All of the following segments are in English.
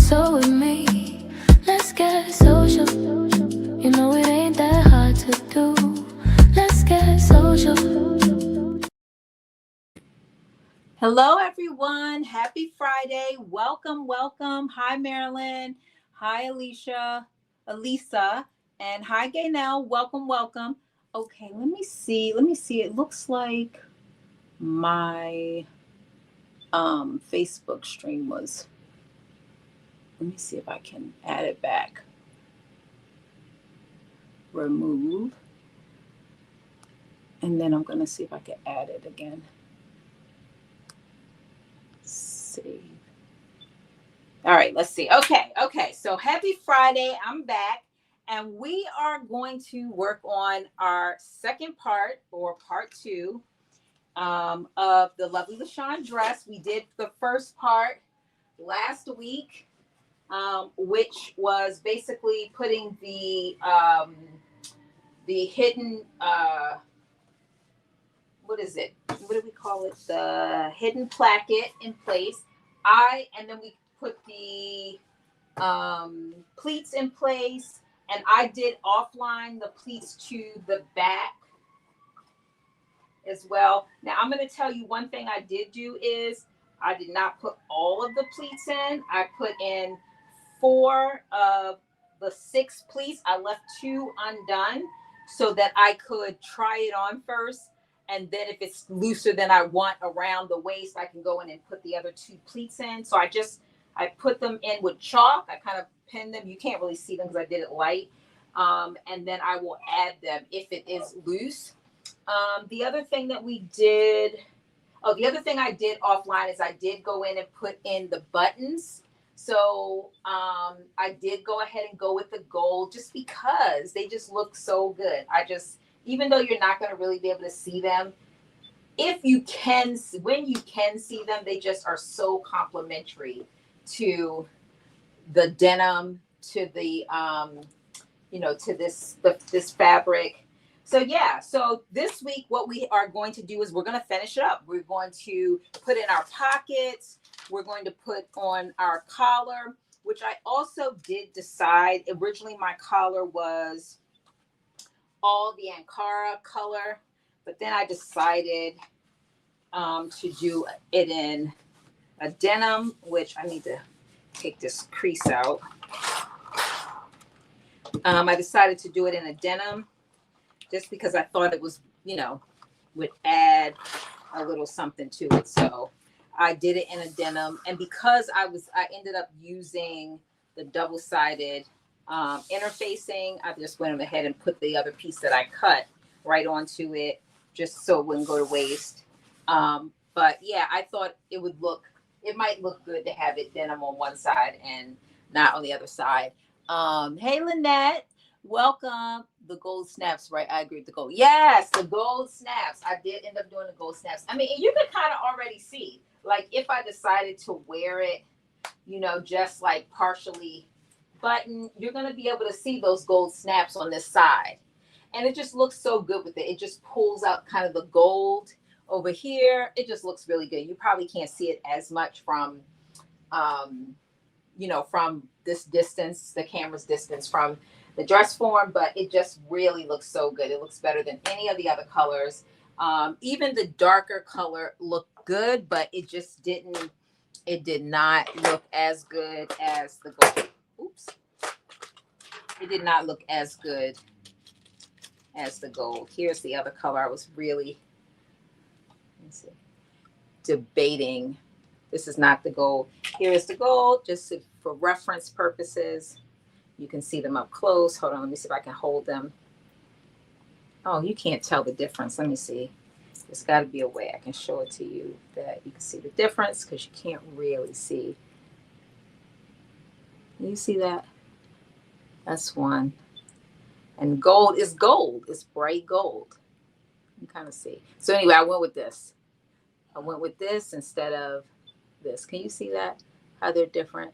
So with me, let's get social. You know it ain't that hard to do. Let's get social. Hello, everyone. Happy Friday. Welcome, welcome. Hi, Marilyn. Hi, Elisa. And hi, Gaynell. Welcome, welcome. Okay, let me see. It looks like my Facebook stream was. Let me see if I can add it back. Remove. And then I'm going to see if I can add it again. Save. All right, let's see. Okay. So happy Friday. I'm back. And we are going to work on our second part, or part two, of the lovely LaShuan dress. We did the first part last week, which was basically putting the hidden, what is it? What do we call it? The hidden placket in place. And then we put the pleats in place, and I did offline the pleats to the back as well. Now I'm going to tell you one thing I did do is I did not put all of the pleats in. I put in 4 of the 6 pleats. I left 2 undone so that I could try it on first. And then if it's looser than I want around the waist, I can go in and put the other 2 pleats in. So I put them in with chalk. I kind of pinned them. You can't really see them because I did it light. And then I will add them if it is loose. The other thing that we did, the other thing I did offline is I did go in and put in the buttons. So I did go ahead and go with the gold just because they just look so good. Even though you're not going to really be able to see them, when you can see them, they just are so complimentary to the denim, to the to this fabric. So this week what we are going to do is we're going to finish up. We're going to put in our pockets. We're going to put on our collar, which I also did decide. Originally my collar was all the Ankara color, but then I decided to do it in a denim, which I need to take this crease out. I decided to do it in a denim just because I thought it was, would add a little something to it. So I did it in a denim. And because I ended up using the double-sided interfacing, I just went ahead and put the other piece that I cut right onto it just so it wouldn't go to waste. But yeah, I thought it might look good to have it denim on one side and not on the other side. Hey, Lynette, welcome. The gold snaps, right? I agree with the gold. Yes, the gold snaps. I did end up doing the gold snaps. I mean, you could kind of already see, like if I decided to wear it, just like partially button, you're going to be able to see those gold snaps on this side. And it just looks so good with it. It just pulls out kind of the gold over here. It just looks really good. You probably can't see it as much from, from this distance, the camera's distance from the dress form, but it just really looks so good. It looks better than any of the other colors. Even the darker color looked good, but it did not look as good as the gold. Oops. It did not look as good as the gold. Here's the other color I was really debating. This is not the gold. Here's the gold, just for reference purposes. You can see them up close. Hold on, let me see if I can hold them. Oh, you can't tell the difference. Let me see. There's got to be a way I can show it to you that you can see the difference because you can't really see. You see that? That's one. And gold is gold. It's bright gold. You kind of see. So anyway, I went with this. I went with this instead of this. Can you see that? How they're different?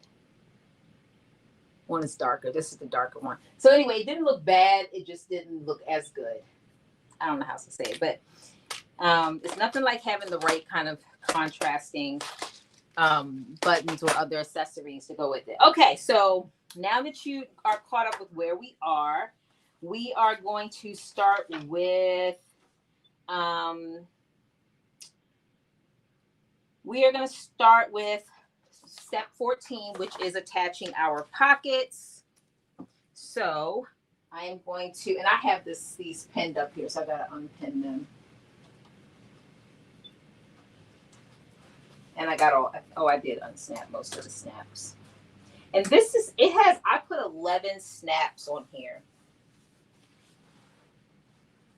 One is darker. This is the darker one. So anyway, it didn't look bad. It just didn't look as good. I don't know how to say it, but it's nothing like having the right kind of contrasting buttons or other accessories to go with it. Okay, so now that you are caught up with where we are going to start with we are going to start with step 14, which is attaching our pockets. So I am going to, and I have these pinned up here, so I got to unpin them. And I got I did unsnap most of the snaps. And this is, I put 11 snaps on here.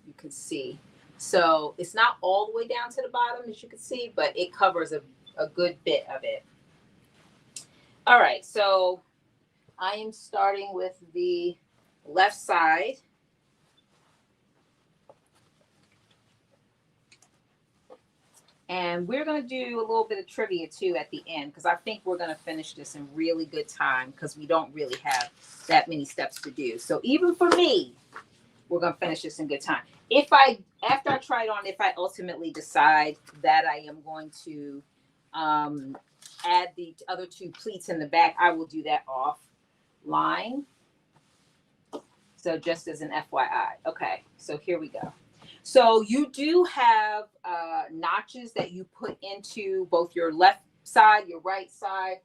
You can see. So it's not all the way down to the bottom, as you can see, but it covers a good bit of it. All right, so I am starting with the left side. And we're going to do a little bit of trivia too at the end, because I think we're going to finish this in really good time, because we don't really have that many steps to do. So even for me, we're going to finish this in good time. After I try it on, if I ultimately decide that I am going to add the other 2 pleats in the back, I will do that offline. So just as an FYI. Okay, so here we go. So you do have notches that you put into both your left side, your right side,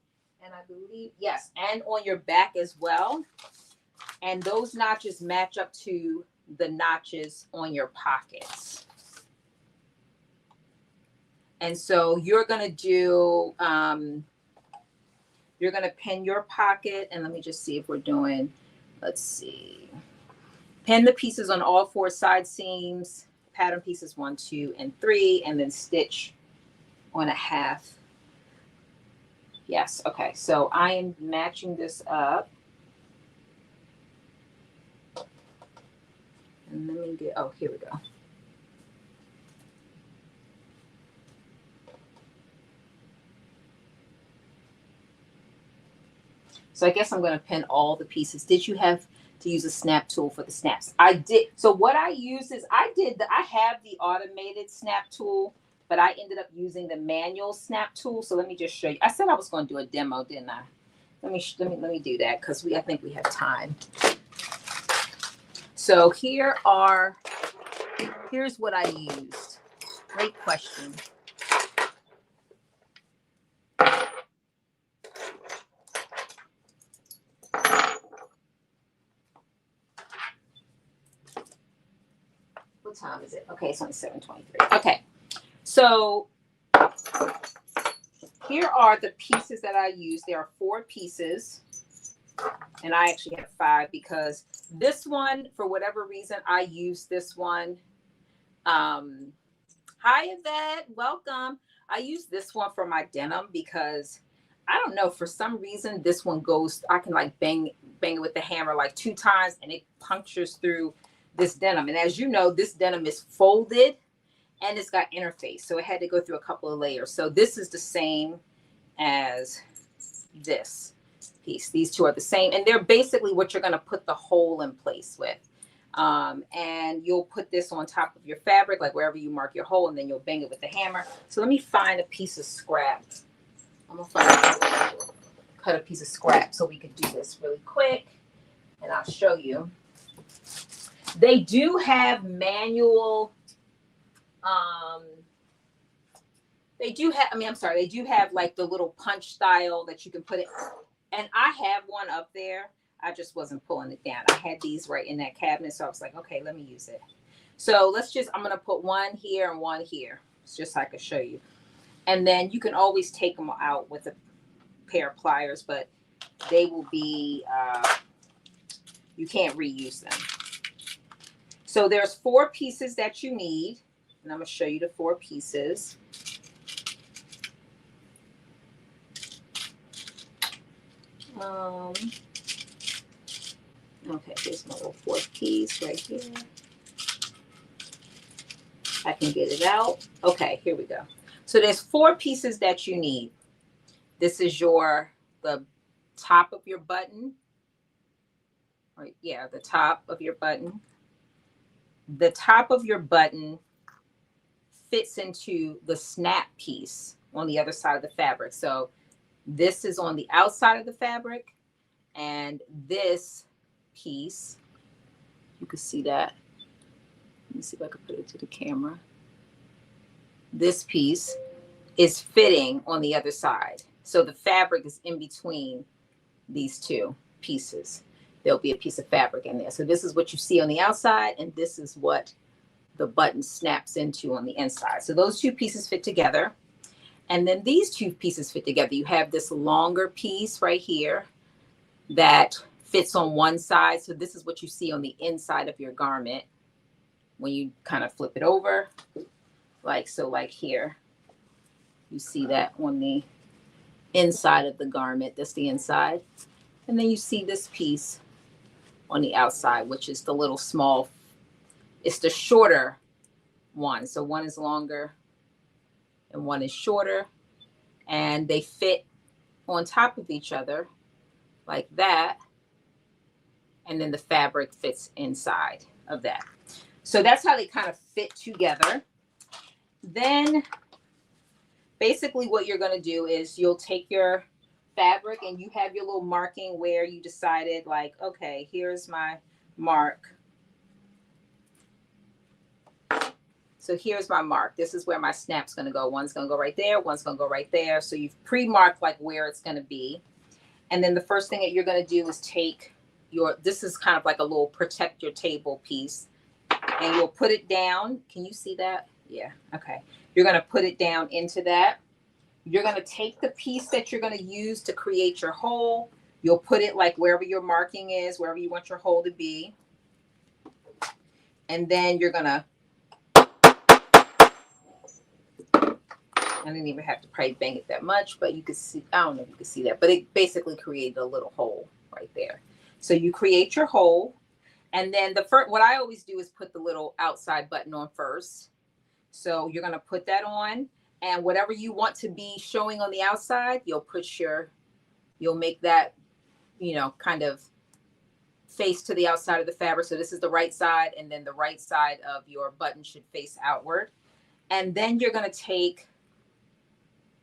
and I believe, yes, and on your back as well. And those notches match up to the notches on your pockets. And so you're going to do, you're going to pin your pocket, and let me just see if we're doing, let's see. Pin the pieces on all 4 side seams, pattern pieces 1, 2, and 3, and then stitch on a half. Yes, okay, so I am matching this up. And let me get, oh, here we go. So I guess I'm going to pin all the pieces. Did you have to use a snap tool for the snaps? I did. So what I used is I have the automated snap tool, but I ended up using the manual snap tool. So let me just show you. I said I was going to do a demo, didn't I? Let me do that, because I think we have time. So here's what I used. Great question. What time is it? Okay, it's only 7:23. Okay, so here are the pieces that I use. There are 4 pieces, and I actually have 5 because this one, for whatever reason, I use this one. Hi, Yvette, welcome. I use this one for my denim because I don't know, for some reason, this one goes, I can like bang it with the hammer like 2 times and it punctures through this denim. And as you know, this denim is folded and it's got interface. So it had to go through a couple of layers. So this is the same as this piece. These 2 are the same. And they're basically what you're going to put the hole in place with. And you'll put this on top of your fabric, like wherever you mark your hole, and then you'll bang it with the hammer. So let me find a piece of scrap. I'm going to cut a piece of scrap so we could do this really quick. And I'll show you. They do have manual, they do have like the little punch style that you can put it, and I have one up there. I just wasn't pulling it down. I had these right in that cabinet, so I was like, okay, let me use it. So I'm going to put one here and one here. It's just so I could show you. And then you can always take them out with a pair of pliers, but they will be, you can't reuse them. So there's 4 pieces that you need, and I'm going to show you the 4 pieces. Okay, here's my little 4th piece right here. I can get it out. Okay, here we go. So there's 4 pieces that you need. This is the top of your button. Right, yeah, the top of your button. The top of your button fits into the snap piece on the other side of the fabric. So this is on the outside of the fabric, and this piece, you can see that. Let me see if I can put it to the camera. This piece is fitting on the other side. So the fabric is in between these two pieces. There'll be a piece of fabric in there. So this is what you see on the outside, and this is what the button snaps into on the inside. So those two pieces fit together. And then these two pieces fit together. You have this longer piece right here that fits on one side. So this is what you see on the inside of your garment when you kind of flip it over, like so. Like here, you see that on the inside of the garment. That's the inside. And then you see this piece on the outside, which is the little small, it's the shorter one. So one is longer and one is shorter, and they fit on top of each other like that. And then the fabric fits inside of that. So that's how they kind of fit together. Then basically what you're going to do is you'll take your fabric and you have your little marking where you decided, like, okay, here's my mark. So here's my mark. This is where my snap's going to go. One's going to go right there. One's going to go right there. So you've pre-marked like where it's going to be. And then the first thing that you're going to do is take your, this is kind of like a little protect your table piece, and you'll put it down. Can you see that? Yeah. Okay. You're going to put it down into that. You're going to take the piece that you're going to use to create your hole. You'll put it like wherever your marking is, wherever you want your hole to be. And then you're going to, I didn't even have to probably bang it that much, but you could see, I don't know if you can see that, but it basically created a little hole right there. So you create your hole. And then the first, what I always do is put the little outside button on first. So you're going to put that on, and whatever you want to be showing on the outside, you'll make that, you know, kind of face to the outside of the fabric. So this is the right side, and then the right side of your button should face outward. And then you're going to take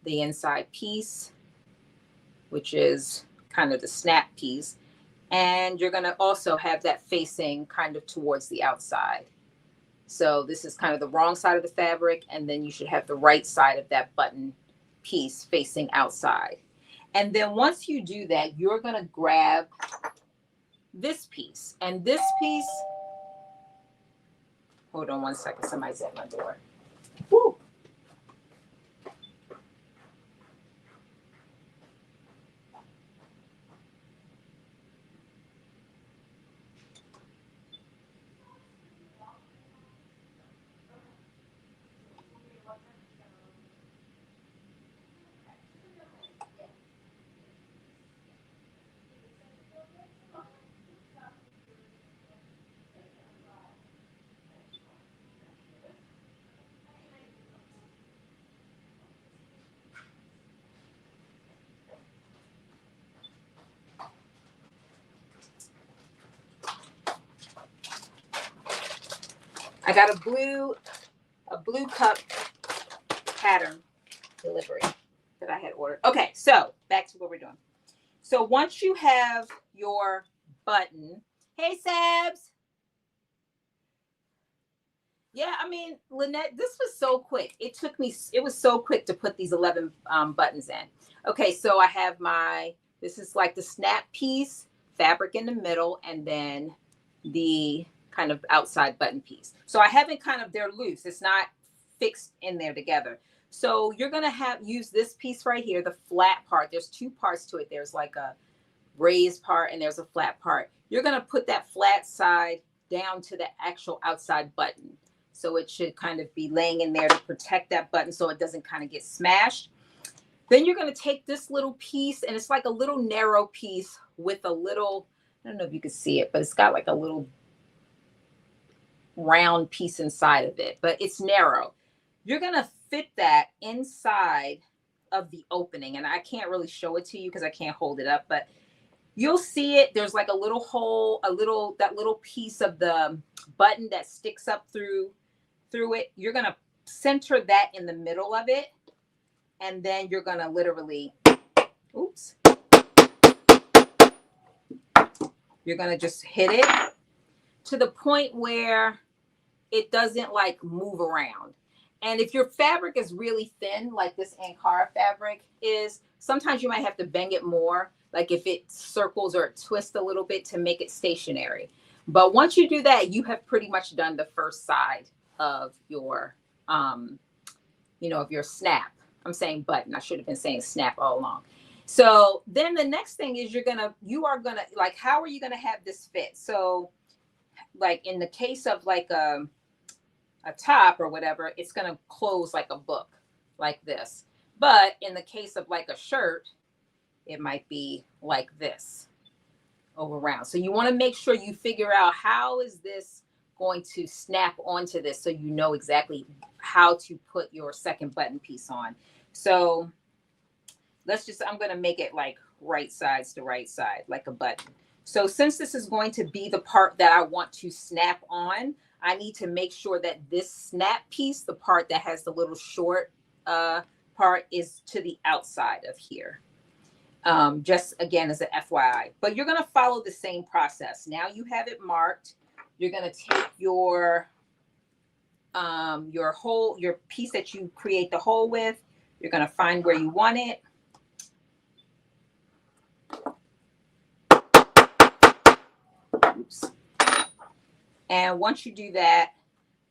the inside piece, which is kind of the snap piece, and you're going to also have that facing kind of towards the outside. So this is kind of the wrong side of the fabric, and then you should have the right side of that button piece facing outside. And then once you do that, you're going to grab this piece, and this piece, hold on one second, somebody's at my door. Woo. I got a blue cup pattern delivery that I had ordered. Okay, so back to what we're doing. So once you have your button, hey Sabs. Yeah, I mean, Lynette, this was so quick. It was so quick to put these 11 buttons in. Okay, so I have this is like the snap piece, fabric in the middle, and then the kind of outside button piece. So I haven't they're loose. It's not fixed in there together. So you're going to use this piece right here, the flat part. There's two parts to it. There's like a raised part and there's a flat part. You're going to put that flat side down to the actual outside button. So it should kind of be laying in there to protect that button so it doesn't kind of get smashed. Then you're going to take this little piece, and it's like a little narrow piece with a little, I don't know if you can see it, but it's got like a little round piece inside of it, but it's narrow. You're going to fit that inside of the opening, and I can't really show it to you because I can't hold it up, but you'll see it. There's like a little hole, that little piece of the button that sticks up through it. You're going to center that in the middle of it, And then you're going to literally, oops, you're going to just hit it to the point where it doesn't like move around. And if your fabric is really thin, like this Ankara fabric is, sometimes you might have to bang it more, like if it circles or it twists a little bit to make it stationary. But once you do that, you have pretty much done the first side of your, of your snap. I'm saying button. I should have been saying snap all along. So then the next thing is you are gonna like, how are you gonna have this fit? So like in the case of like a top or whatever, it's going to close like a book like this. But in the case of like a shirt, it might be like this over around. So you want to make sure you figure out how is this going to snap onto this so you know exactly how to put your second button piece on. So I'm going to make it like right sides to right side, like a button. So since this is going to be the part that I want to snap on, I need to make sure that this snap piece, the part that has the little short part, is to the outside of here. Just again as an FYI. But you're going to follow the same process. Now you have it marked. You're going to take your piece that you create the hole with. You're going to find where you want it. Oops. And once you do that,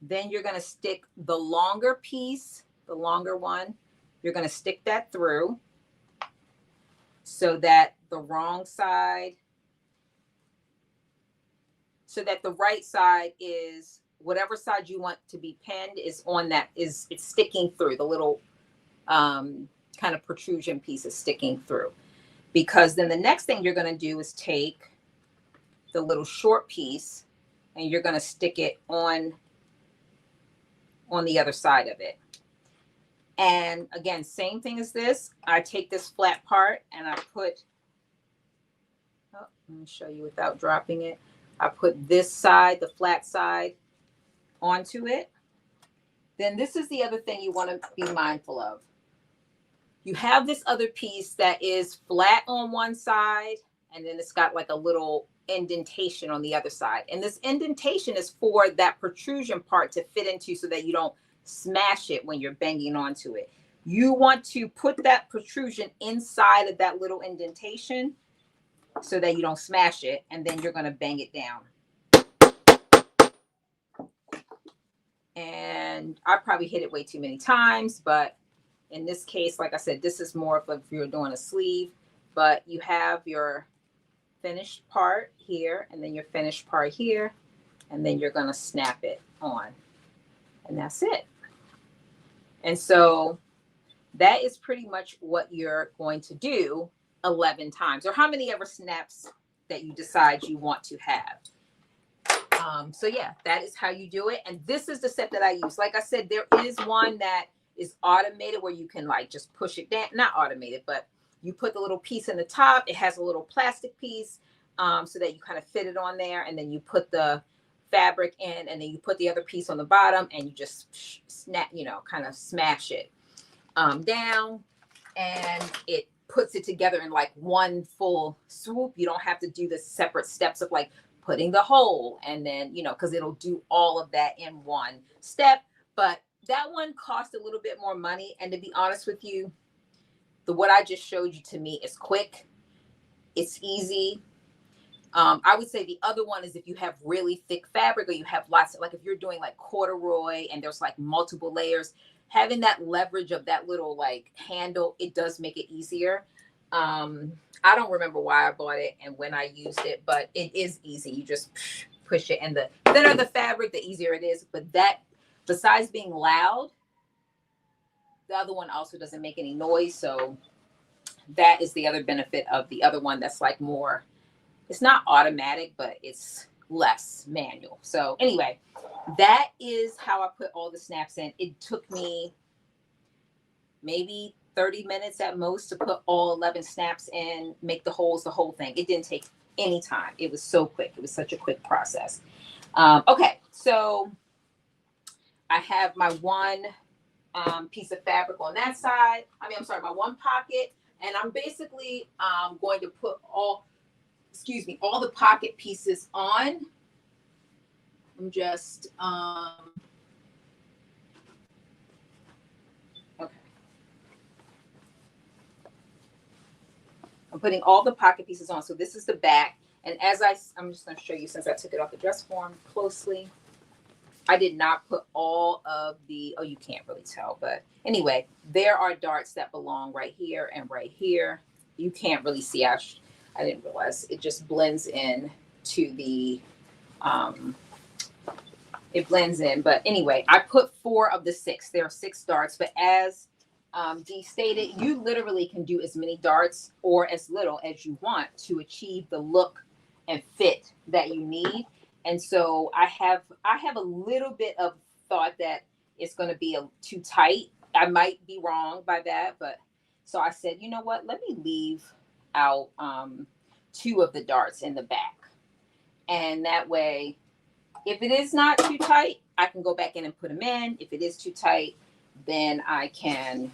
then you're going to stick the longer piece, the longer one, you're going to stick that through so that the right side is whatever side you want to be pinned is on that, it's sticking through. The little kind of protrusion piece is sticking through. Because then the next thing you're going to do is take the little short piece and you're going to stick it on the other side of it. And again, same thing as this. I take this flat part and I put, let me show you without dropping it. I put this side, the flat side, onto it. Then this is the other thing you want to be mindful of. You have this other piece that is flat on one side, and then it's got like a little indentation on the other side. And this indentation is for that protrusion part to fit into so that you don't smash it when you're banging onto it. You want to put that protrusion inside of that little indentation so that you don't smash it, and then you're going to bang it down. And I probably hit it way too many times, but in this case, like I said, this is more of like if you're doing a sleeve, but you have your finished part here and then your finished part here, and then you're going to snap it on, and that's it. And so that is pretty much what you're going to do 11 times, or how many ever snaps that you decide you want to have. So yeah, that is how you do it. And this is the set that I use. Like I said, there is one that is automated where you can like just push it down, not automated, but you put the little piece in the top. It has a little plastic piece so that you kind of fit it on there, and then you put the fabric in, and then you put the other piece on the bottom, and you just snap, kind of smash it down, and it puts it together in like one full swoop. You don't have to do the separate steps of like putting the hole and then, because it'll do all of that in one step. But that one cost a little bit more money. And to be honest with you, what I just showed you to me is quick. It's easy. I would say the other one is if you have really thick fabric, or you have lots of, like if you're doing like corduroy and there's like multiple layers, having that leverage of that little like handle, it does make it easier. I don't remember why I bought it and when I used it, but it is easy. You just push it, and the thinner the fabric, the easier it is. But that, besides being loud, the other one also doesn't make any noise. So that is the other benefit of the other one. That's like more, it's not automatic, but it's less manual. So anyway, that is how I put all the snaps in. It took me maybe 30 minutes at most to put all 11 snaps in, make the holes, the whole thing. It didn't take any time. It was so quick. It was such a quick process. Okay, so I have my one piece of fabric on that side. I'm sorry, my one pocket. And I'm basically going to put all the pocket pieces on. I'm just, okay. I'm putting all the pocket pieces on. So this is the back. And as I'm just going to show you, since I took it off the dress form closely, I did not put all of the, oh, you can't really tell, but anyway, there are darts that belong right here and right here. You can't really see. I didn't realize it just blends in to the, it blends in. But anyway, I put 4 of the 6. There are 6 darts, but as Dee stated, you literally can do as many darts or as little as you want to achieve the look and fit that you need. And so I have a little bit of thought that it's going to be too tight. I might be wrong by that, but so I said, you know what? Let me leave out 2 of the darts in the back, and that way, if it is not too tight, I can go back in and put them in. If it is too tight, then I can,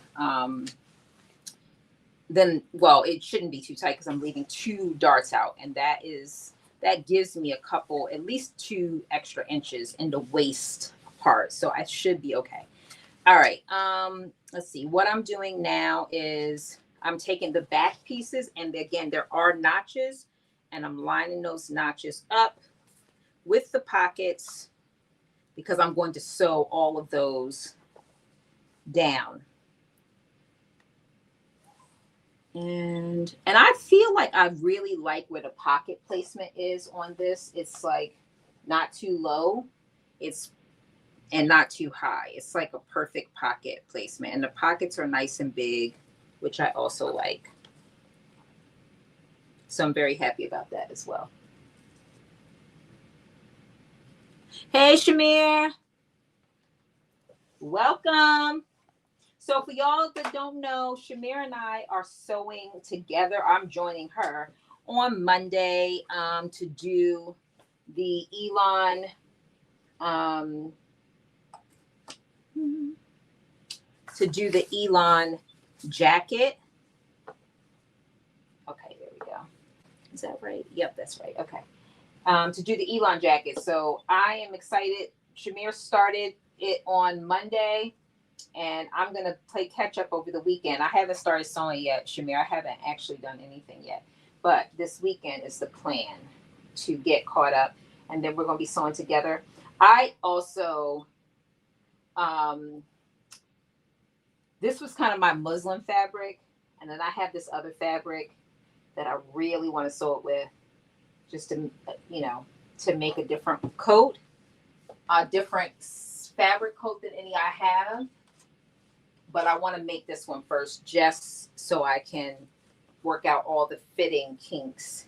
well, it shouldn't be too tight because I'm leaving 2 darts out. And that gives me at least 2 extra inches in the waist part. So I should be okay. All right. Let's see. What I'm doing now is I'm taking the back pieces, and again, there are notches, and I'm lining those notches up with the pockets because I'm going to sew all of those down. And I feel like I really like where the pocket placement is on this. It's like not too low, and not too high. It's like a perfect pocket placement, and the pockets are nice and big, which I also like. So I'm very happy about that as well. Hey, Shamir. Welcome. So for y'all that don't know, Shamir and I are sewing together. I'm joining her on Monday to do the Elon jacket. Okay, there we go. Is that right? Yep, that's right. Okay. To do the Elon jacket. So I am excited. Shamir started it on Monday, and I'm going to play catch up over the weekend. I haven't started sewing yet, Shamir. I haven't actually done anything yet. But this weekend is the plan to get caught up, and then we're going to be sewing together. I also, this was kind of my muslin fabric, and then I have this other fabric that I really want to sew it with, just to, to make a different coat, a different fabric coat than any I have. But I want to make this one first just so I can work out all the fitting kinks.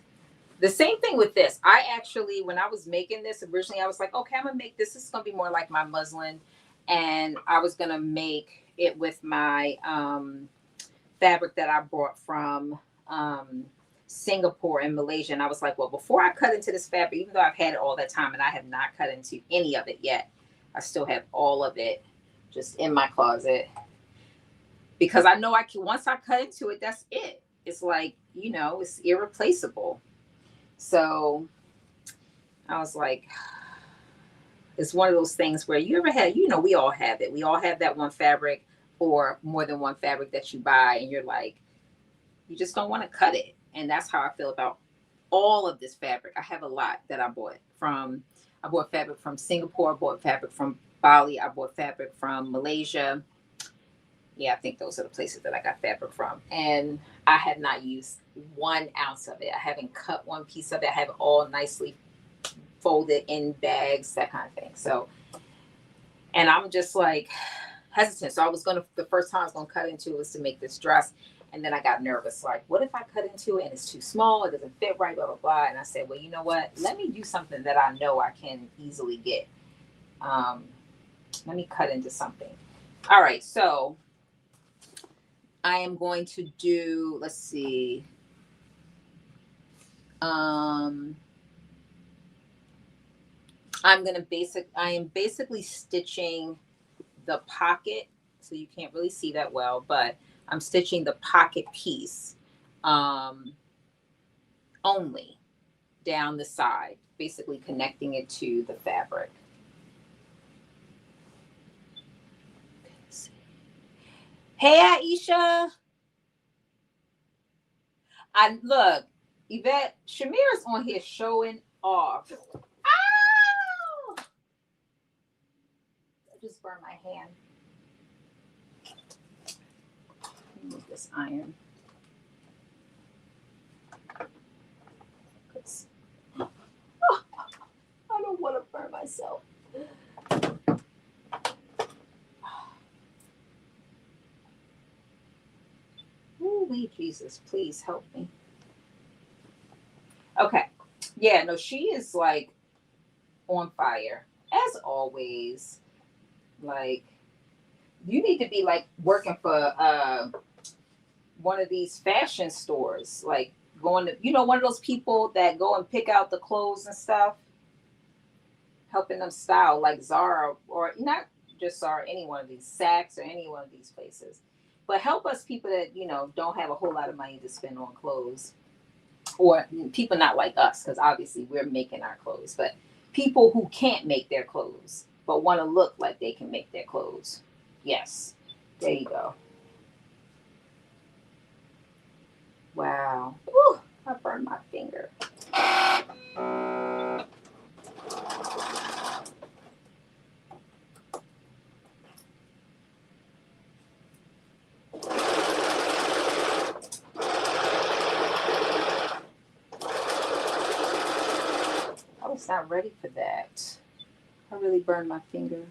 The same thing with this. I actually, when I was making this originally, I was like, okay, I'm going to make this. This is going to be more like my muslin. And I was going to make it with my fabric that I brought from Singapore and Malaysia. And I was like, well, before I cut into this fabric, even though I've had it all that time and I have not cut into any of it yet, I still have all of it just in my closet. Because I know I can, once I cut into it, that's it. It's like, it's irreplaceable. So I was like, it's one of those things where you ever had, we all have it. We all have that one fabric or more than one fabric that you buy, and you're like, you just don't want to cut it. And that's how I feel about all of this fabric. I have a lot that I bought fabric from Singapore, I bought fabric from Bali, I bought fabric from Malaysia. Yeah, I think those are the places that I got fabric from. And I have not used 1 ounce of it. I haven't cut one piece of it. I have it all nicely folded in bags, that kind of thing. So, and I'm just like hesitant. So the first time I was going to cut into it was to make this dress. And then I got nervous. Like, what if I cut into it and it's too small? It doesn't fit right, blah, blah, blah. And I said, well, you know what? Let me do something that I know I can easily get. Let me cut into something. All right. So I am going to do, let's see. I am basically stitching the pocket so you can't really see that well, but I'm stitching the pocket piece only down the side, basically connecting it to the fabric. Hey, Aisha. I look, Yvette, Shamira's on here showing off. Ow! I just burned my hand. Move this iron. Oh, I don't want to burn myself. Holy Jesus, please help me. Okay. Yeah, no, she is like on fire, as always. Like, you need to be like working for one of these fashion stores, like going to, one of those people that go and pick out the clothes and stuff, helping them style, like Zara, or not just Zara, any one of these, Saks or any one of these places. But help us people that, don't have a whole lot of money to spend on clothes, or people not like us, because obviously we're making our clothes, but people who can't make their clothes but want to look like they can make their clothes. Yes, there you go. Wow. Ooh, I burned my finger. I was not ready for that. I really burned my finger.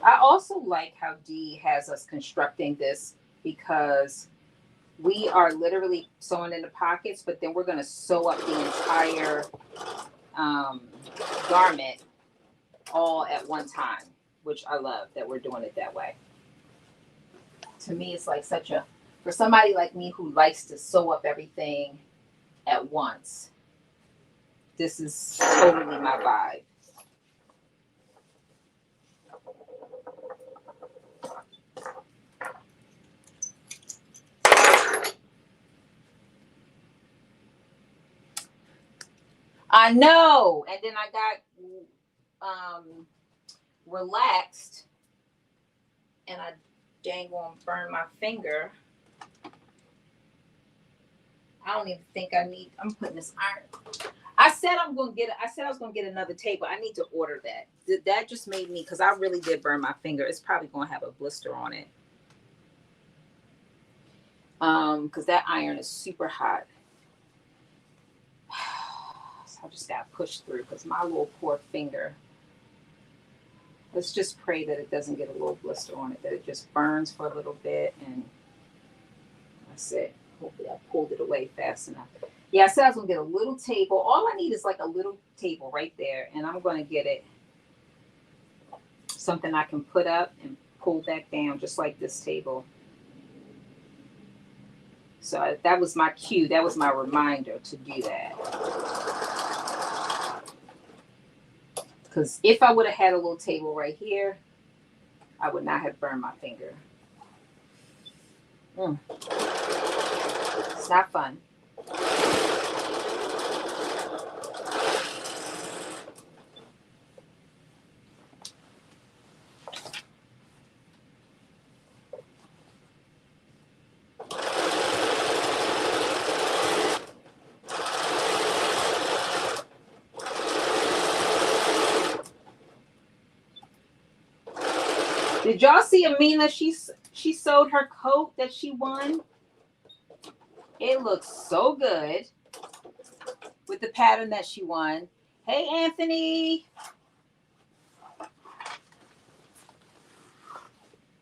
I also like how Dee has us constructing this, because we are literally sewing in the pockets, but then we're going to sew up the entire garment all at one time, which I love that we're doing it that way. To me, it's like for somebody like me who likes to sew up everything at once, this is totally my vibe. I know. And then I got relaxed, and I dang on burned my finger. I don't even think I'm putting this iron. I said I was gonna get another table. I need to order that. That just made me, because I really did burn my finger. It's probably gonna have a blister on it. Because that iron is super hot. So I just gotta push through, because my little poor finger. Let's just pray that it doesn't get a little blister on it, that it just burns for a little bit, and that's it. Hopefully I pulled it away fast enough. Yeah, I said I was gonna get a little table. All I need is like a little table right there, and I'm gonna get it something I can put up and pull back down, just like this table. So that was my cue. That was my reminder to do that. Because if I would have had a little table right here, I would not have burned my finger. It's not fun. Did y'all see Amina? She sewed her coat that she won. It looks so good with the pattern that she won. Hey, Anthony.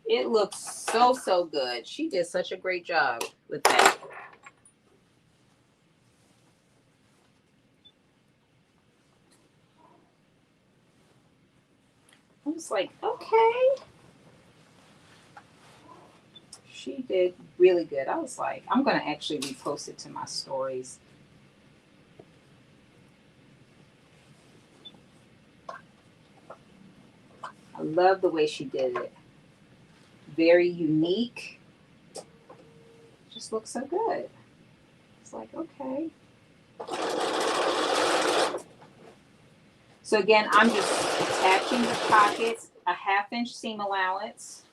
It looks so good. She did such a great job with that. I was like, okay. She did really good. I was like, I'm going to actually repost it to my stories. I love the way she did it. Very unique. Just looks so good. It's like, okay. So again, I'm just attaching the pockets, a 1/2 inch seam allowance.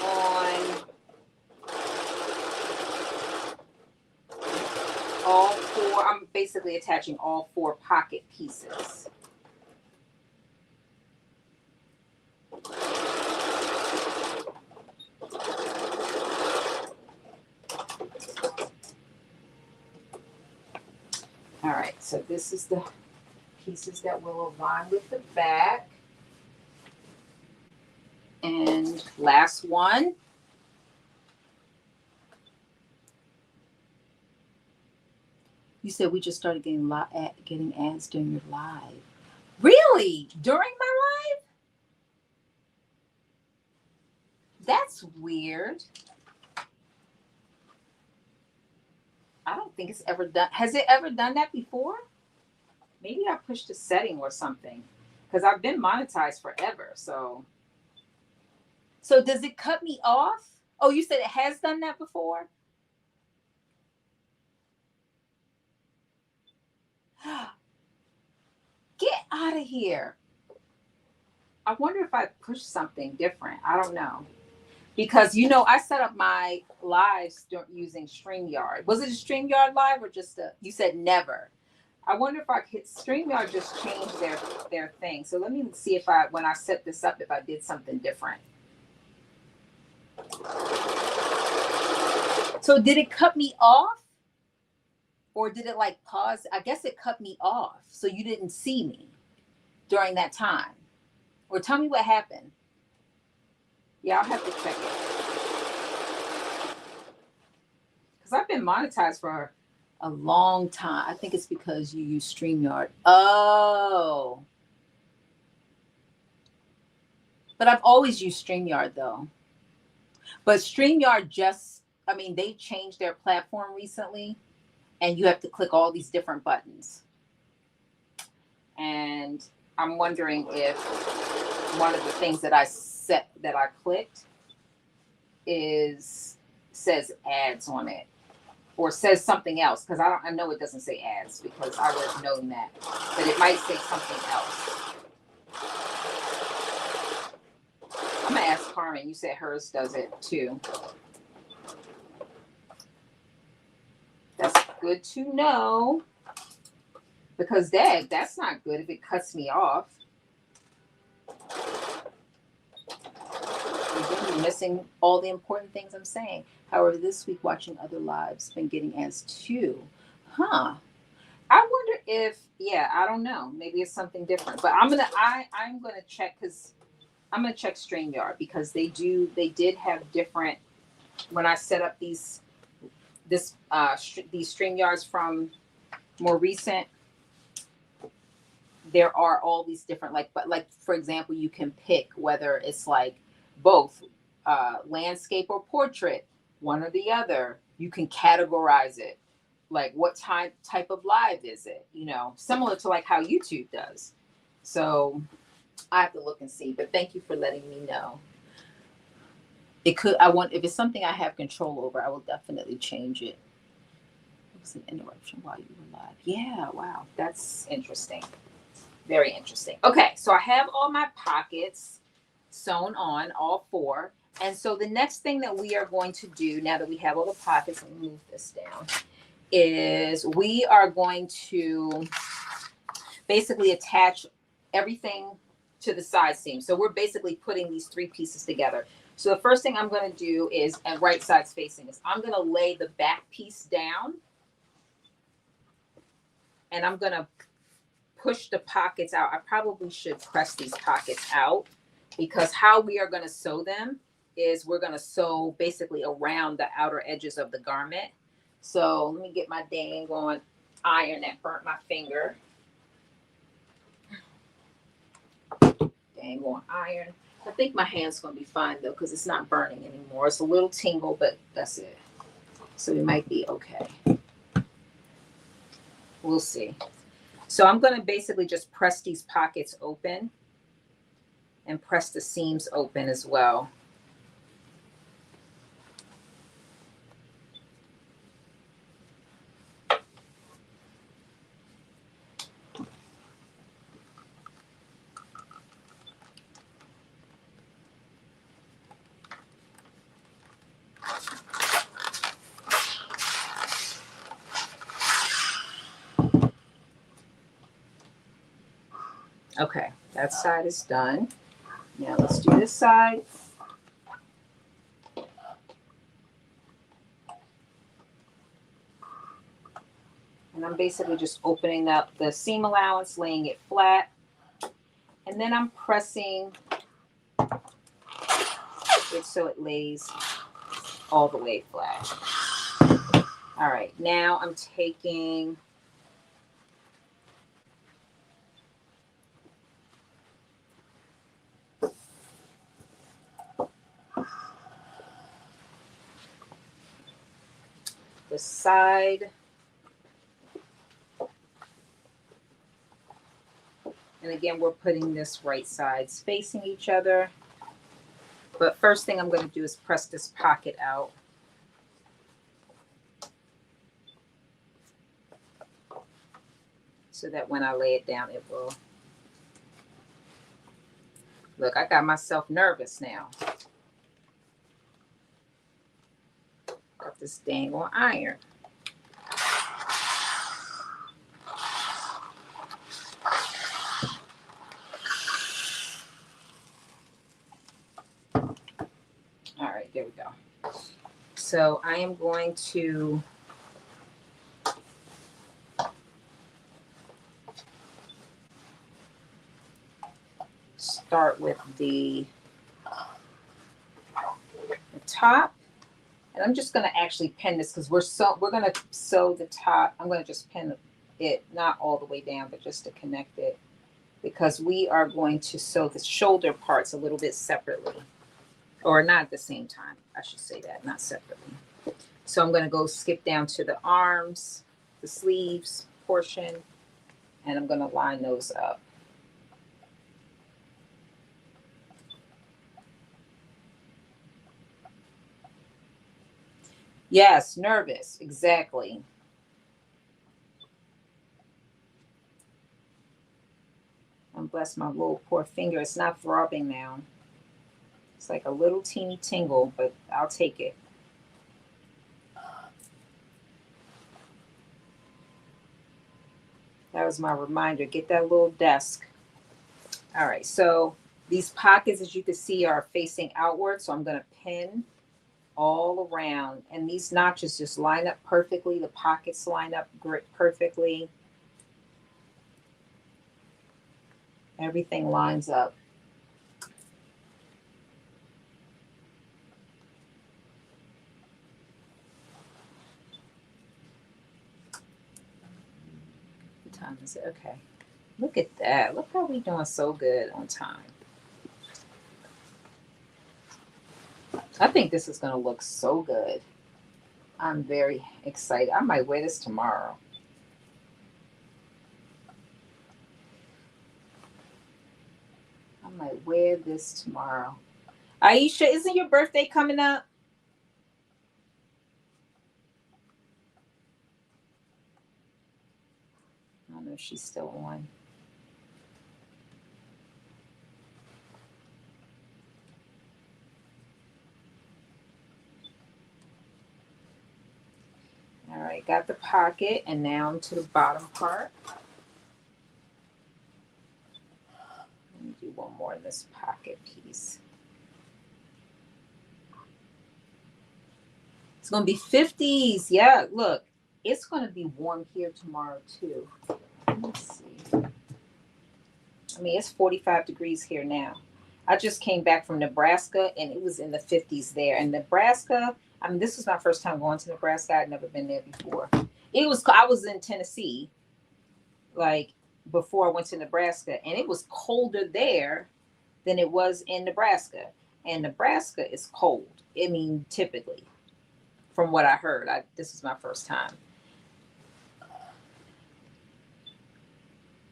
On all 4, I'm basically attaching all 4 pocket pieces. All right, so this is the pieces that will align with the back. And last one. You said we just started getting ads during your live. Really? During my live? That's weird. I don't think it's ever done. Has it ever done that before? Maybe I pushed a setting or something. Because I've been monetized forever. So does it cut me off? Oh, you said it has done that before? Get out of here. I wonder if I pushed something different. I don't know. Because, I set up my lives using StreamYard. Was it a StreamYard live or just you said never? I wonder if I could, StreamYard just changed their thing. So let me see if when I set this up, if I did something different. So did it cut me off? Or did it like pause? I guess it cut me off. So you didn't see me during that time. Or tell me what happened. Yeah, I'll have to check it. Because I've been monetized for a long time. I think it's because you use StreamYard. Oh. But I've always used StreamYard though. But StreamYard they changed their platform recently. And you have to click all these different buttons. And I'm wondering if one of the things that I clicked says ads on it, or says something else, because I know it doesn't say ads because I would have known that, but it might say something else. I'm gonna ask Carmen. You said hers does it too. That's good to know, because that's not good if it cuts me off. You're missing all the important things I'm saying. However, this week watching other lives, been getting ads too. Huh. I wonder if, I don't know. Maybe it's something different. But I'm gonna check, because I'm gonna check StreamYard, because they did have different, when I set up these StreamYards from more recent, there are all these different, like for example, you can pick whether it's like both landscape or portrait, one or the other. You can categorize it, like what type of live is it, similar to like how YouTube does. So I have to look and see, but thank you for letting me know. If it's something I have control over, I will definitely change it. It was an interruption while you were live. Yeah, wow, that's interesting. Very interesting. Okay, so I have all my pockets sewn on, all 4. And so the next thing that we are going to do, now that we have all the pockets, let me move this down, is we are going to basically attach everything to the side seam. So we're basically putting these 3 pieces together. So the first thing I'm going to do is, and right sides facing, is I'm going to lay the back piece down. And I'm going to push the pockets out. I probably should press these pockets out, because how we are going to sew them is we're going to sew basically around the outer edges of the garment. So let me get my dang on iron that burnt my finger. Dang on iron. I think my hand's going to be fine though, because it's not burning anymore. It's a little tingle, but that's it. So we might be okay. We'll see. So I'm going to basically just press these pockets open and press the seams open as well. Okay, that side is done. Now let's do this side. And I'm basically just opening up the seam allowance, laying it flat. And then I'm pressing it so it lays all the way flat. All right, now I'm taking the side, and again, we're putting this right sides facing each other. But first thing I'm going to do is press this pocket out. So that when I lay it down, it will. Look, I got myself nervous now. Got this dang on iron. All right, there we go. So I am going to start with the top, and I'm just going to actually pin this because we're going to sew the top. I'm going to just pin it, not all the way down, but just to connect it, because we are going to sew the shoulder parts a little bit separately, or not at the same time. I should say that, not separately. So I'm going to go skip down to the arms, the sleeves portion, and I'm going to line those up. Yes, nervous, exactly. And bless my little poor finger. It's not throbbing now. It's like a little teeny tingle, but I'll take it. That was my reminder. Get that little desk. All right, so these pockets, as you can see, are facing outward. So I'm going to pin all around. And these notches just line up perfectly. The pockets line up perfectly. Everything lines up. What time is it? Okay. Look at that. Look how we doing so good on time. I think this is going to look so good. I'm very excited. I might wear this tomorrow. I might wear this tomorrow. Aisha, isn't your birthday coming up? I don't know if she's still on. All right, got the pocket, and now to the bottom part. Let me do one more in this pocket piece. It's going to be 50s. Yeah, look, it's going to be warm here tomorrow too. Let's see. I mean, it's 45 degrees here now. I just came back from Nebraska, and it was in the 50s there. And Nebraska, I mean, this was my first time going to Nebraska. I'd never been there before. I was in Tennessee, like, before I went to Nebraska, and it was colder there than it was in Nebraska. And Nebraska is cold. I mean, typically, from what I heard. This is my first time.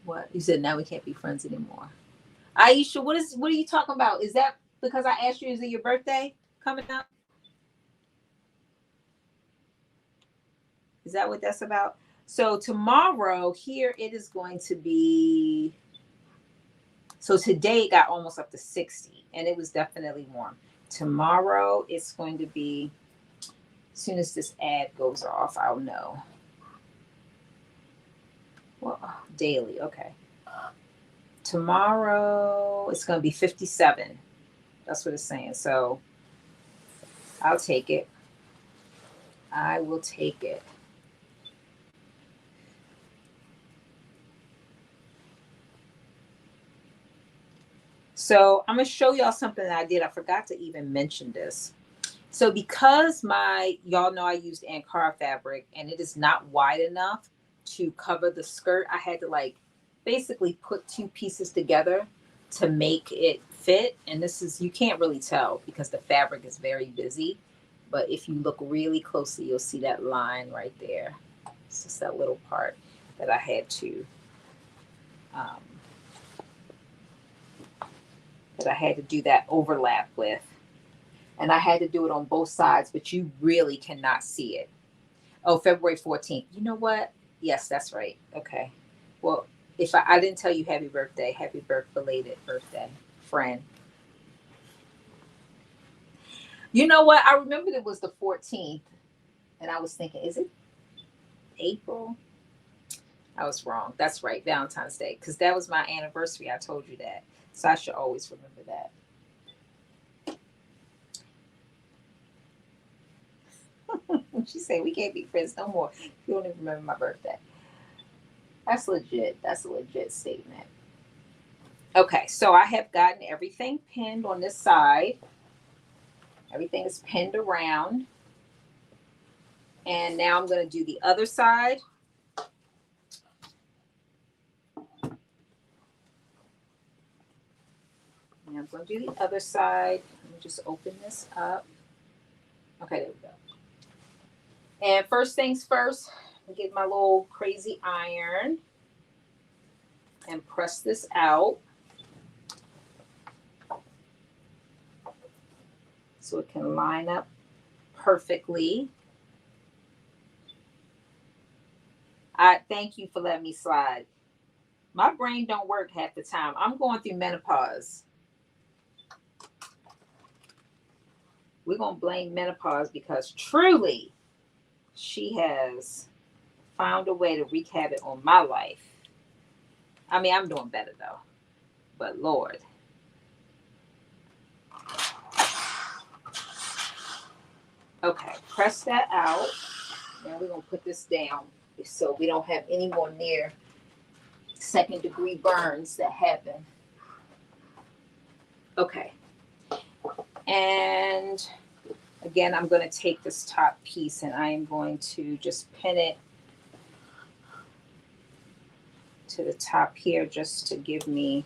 What? You said now we can't be friends anymore. Aisha, what are you talking about? Is that because I asked you, is it your birthday coming up? Is that what that's about? So tomorrow here it is going to be, so today it got almost up to 60 and it was definitely warm. Tomorrow it's going to be, as soon as this ad goes off, I'll know. Well, daily, okay. Tomorrow it's going to be 57. That's what it's saying. So I'll take it. I will take it. So I'm going to show y'all something that I did. I forgot to even mention this. So because y'all know I used Ankara fabric and it is not wide enough to cover the skirt, I had to like basically put two pieces together to make it fit. And this is, you can't really tell because the fabric is very busy. But if you look really closely, you'll see that line right there. It's just that little part that I had to um, do that overlap with. And I had to do it on both sides, but you really cannot see it. Oh, February 14th. You know what? Yes, that's right. Okay. Well, if I didn't tell you happy birthday, belated birthday, friend. You know what? I remembered it was the 14th, and I was thinking, is it April? I was wrong. That's right, Valentine's Day, because that was my anniversary. I told you that. So I should always remember that. She said, we can't be friends no more. You don't even remember my birthday. That's legit. That's a legit statement. Okay, so I have gotten everything pinned on this side. Everything is pinned around. And now I'm going to do the other side. And I'm going to do the other side. Let me just open this up. Okay, there we go. And first things first, I'll get my little crazy iron and press this out so it can line up perfectly. I thank you for letting me slide. My brain don't work half the time. I'm going through menopause. We're going to blame menopause because truly she has found a way to wreak havoc on my life. I mean, I'm doing better though, but Lord. Okay, press that out. Now we're going to put this down so we don't have any more near second degree burns that happen. Okay. And again, I'm going to take this top piece and I am going to just pin it to the top here just to give me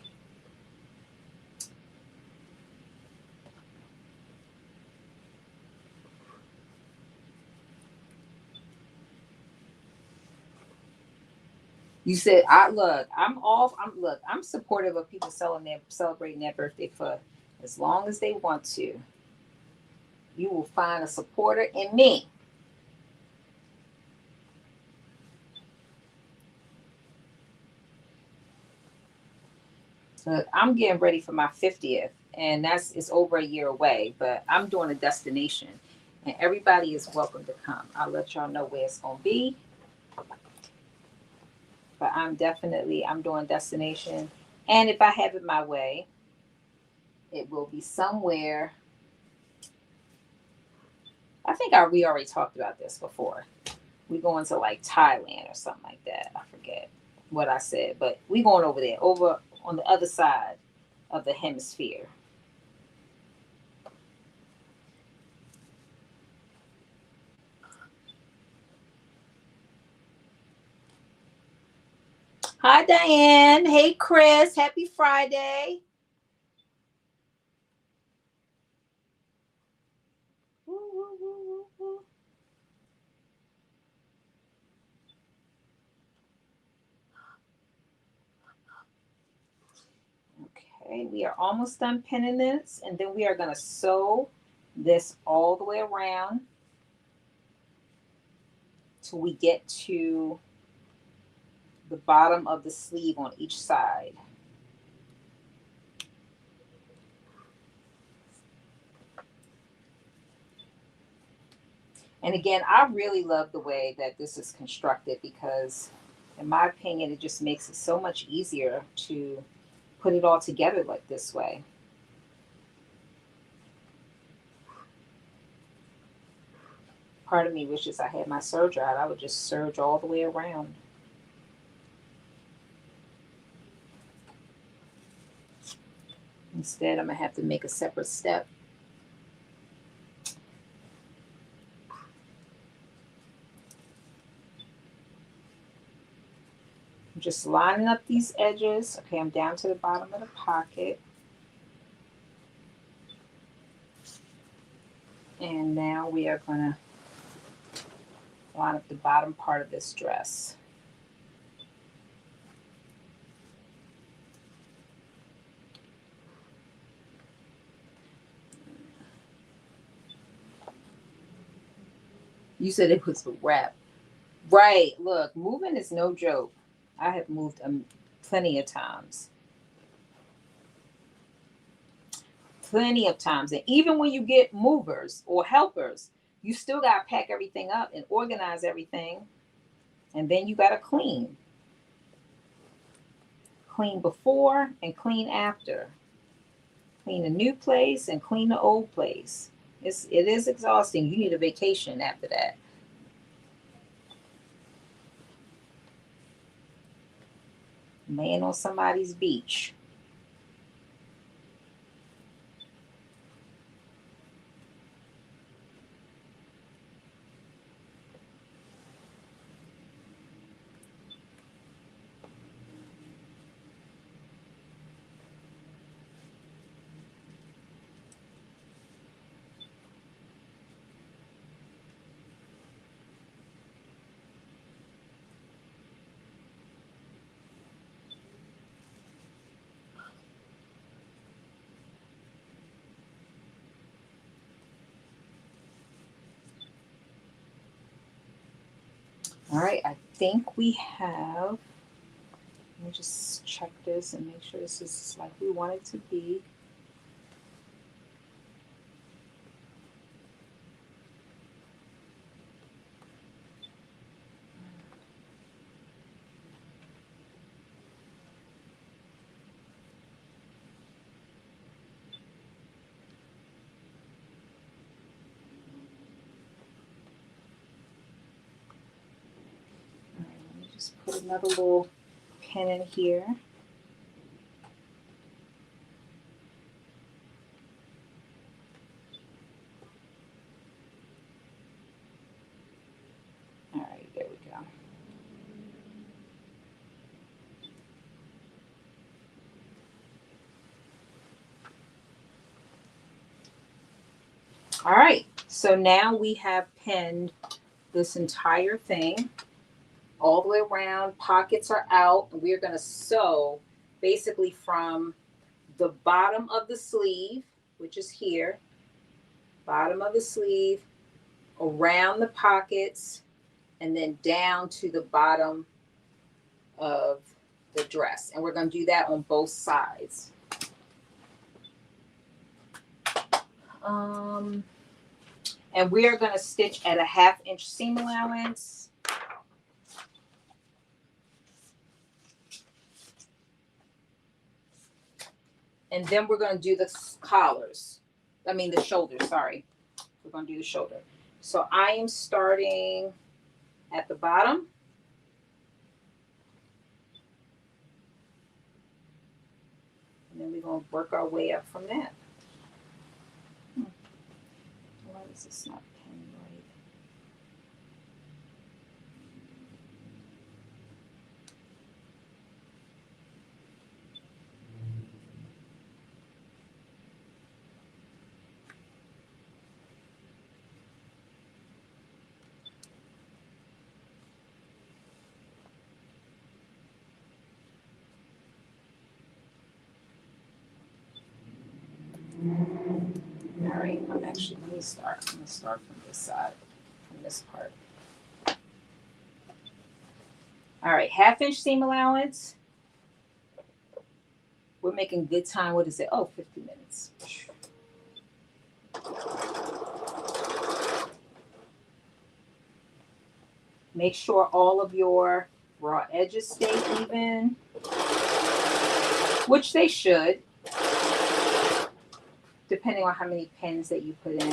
You said, I'm supportive of people celebrating their birthday for as long as they want to. You will find a supporter in me. Look, I'm getting ready for my 50th, and it's over a year away, but I'm doing a destination, and everybody is welcome to come. I'll let y'all know where it's gonna be. But I'm doing destination. And if I have it my way, it will be somewhere. I think we already talked about this before. We going to like Thailand or something like that. I forget what I said, but we going over there, over on the other side of the hemisphere. Hi, Diane. Hey, Chris. Happy Friday. Woo, woo, woo, woo, woo. Okay, we are almost done pinning this, and then we are going to sew this all the way around till we get to the bottom of the sleeve on each side. And again, I really love the way that this is constructed because, in my opinion, it just makes it so much easier to put it all together like this way. Part of me wishes I had my serger out. I would just serge all the way around. Instead, I'm going to have to make a separate step. I'm just lining up these edges. Okay, I'm down to the bottom of the pocket. And now we are going to line up the bottom part of this dress. You said it was a wrap. Right, look, moving is no joke. I have moved plenty of times. Plenty of times. And even when you get movers or helpers, you still got to pack everything up and organize everything. And then you got to clean. Clean before and clean after. Clean the new place and clean the old place. It is exhausting. You need a vacation after that. Laying on somebody's beach. All right, I think we have, let me just check this and make sure this is like we want it to be. All right, let me just put another little pin in here. All right, there we go. All right, so now we have pinned this entire thing all the way around. Pockets are out, and we're going to sew basically from the bottom of the sleeve, which is here, bottom of the sleeve, around the pockets, and then down to the bottom of the dress. And we're going to do that on both sides. And we are going to stitch at a 1/2 inch seam allowance. And then we're going to do the collars. The shoulders, sorry. We're going to do the shoulder. So I am starting at the bottom. And then we're going to work our way up from that. Why is this not pinned right? All right, let me start. I'm gonna start from this side, from this part. All right, 1/2 inch seam allowance. We're making good time. What is it? Oh, 50 minutes. Make sure all of your raw edges stay even, which they should, depending on how many pins that you put in.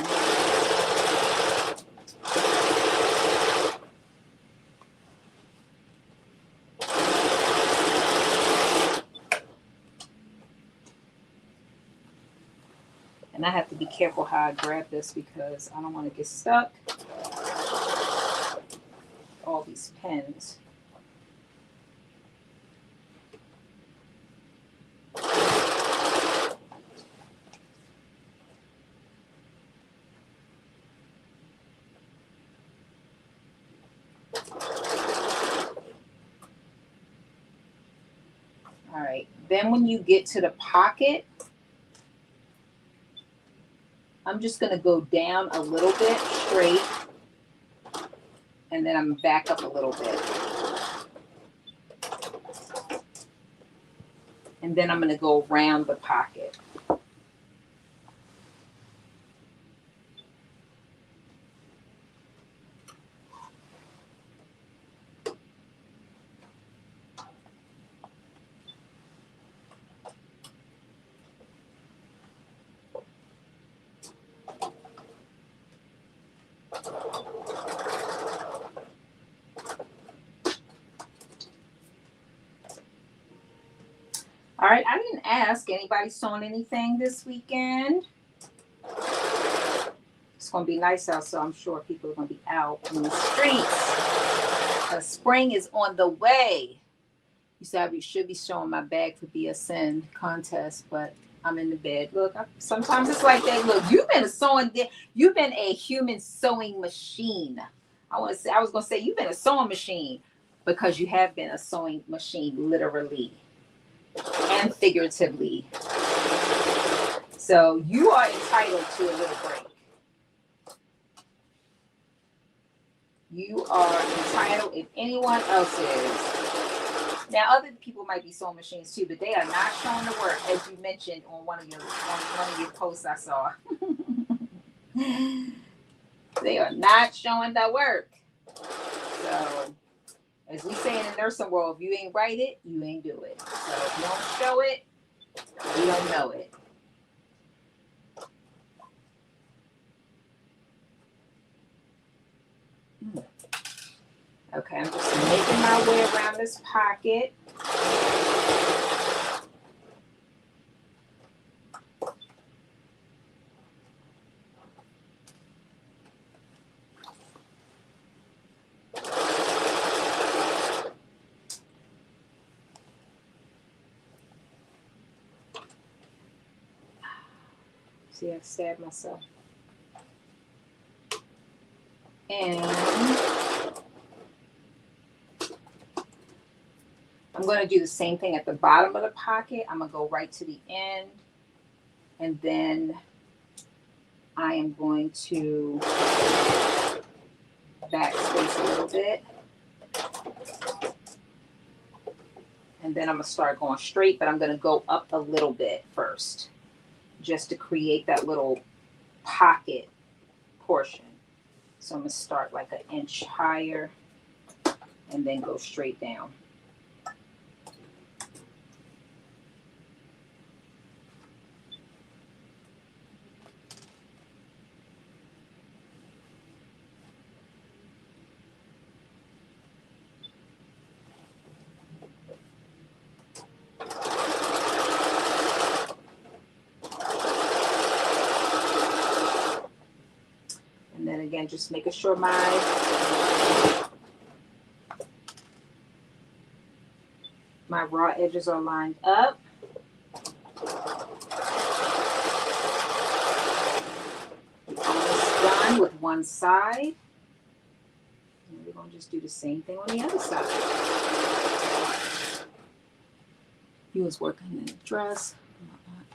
And I have to be careful how I grab this because I don't want to get stuck. All these pins. All right, then when you get to the pocket, I'm just gonna go down a little bit straight, and then I'm back up a little bit. And then I'm gonna go around the pocket. All right, I didn't ask anybody sewing anything this weekend. It's gonna be nice out, so I'm sure people are gonna be out in the streets. The spring is on the way. You said I should be showing my bag for BSN contest, but I'm in the bed. Look, sometimes it's like that. Look, you've been a human sewing machine. I was gonna say you've been a sewing machine because you have been a sewing machine, literally and figuratively. So you are entitled to a little break. You are entitled if anyone else is. Now, other people might be sewing machines too, but they are not showing the work, as you mentioned on one of your posts I saw. They are not showing the work. So, as we say in the nursing world, if you ain't write it, you ain't do it. So if you don't show it, you don't know it. Okay, I'm just making my way around this pocket. See, I stabbed myself. And I'm going to do the same thing at the bottom of the pocket. I'm going to go right to the end. And then I am going to backspace a little bit. And then I'm going to start going straight, but I'm going to go up a little bit first, just to create that little pocket portion. So I'm going to start like 1 inch higher and then go straight down. And then again, just making sure my raw edges are lined up. Almost done with one side. And we're going to just do the same thing on the other side. He was working in a dress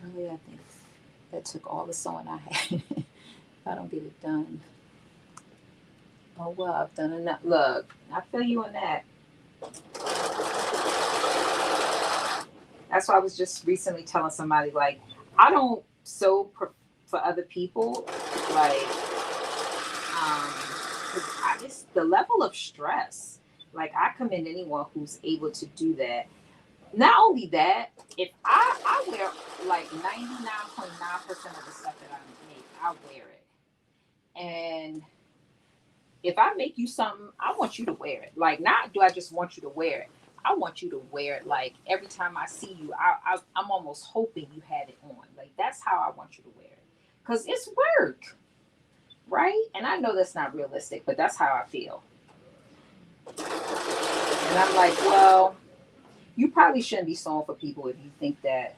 earlier, I think. That took all the sewing I had. If I don't get it done. Oh well, I've done enough. Look, I feel you on that. That's why I was just recently telling somebody, like, I don't sew for other people, like, 'cause I just, the level of stress, like, I commend anyone who's able to do that. Not only that, if I wear like 99.9% of the stuff that I make, I wear it. And if I make you something, I want you to wear it. Like, not do I just want you to wear it. I want you to wear it. Like, every time I see you, I'm almost hoping you had it on. Like, that's how I want you to wear it. Because it's work, right? And I know that's not realistic, but that's how I feel. And I'm like, well, you probably shouldn't be sewing for people if you think that,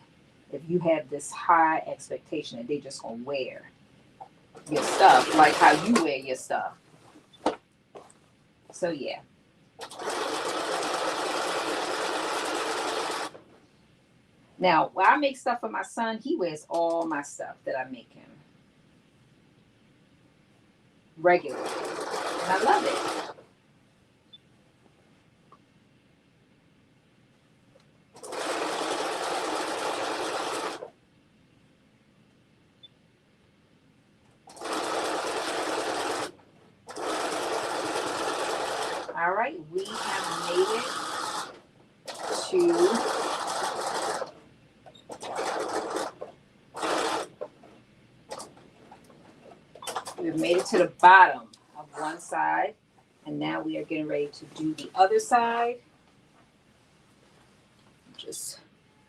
if you have this high expectation that they just gonna wear your stuff like how you wear your stuff. So yeah. Now, when I make stuff for my son, he wears all my stuff that I make him regularly, and I love it. All right, we have made it to we've made it to the bottom of one side, and now we are getting ready to do the other side. Just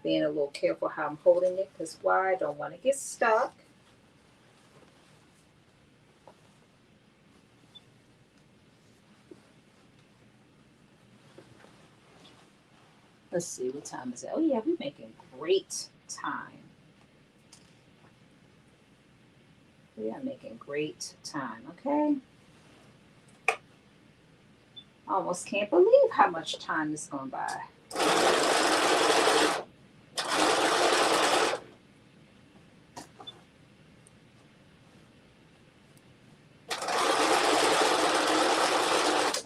being a little careful how I'm holding it, because why? I don't want to get stuck. Let's see, what time is it? Oh yeah, we're making great time. We are making great time, okay? I almost can't believe how much time is going by.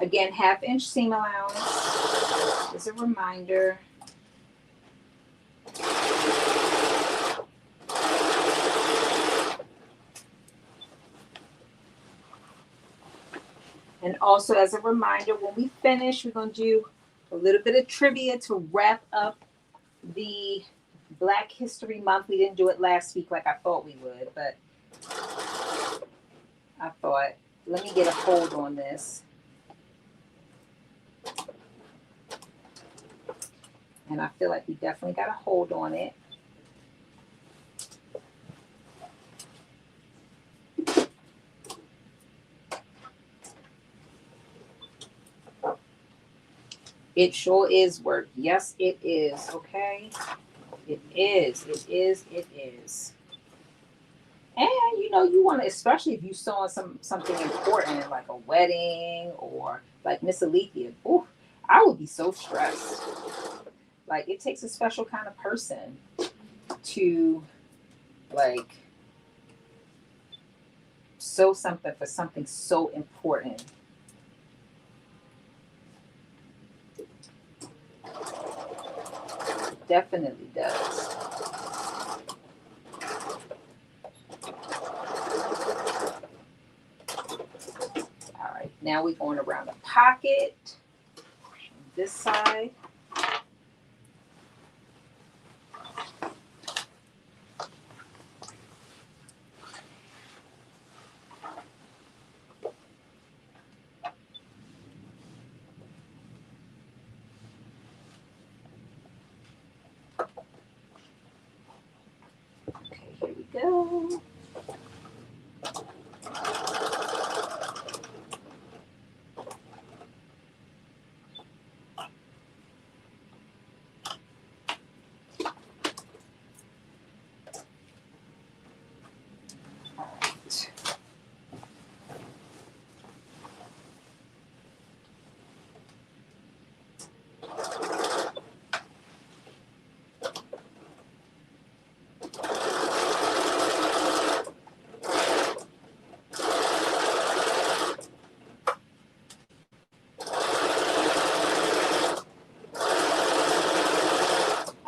Again, 1/2 inch seam allowance is a reminder. And also as a reminder, when we finish, we're going to do a little bit of trivia to wrap up the Black History Month. We didn't do it last week like I thought we would, but I thought, let me get a hold on this. And I feel like we definitely got a hold on it. It sure is work. Yes, it is. Okay. It is. It is. It is. And you know, you want to, especially if you saw something important like a wedding or like Miss Alethea. Ooh, I would be so stressed. Like, it takes a special kind of person to like sew something for something so important. Definitely does. All right, now we're going around the pocket on this side. Okay, here we go.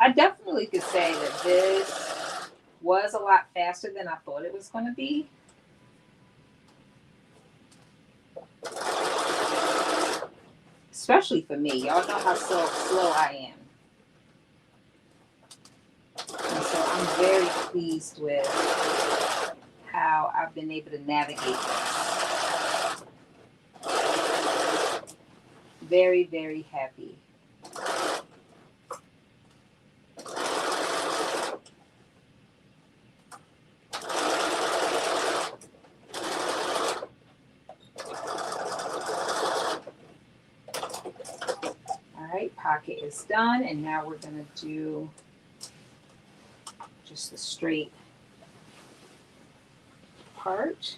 I definitely could say that this was a lot faster than I thought it was going to be. Especially for me. Y'all know how slow I am. And so I'm very pleased with how I've been able to navigate this. Very, very happy. All right, pocket is done, and now we're going to do just the straight part.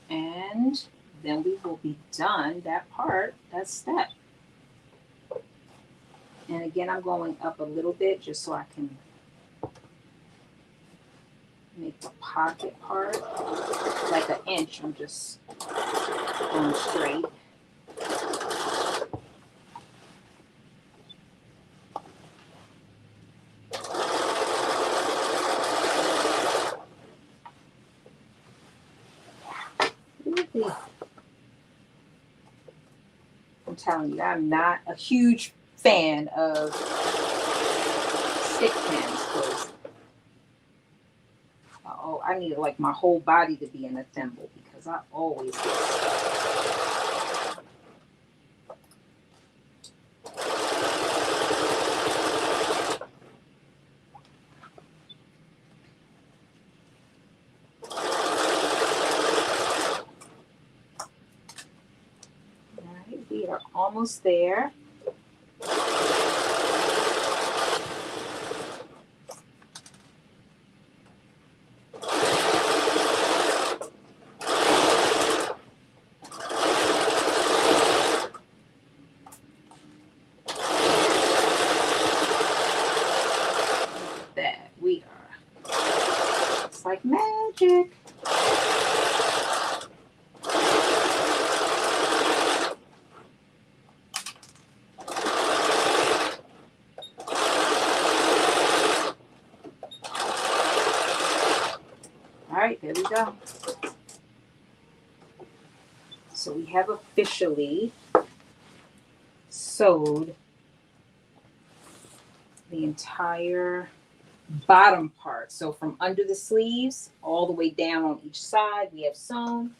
And then we will be done that part, that step. And again, I'm going up a little bit just so I can make the pocket part like an inch. I'm just going straight. I'm telling you, I'm not a huge fan of stick pins because I need like my whole body to be in a thimble because I always get stuck. All right, we are almost there. We are. It's like magic. All right, there we go. So we have officially sewed the entire bottom part. So from under the sleeves all the way down on each side, we have sewn.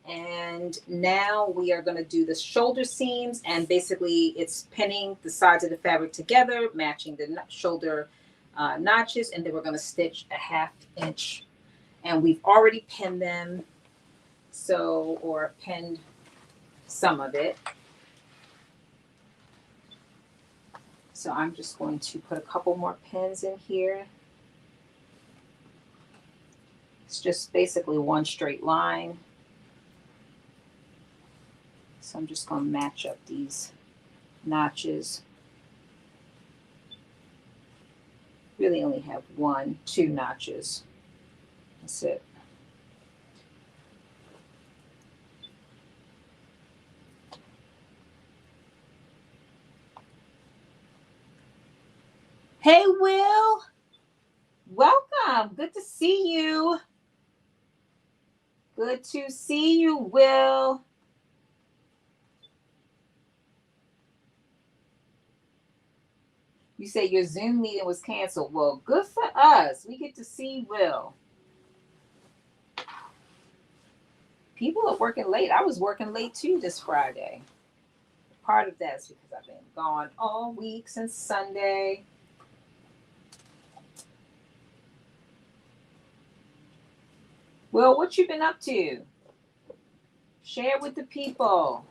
And now we are going to do the shoulder seams, and basically it's pinning the sides of the fabric together, matching the shoulder notches, and then we're going to stitch a 1/2 inch. And we've already pinned them, or pinned some of it. So I'm just going to put a couple more pins in here. It's just basically one straight line. So I'm just going to match up these notches. Really only have 1, 2 notches. That's it. Hey, Will. Welcome. Good to see you. Good to see you, Will. You say your Zoom meeting was canceled. Well, good for us. We get to see Will. People are working late. I was working late too this Friday. Part of that is because I've been gone all week since Sunday. Will, what you been up to? Share with the people.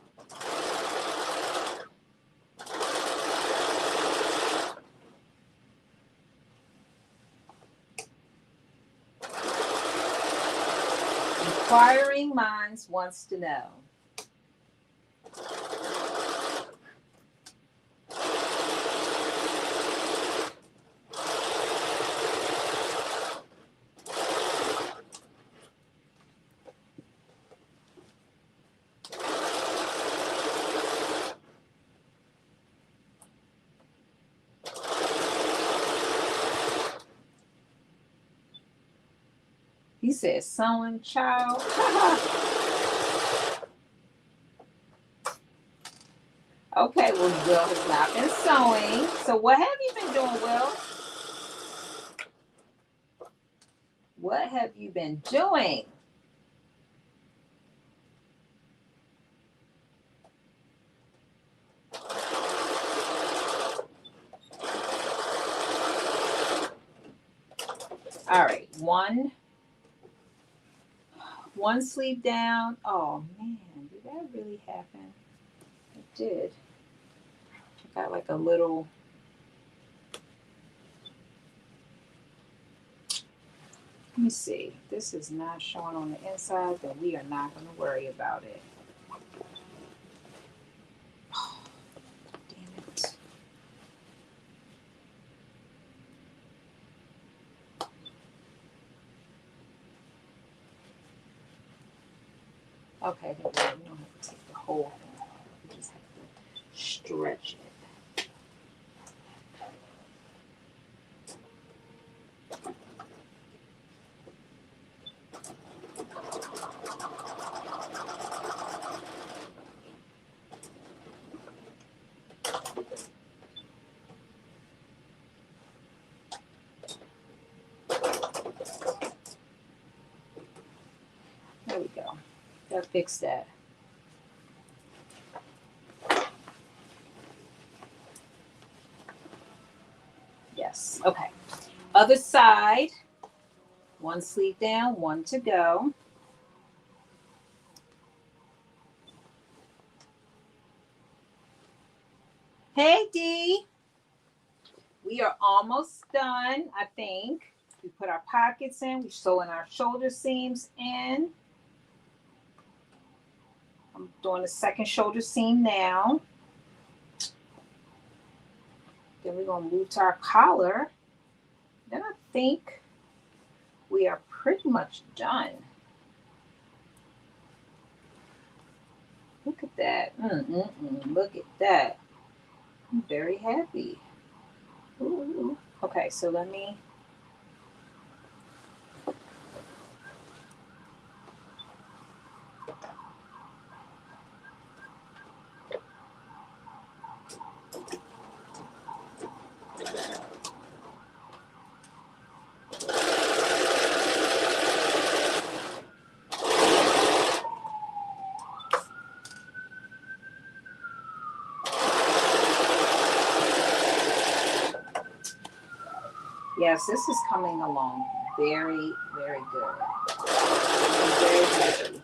Inquiring minds wants to know. said sewing, child. Okay, well, Will has not been sewing. So what have you been doing, Will? What have you been doing? All right, one sleeve down. Oh man, did that really happen? It did. I got like a little. Let me see. This is not showing on the inside, then we are not going to worry about it. Oh, damn it. Okay, we don't have to take the whole thing off. We just have to stretch it. There we go. That fixed that. Yes. Okay. Other side. One sleeve down, one to go. Hey, Dee. We are almost done, I think. We put our pockets in. We sew in our shoulder seams in. I'm doing the second shoulder seam now. Then we're going to move to our collar. Then I think we are pretty much done. Look at that. Look at that. I'm very happy. Ooh. Okay, so let me. Yes, this is coming along very, very good. I'm very happy.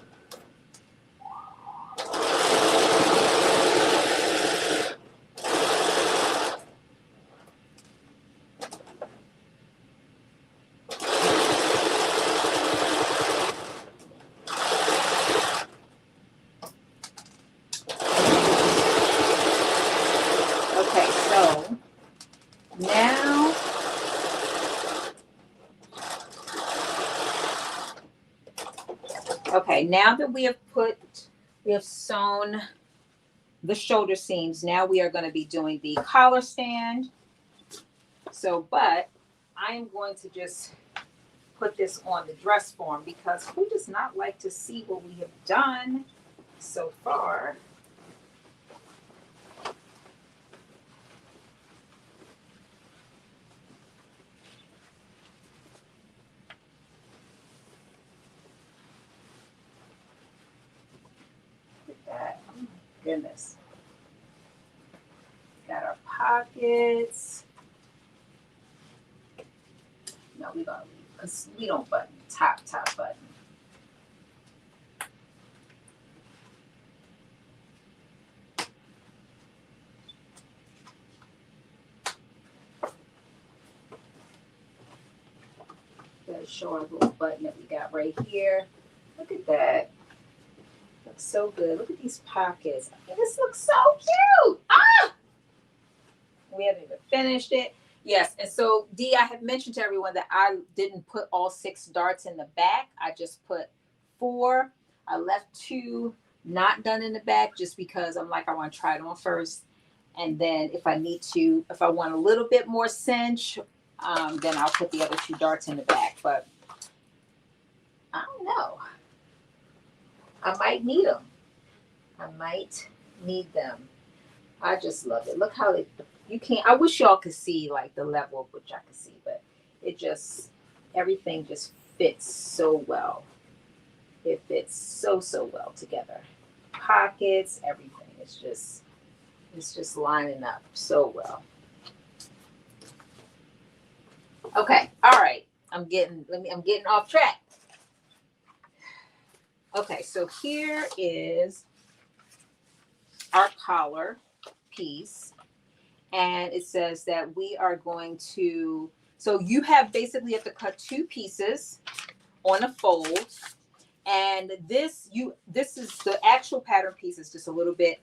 Okay, so now now that we have sewn the shoulder seams, now we are going to be doing the collar stand. So, but I am going to just put this on the dress form because who does not like to see what we have done so far? Look at that. Oh my goodness. Got our pockets. No, we're gonna leave because we don't button top button. Gotta show our little button that we got right here. Look at that. Looks so good. Look at these pockets. I think this looks so cute. Ah! We haven't even finished it. Yes, and so Dee, I have mentioned to everyone that I didn't put all 6 darts in the back. I just put 4. I left 2 not done in the back just because I'm like, I want to try it on first. And then if I want a little bit more cinch, then I'll put the other 2 darts in the back. But don't know. I might need them. I might need them. I just love it. Look how you can't, I wish y'all could see like the level of which I could see, but it just, everything just fits so well. It fits so, so well together. Pockets, everything. It's just lining up so well. Okay, all right. I'm getting off track. Okay, so here is our collar piece, and it says that we are going to, so you have to cut 2 pieces on a fold, and this is the actual pattern piece is just a little bit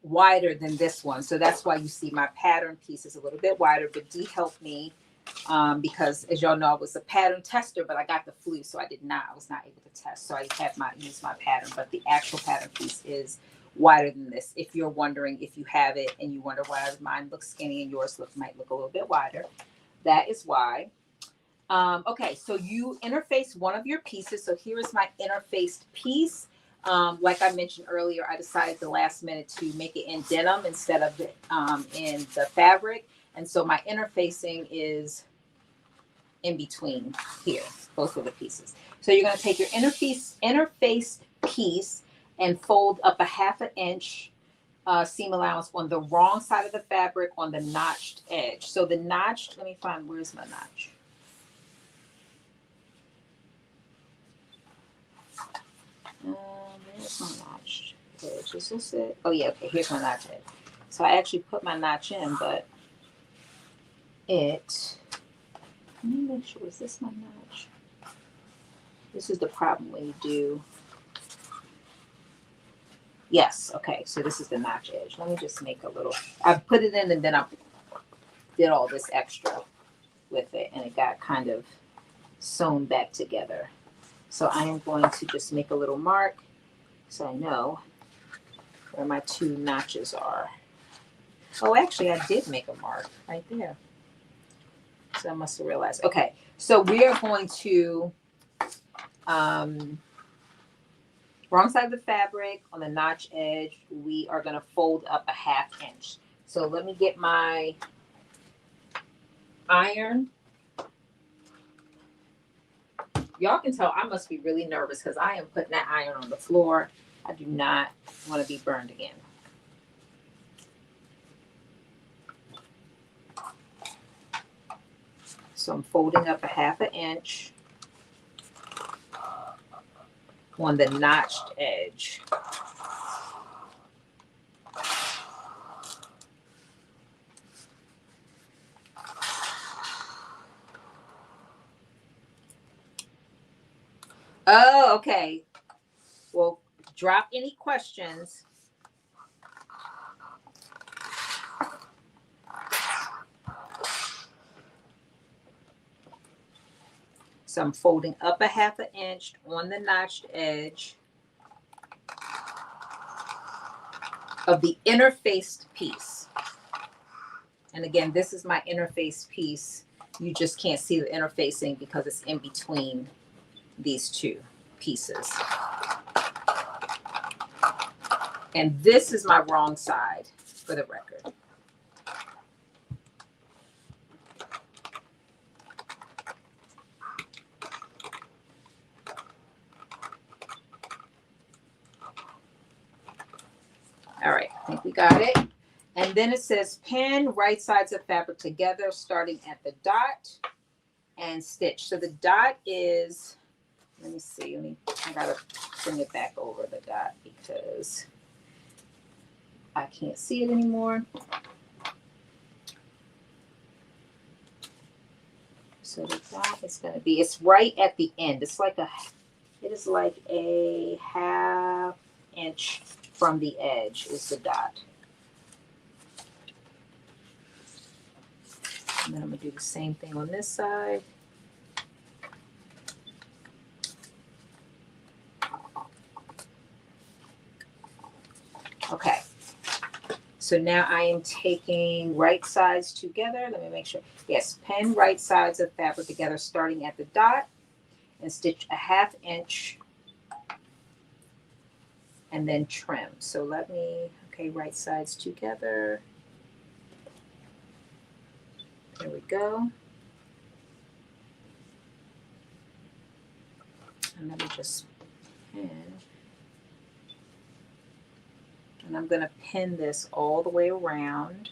wider than this one, so that's why you see my pattern piece is a little bit wider. But Dee helped me because, as y'all know, I was a pattern tester, but I got the flu, so I was not able to test. So I used my pattern, but the actual pattern piece is wider than this. If you're wondering, if you have it and you wonder why mine looks skinny and yours might look a little bit wider, that is why. Okay, so you interface one of your pieces. So here is my interfaced piece. Like I mentioned earlier, I decided the last minute to make it in denim instead of in the fabric. And so my interfacing is in between here, both of the pieces. So you're going to take your interface piece and fold up a 1/2 inch seam allowance on the wrong side of the fabric on the notched edge. So the notched, let me find, where's my notch? Where's my notched edge? Is this it? Oh yeah, okay, here's my notch edge. So I actually put my notch in, but let me make sure, is this my notch? This is the problem when you do, yes, okay, so this is the notch edge. Let me just make a little, I put it in and then I did all this extra with it and it got kind of sewn back together. So I am going to just make a little mark so I know where my 2 notches are. Oh, actually I did make a mark right there. So I must have realized. Okay, so we are going to, wrong side of the fabric on the notch edge, we are going to fold up a 1/2 inch. So let me get my iron. Y'all can tell I must be really nervous because I am putting that iron on the floor. I do not want to be burned again. So I'm folding up a 1/2 inch on the notched edge. Oh, okay. Well, drop any questions. So I'm folding up a 1/2 inch on the notched edge of the interfaced piece. And again, this is my interface piece. You just can't see the interfacing because it's in between these 2 pieces. And this is my wrong side, for the record. All right, I think we got it. And then it says pin right sides of fabric together, starting at the dot and stitch. So the dot is, let me see, I gotta bring it back over the dot because I can't see it anymore. So the dot is gonna be, it's right at the end. It is like a 1/2 inch from the edge is the dot. And then I'm gonna do the same thing on this side. Okay, so now I am taking right sides together. Let me make sure. Yes, pin right sides of fabric together starting at the dot. and stitch a 1/2 inch and then trim. So let me, okay, right sides together. There we go. And let me just pin. And I'm going to pin this all the way around.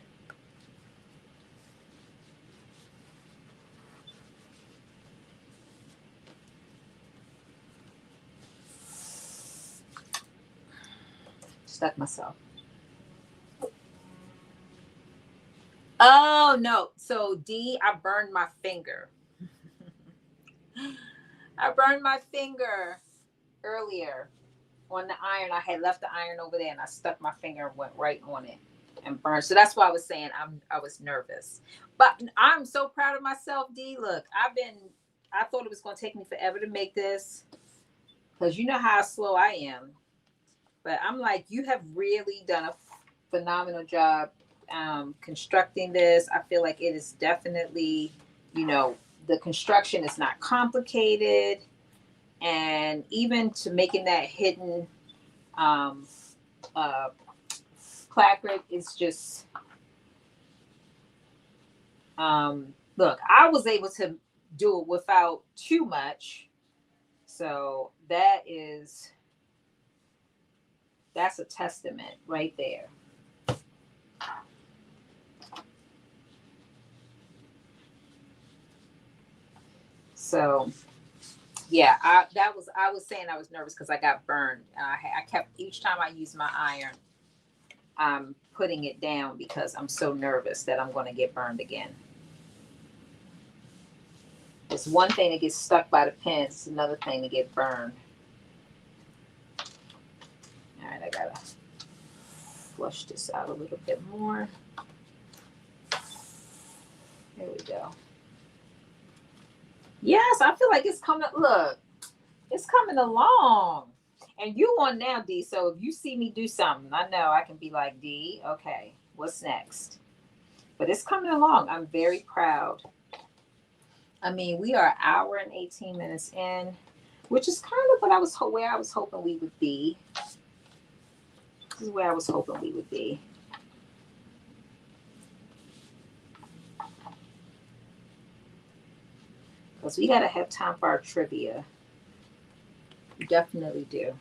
Stuck myself. Oh no. So D, I burned my finger. I burned my finger earlier on the iron. I had left the iron over there and I stuck my finger and went right on it and burned. So that's why I was saying I was nervous. But I'm so proud of myself, D. Look, I thought it was going to take me forever to make this because you know how slow I am. But I'm like, you have really done a phenomenal job constructing this. I feel like it is definitely, you know, the construction is not complicated. And even to making that hidden clapboard is just, look, I was able to do it without too much. So that's a testament right there. So yeah, I was saying I was nervous because I got burned. I kept, each time I use my iron, I'm putting it down because I'm so nervous that I'm going to get burned again. It's one thing to get stuck by the pins, it's another thing to get burned. All right, I gotta flush this out a little bit more. There we go. Yes, I feel like it's coming. Look, it's coming along. And you on now, D. So if you see me do something, I know I can be like, D, okay, what's next? But it's coming along. I'm very proud. I mean, we are an hour and 18 minutes in, which is kind of what where I was hoping we would be. This is where I was hoping we would be. Because we got to have time for our trivia. We definitely do.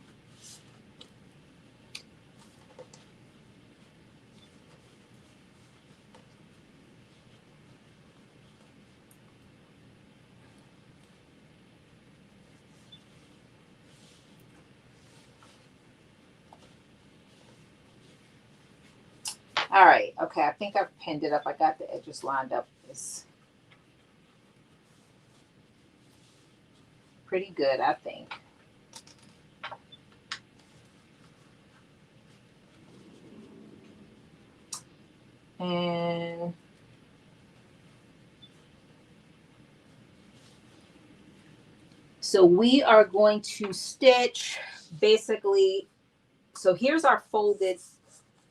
All right. Okay. I think I've pinned it up. I got the edges lined up. It's pretty good, I think. And so we are going to stitch basically. So here's our folded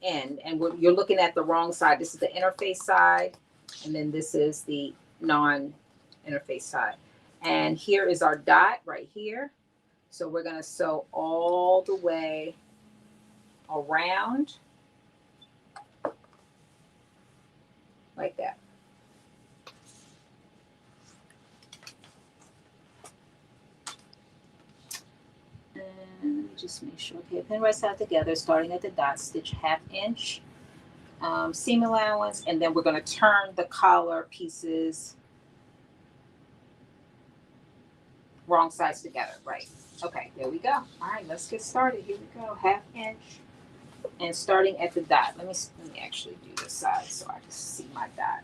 end, and you're looking at the wrong side. This is the interface side, and then this is the non-interface side. And here is our dot right here. So we're going to sew all the way around like that. And just make sure, okay, pin right side together, starting at the dot, stitch 1/2 inch seam allowance, and then we're going to turn the collar pieces wrong sides together, right? Okay, there we go. All right, let's get started. Here we go, 1/2 inch, and starting at the dot. Let me actually do this side so I can see my dot.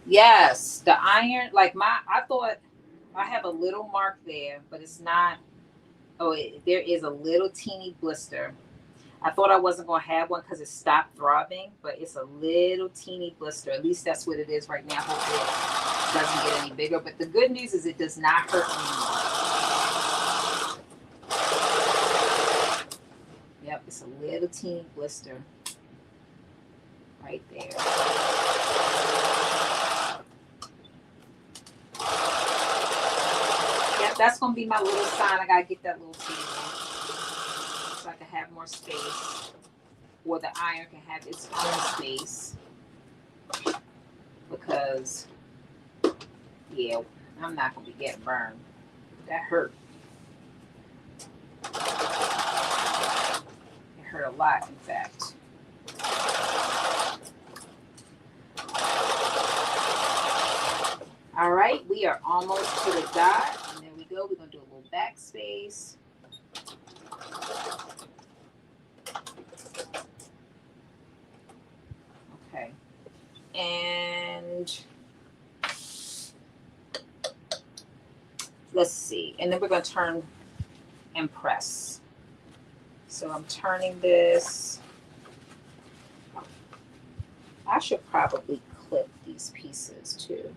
Yes, the iron, like I thought I have a little mark there, but it's not. Oh, there is a little teeny blister. I thought I wasn't going to have one because it stopped throbbing, but it's a little teeny blister. At least that's what it is right now. Hopefully it doesn't get any bigger. But the good news is it does not hurt anymore. Yep, it's a little teeny blister right there. Yep, that's going to be my little sign. I got to get that little table so I can have more space, or the iron can have its own space, because yeah, I'm not gonna be getting burned. That hurt. It hurt a lot, in fact. All right, we are almost to the dot, and there we go. We're gonna do a little backspace. Okay, and let's see, and then we're going to turn and press. So I'm turning this. I should probably clip these pieces too.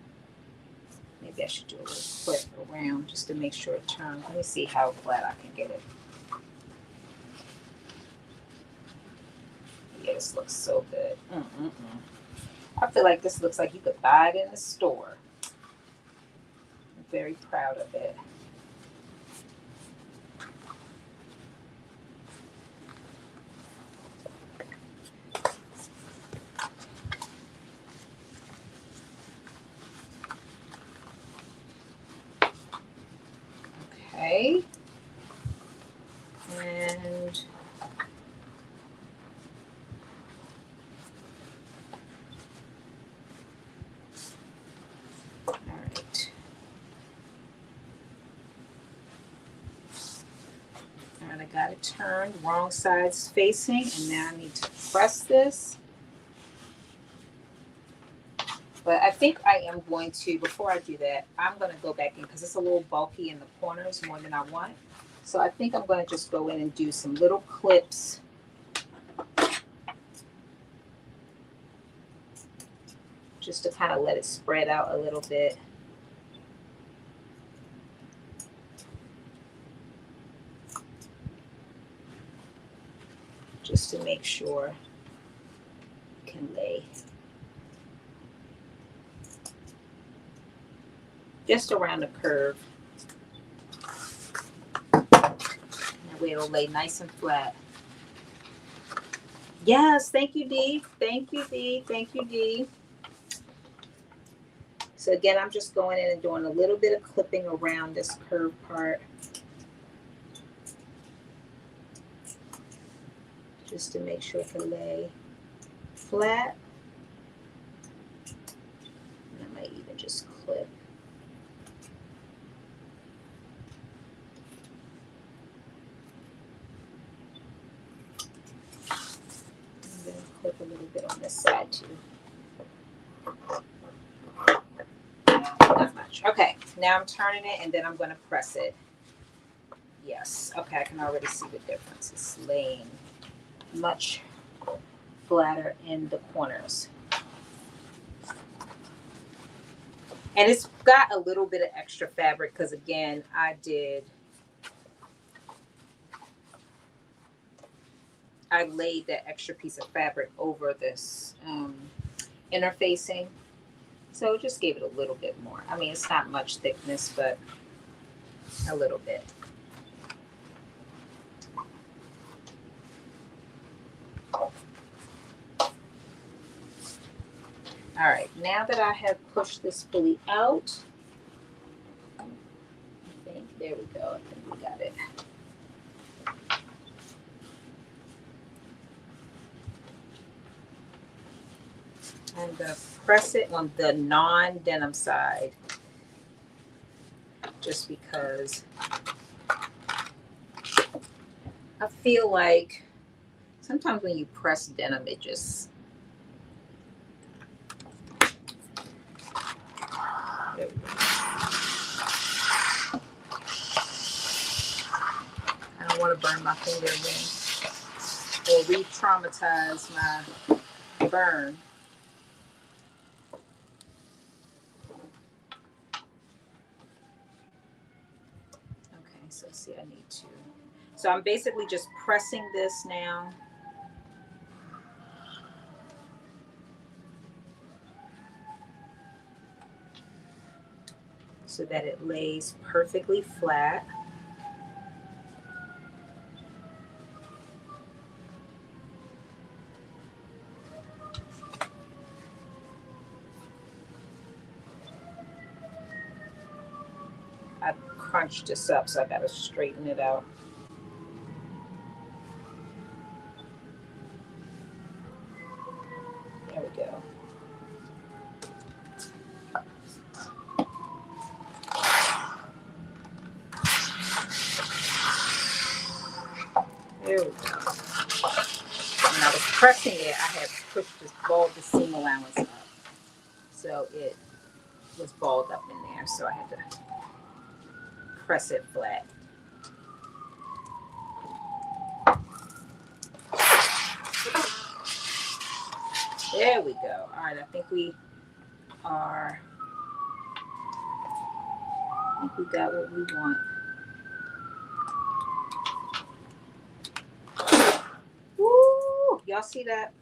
Maybe I should do a little clip around just to make sure it turns. Let me see how flat I can get it. Yeah, this looks so good. I feel like this looks like you could buy it in the store. I'm very proud of it. Okay. And all right. All right, I got it turned, wrong side's facing, and now I need to press this. But I think I am going to, before I do that, I'm going to go back in because it's a little bulky in the corners more than I want. So I think I'm going to just go in and do some little clips. Just to kind of let it spread out a little bit. Just to make sure it can lay. Just around the curve. That way it'll lay nice and flat. Yes, thank you, Dee. Thank you, Dee. Thank you, Dee. So again, I'm just going in and doing a little bit of clipping around this curved part. Just to make sure it can lay flat. And I might even just clip. And then clip a little bit on this side too. Not much. Okay, now I'm turning it and then I'm going to press it. Yes, okay, I can already see the difference. It's laying much flatter in the corners. And it's got a little bit of extra fabric because again, I laid that extra piece of fabric over this interfacing. So just gave it a little bit more. I mean, it's not much thickness, but a little bit. All right, now that I have pushed this fully out, I think, there we go, I think we got it. I'm gonna press it on the non-denim side, just because I feel like sometimes when you press denim, it just, There we go. I don't want to burn my finger again or re-traumatize my burn. Okay, so see, I need to. So I'm basically just pressing this now. So that it lays perfectly flat. I crunched this up, so I gotta straighten it out. There we go. There we go. When I was pressing it, I had pushed this balled the seam allowance up. So it was balled up in there. So I had to press it flat. There we go. All right, I think we got what we want. Woo! Y'all see that?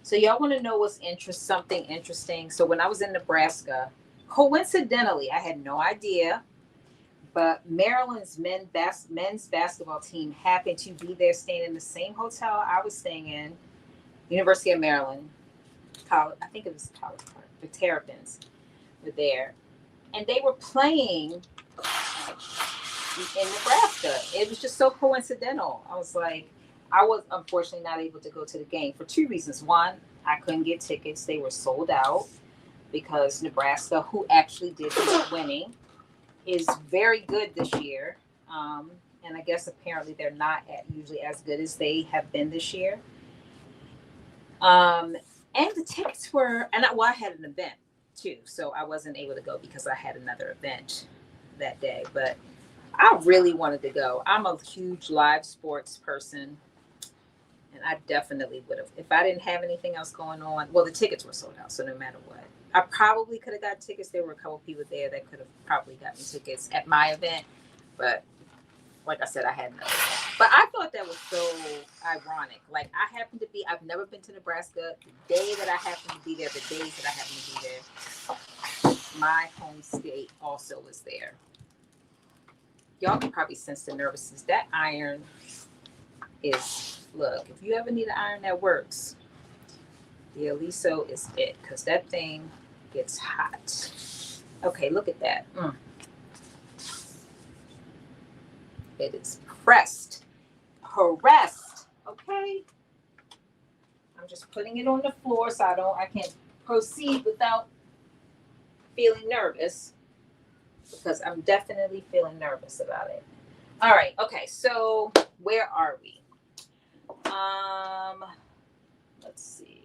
So y'all want to know what's something interesting? So when I was in Nebraska, coincidentally, I had no idea, but Maryland's men's basketball team happened to be there, staying in the same hotel I was staying in, University of Maryland. College, I think it was College Park. The Terrapins were there, and they were playing in Nebraska. It was just so coincidental. I was like, I was unfortunately not able to go to the game for two reasons. One, I couldn't get tickets; they were sold out because Nebraska, who actually did end up winning, is very good this year. And I guess apparently they're not usually as good as they have been this year. And the tickets were, I had an event too, so I wasn't able to go because I had another event that day. But I really wanted to go. I'm a huge live sports person, and I definitely would have if I didn't have anything else going on. Well, the tickets were sold out, so no matter what, I probably could have got tickets. There were a couple people there that could have probably gotten tickets at my event, but like I said, I had no. But I thought that was so ironic. Like I've never been to Nebraska. The day that I happened to be there, the days that I happened to be there, my home state also was there. Y'all can probably sense the nervousness. That iron is, look, if you ever need an iron that works, the Aliso is it, because that thing gets hot. Okay, look at that. It is pressed, okay? I'm just putting it on the floor so I can't proceed without feeling nervous, because I'm definitely feeling nervous about it. All right, okay, so where are we? Let's see.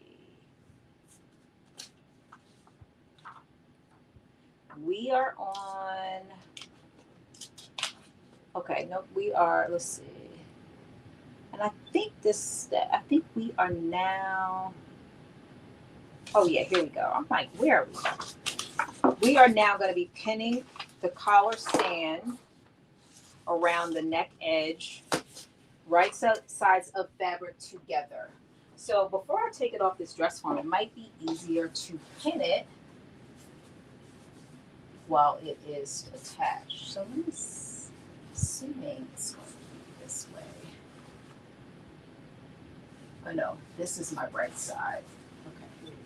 We are on, okay, no, we are, let's see. And I think we are now, oh yeah, here we go. I'm like, where are we? We are now going to be pinning the collar stand around the neck edge, right sides of fabric together. So before I take it off this dress form, it might be easier to pin it while it is attached. So let me assuming it's going to be this way. Oh no, this is my right side. Okay, here we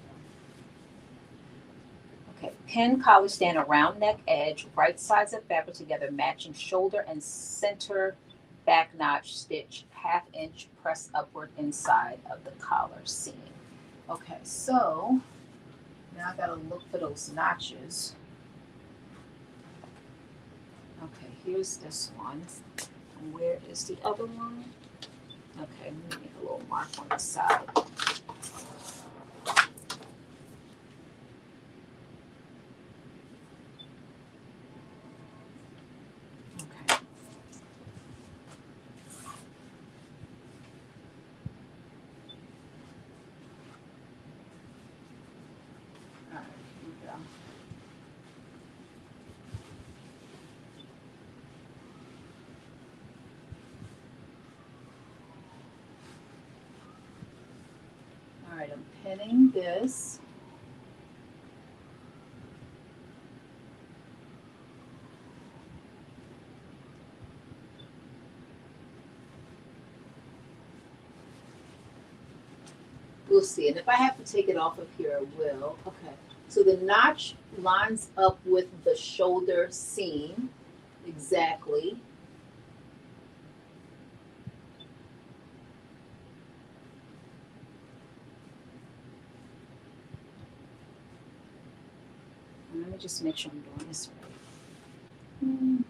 go. Okay, pin collar stand around neck edge, right sides of fabric together, matching shoulder and center back notch stitch, 1/2 inch press upward inside of the collar seam. Okay, so Now I gotta look for those notches. Okay, here's this one. And where is the other one? Okay, let me make a little mark on the side. Okay. All right, here we go. All right, I'm pinning this. We'll see. And if I have to take it off of here, I will. Okay. So the notch lines up with the shoulder seam exactly. And let me just make sure I'm doing this right.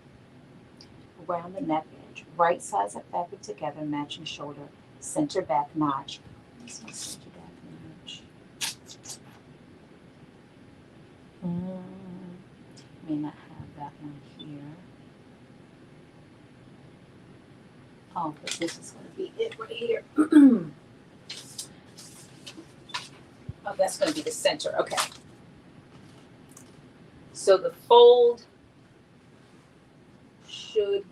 Around the neck edge. Right sides of fabric together, matching shoulder, center back notch. This one, center back notch. May not have that one here. Oh, but this is going to be it right here. Oh, that's going to be the center. Okay. So the fold should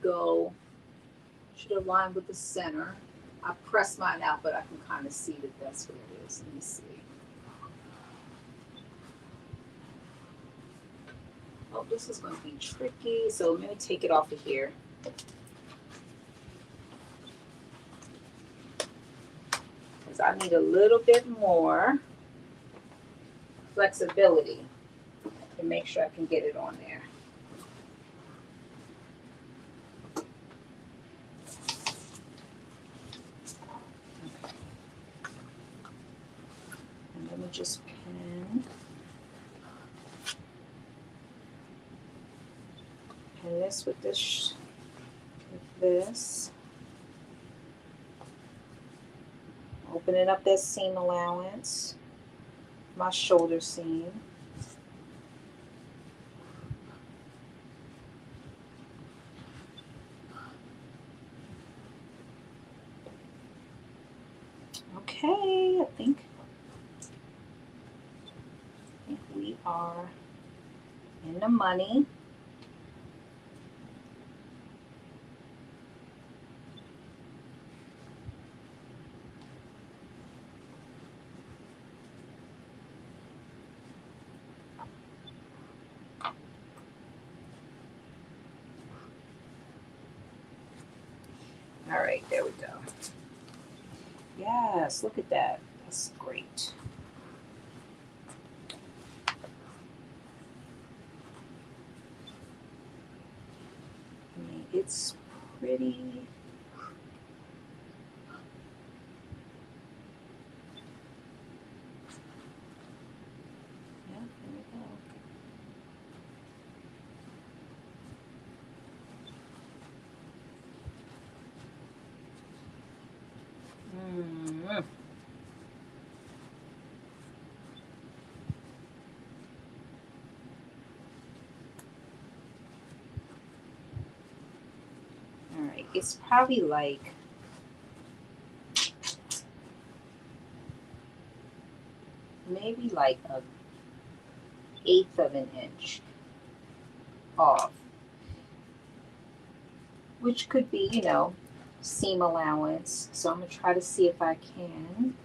align with the center. I pressed mine out, but I can kind of see that that's what it is. Let me see. Oh, this is going to be tricky. So let me take it off of here. Because I need a little bit more flexibility to make sure I can get it on there. Okay. And let me just pin this with this, Opening up that seam allowance, my shoulder seam. Okay, I think we are in the money. All right, there we go. Yes, look at that. That's great. I mean, it's pretty. Yeah, there we go. All right, it's probably like maybe like a 1/8 of an inch off, which could be, seam allowance. So I'm gonna try to see if I can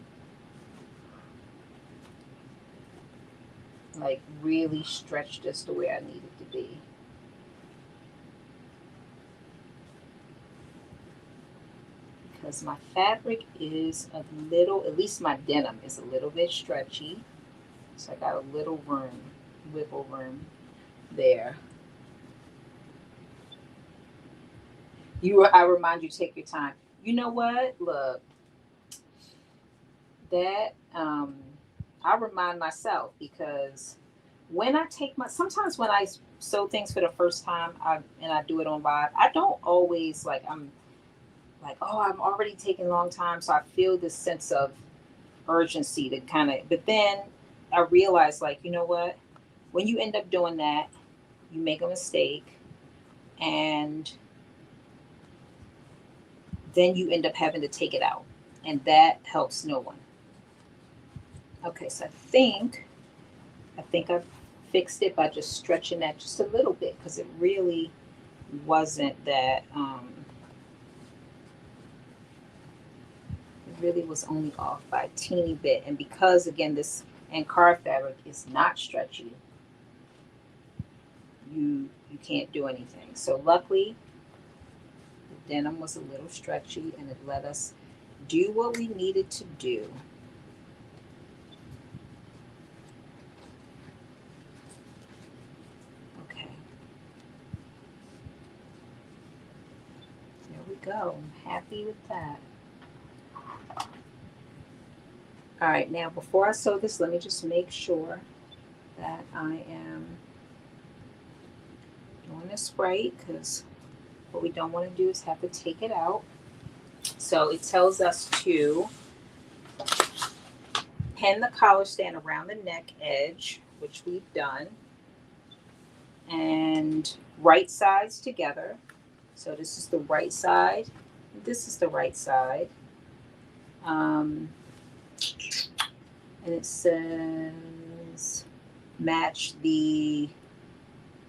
like really stretch this the way I need it to be. Because my fabric is a little, at least my denim is a little bit stretchy. So I got a little room, wiggle room there. I remind you, take your time. You know what? Look, that I remind myself, because when I take sometimes when I sew things for the first time, I do it on live, I don't always I'm like, oh, I'm already taking a long time. So I feel this sense of urgency to kind of, but then I realize, like, you know what? When you end up doing that, you make a mistake, and then you end up having to take it out. And that helps no one. Okay, so I think I've fixed it by just stretching that just a little bit, because it really wasn't that it really was only off by a teeny bit. And because again this Ankara fabric is not stretchy, you can't do anything. So luckily the denim was a little stretchy, and it let us do what we needed to do. Okay, there we go. I'm happy with that. All right, now before I sew this, let me just make sure that I am doing this right, because what we don't want to do is have to take it out. So it tells us to pin the collar stand around the neck edge, which we've done, and right sides together. So this is the right side, this is the right side. And it says match the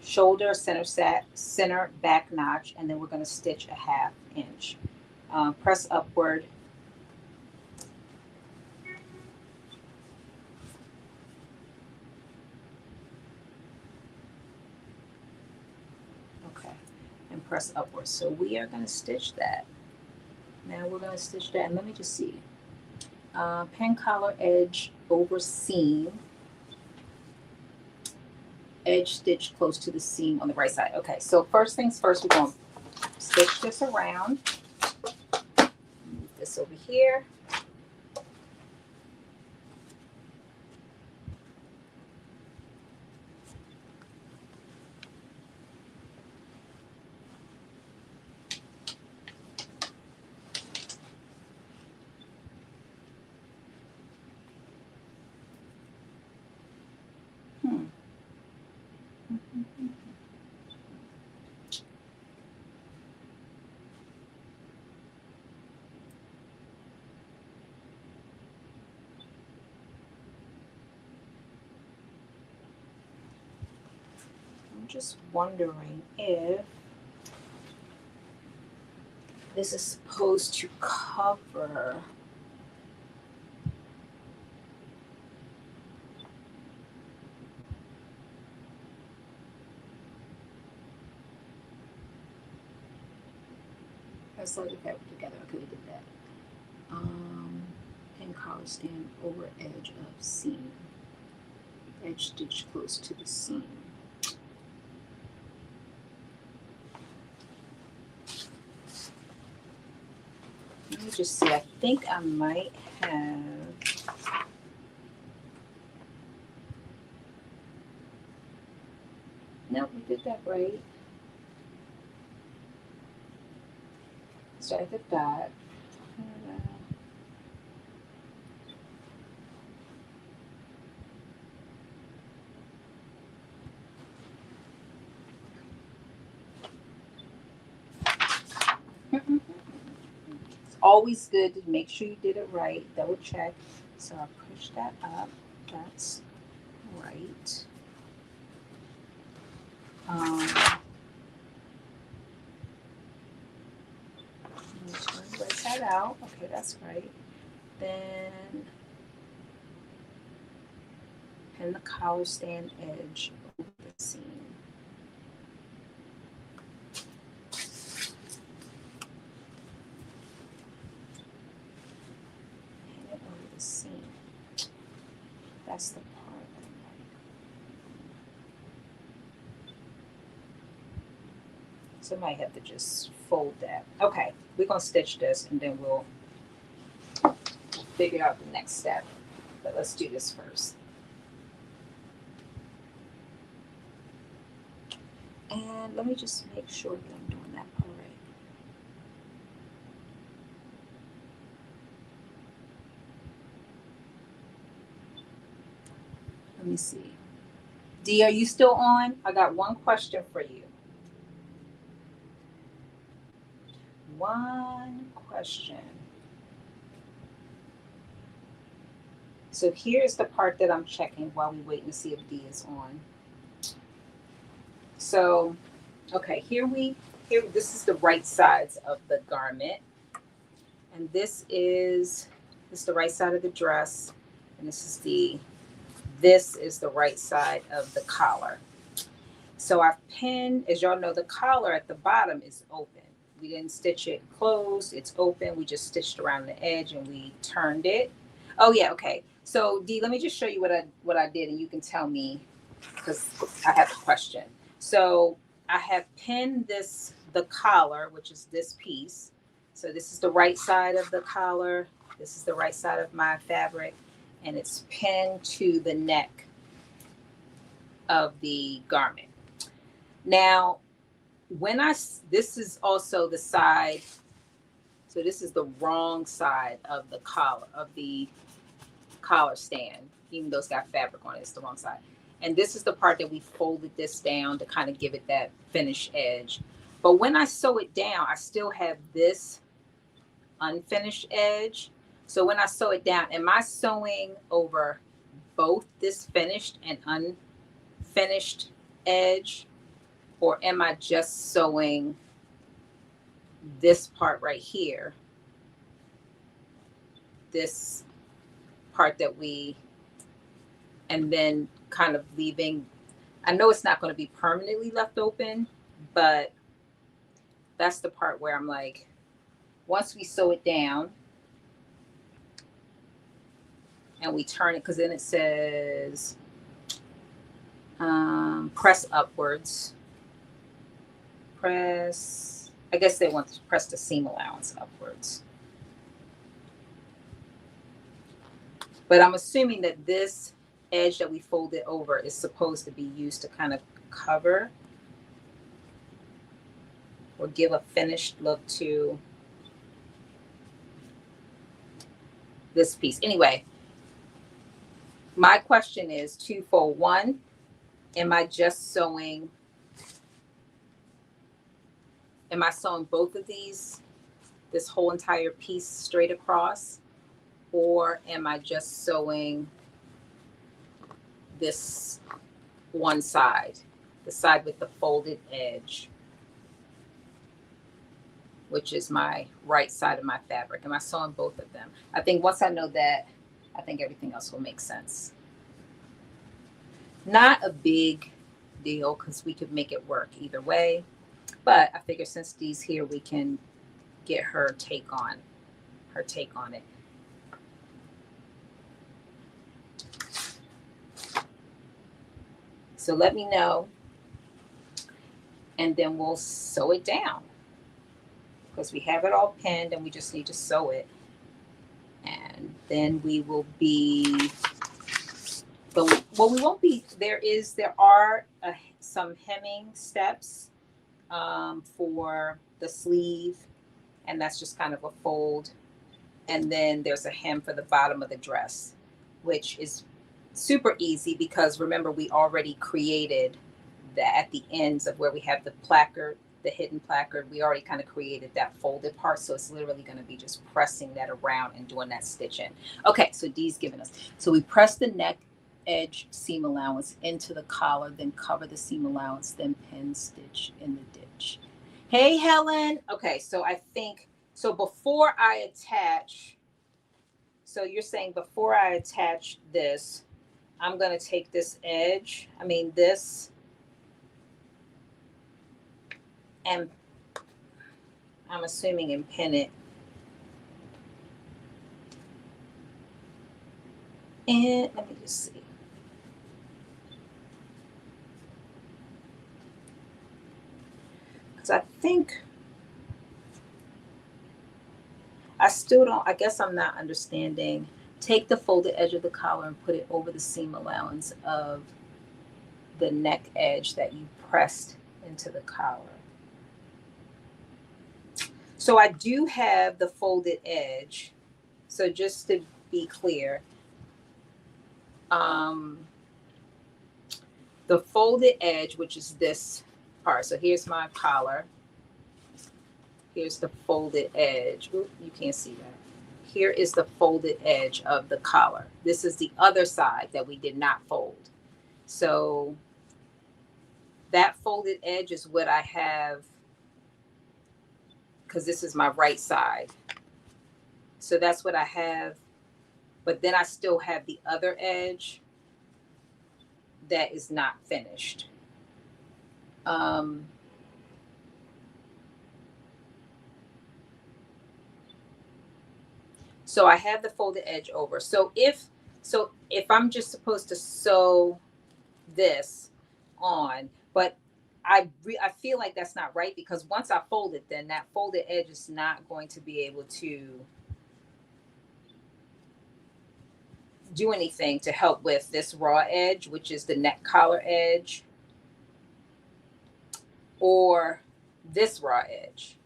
shoulder center back notch, and then we're going to stitch a 1/2 inch. Press upward. Okay, and press upward. So we are going to stitch that. Now we're going to stitch that, and let me just see. Pin collar edge over seam, edge stitch close to the seam on the right side. Okay, so first things first, we're going to stitch this around. Move this over here. I'm just wondering if this is supposed to cover let's load the fabric together. Okay, we did that. Pin collar stand over edge of seam. Edge stitch close to the seam. Let me just see. I think I might have. Nope, we did that right. Start at the dot. It's always good to make sure you did it right. Double check. So I push that up. That's right. Turn right side out. Okay, that's right. Then pin the collar stand edge over the seam. Pin it over the seam. That's the part. So I might have to just fold that. Okay, we're gonna stitch this, and then we'll figure out the next step. But let's do this first. And let me just make sure that I'm doing that part right. Let me see. Dee, are you still on? I got one question for you. One question. So here's the part that I'm checking while we waiting to see if Dee is on. So, okay, here this is the right sides of the garment. And this is the right side of the dress. And this is the right side of the collar. So I've pinned, as y'all know, the collar at the bottom is open. We didn't stitch it closed, it's open. We just stitched around the edge and we turned it. Oh yeah, okay. So Dee, let me just show you what I did and you can tell me because I have a question. So I have pinned the collar, which is this piece. So this is the right side of the collar. This is the right side of my fabric, and it's pinned to the neck of the garment. Now, this is also the side, so this is the wrong side of the collar stand, even though it's got fabric on it, it's the wrong side. And this is the part that we folded this down to kind of give it that finished edge. But when I sew it down, I still have this unfinished edge. So when I sew it down, am I sewing over both this finished and unfinished edge? Or am I just sewing this part right here? This part and then kind of leaving, I know it's not going to be permanently left open, but that's the part where I'm like, once we sew it down and we turn it, because then it says press upwards. I guess they want to press the seam allowance upwards. But I'm assuming that this edge that we folded over is supposed to be used to kind of cover or give a finished look to this piece. Anyway, my question is twofold. One, am I sewing both of these, this whole entire piece straight across? Or am I just sewing this one side, the side with the folded edge, which is my right side of my fabric? Am I sewing both of them? I think once I know that, I think everything else will make sense. Not a big deal because we could make it work either way. But I figure since Dee's here, we can get her take on it. So let me know, and then we'll sew it down because we have it all pinned and we just need to sew it. And then we will be, we won't be, there are some hemming steps for the sleeve, and that's just kind of a fold. And then there's a hem for the bottom of the dress, which is super easy because remember, we already created that at the ends of where we have the placard, the hidden placard, we already kind of created that folded part. So it's literally going to be just pressing that around and doing that stitch in. Okay, so Dee's giving us. So we press the neck edge seam allowance into the collar, then cover the seam allowance, then pin stitch in the ditch. Hey, Helen. Okay, so I think, so before I attach, so you're saying before I attach this, I'm going to take this edge, this, and I'm assuming and pin it. And let me just see. Because I think, I still don't, I guess I'm not understanding. take the folded edge of the collar and put it over the seam allowance of the neck edge that you pressed into the collar. So I do have the folded edge. So just to be clear, the folded edge, which is this part. So here's my collar. Here's the folded edge. Ooh, you can't see that. Here is the folded edge of the collar. This is the other side that we did not fold. So that folded edge is what I have, because this is my right side. So that's what I have. But then I still have the other edge that is not finished. So I have the folded edge over. So if I'm just supposed to sew this on, but I feel like that's not right, because once I fold it, then that folded edge is not going to be able to do anything to help with this raw edge, which is the neck collar edge, or this raw edge.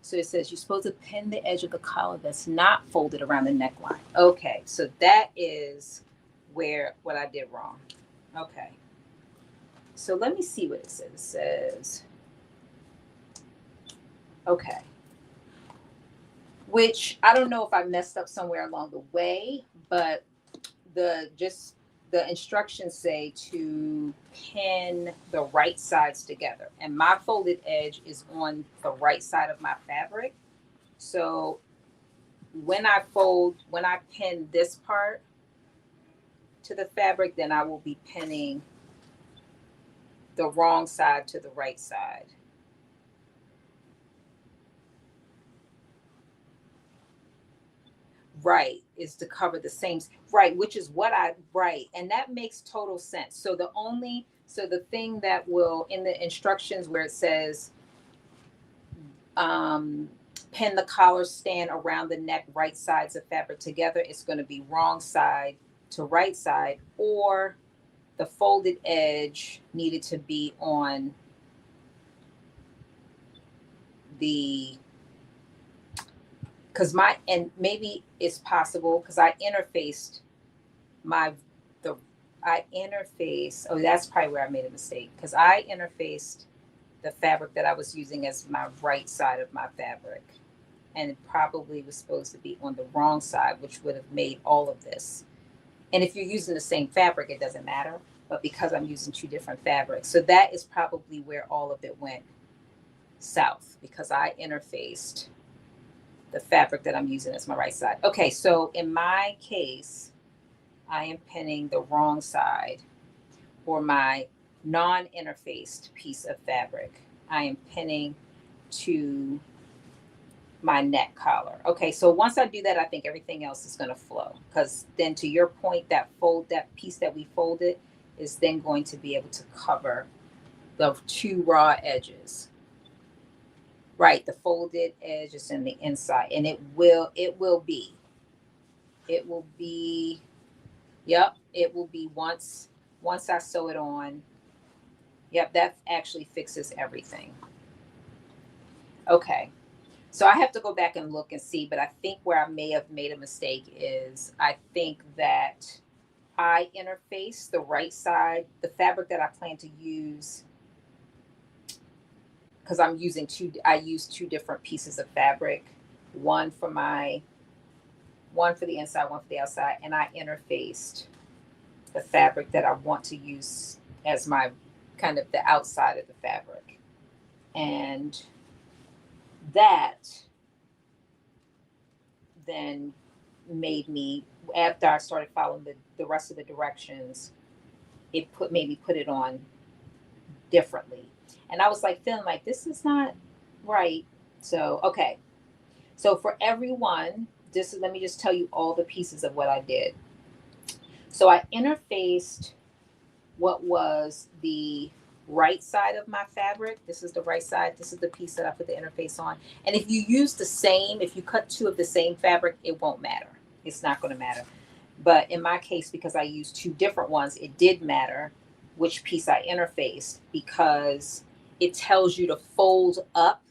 So it says you're supposed to pin the edge of the collar that's not folded around the neckline. Okay, so that is what I did wrong. Okay. So let me see what it says. It says, okay. Which I don't know if I messed up somewhere along the way, but the instructions say to pin the right sides together, and my folded edge is on the right side of my fabric. So when I pin this part to the fabric, then I will be pinning the wrong side to the right side. Right, is to cover the same, right, which is what right. And that makes total sense. So the thing that will, in the instructions where it says, pin the collar stand around the neck, right sides of fabric together, it's going to be wrong side to right side, or the folded edge needed to be on the, because and maybe it's possible because I interfaced oh, that's probably where I made a mistake, because I interfaced the fabric that I was using as my right side of my fabric, and it probably was supposed to be on the wrong side, which would have made all of this. And if you're using the same fabric, it doesn't matter, but because I'm using two different fabrics, so that is probably where all of it went south, because I interfaced the fabric that I'm using as my right side. Okay, so in my case, I am pinning the wrong side, or my non-interfaced piece of fabric. I am pinning to my neck collar. Okay, so once I do that, I think everything else is going to flow, because then, to your point, that piece that we folded is then going to be able to cover the two raw edges. Right, the folded edge is in the inside, and it will be, yep, it will be once I sew it on. Yep, that actually fixes everything. Okay, so I have to go back and look and see, but I think where I may have made a mistake is, I think that I interfaced the right side, the fabric that I plan to use, because I use two different pieces of fabric, one for the inside, one for the outside, and I interfaced the fabric that I want to use as my kind of the outside of the fabric. And that then made me, after I started following the rest of the directions, it made me put it on differently. And I was like, feeling like this is not right. So, okay. So for everyone, let me just tell you all the pieces of what I did. So I interfaced what was the right side of my fabric. This is the right side. This is the piece that I put the interface on. And if you use if you cut two of the same fabric, it won't matter. it's not going to matter. But in my case, because I used two different ones, it did matter which piece I interfaced, because it tells you to fold up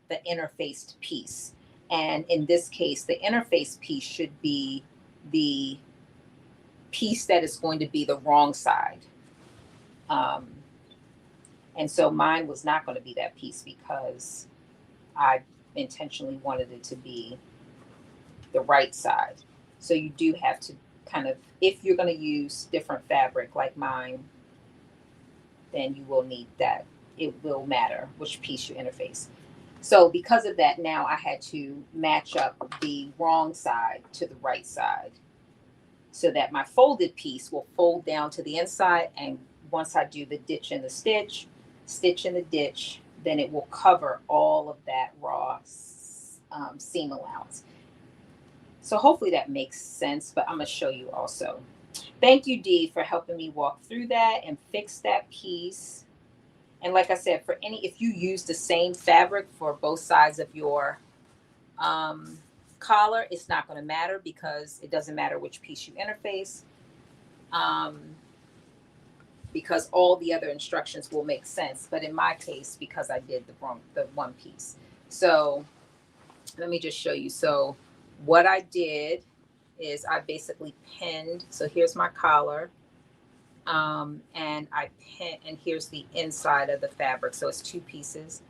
the interfaced piece. And in this case, the interface piece should be the piece that is going to be the wrong side. Um, and so mine was not going to be that piece because I intentionally wanted it to be the right side. So you do have to kind of, if you're going to use different fabric like mine, then you will need that. It will matter which piece you interface. So because of that, now I had to match up the wrong side to the right side so that my folded piece will fold down to the inside. And once I do the ditch and the stitch in the ditch, then it will cover all of that raw seam allowance. So hopefully that makes sense, but I'm going to show you also. Thank you, Dee, for helping me walk through that and fix that piece. And like I said, for if you use the same fabric for both sides of your collar, it's not going to matter because it doesn't matter which piece you interface, because all the other instructions will make sense. But in my case, because I did the one piece. So let me just show you. So what I did is I basically pinned. So here's my collar. And I pin, and here's the inside of the fabric. So it's two pieces.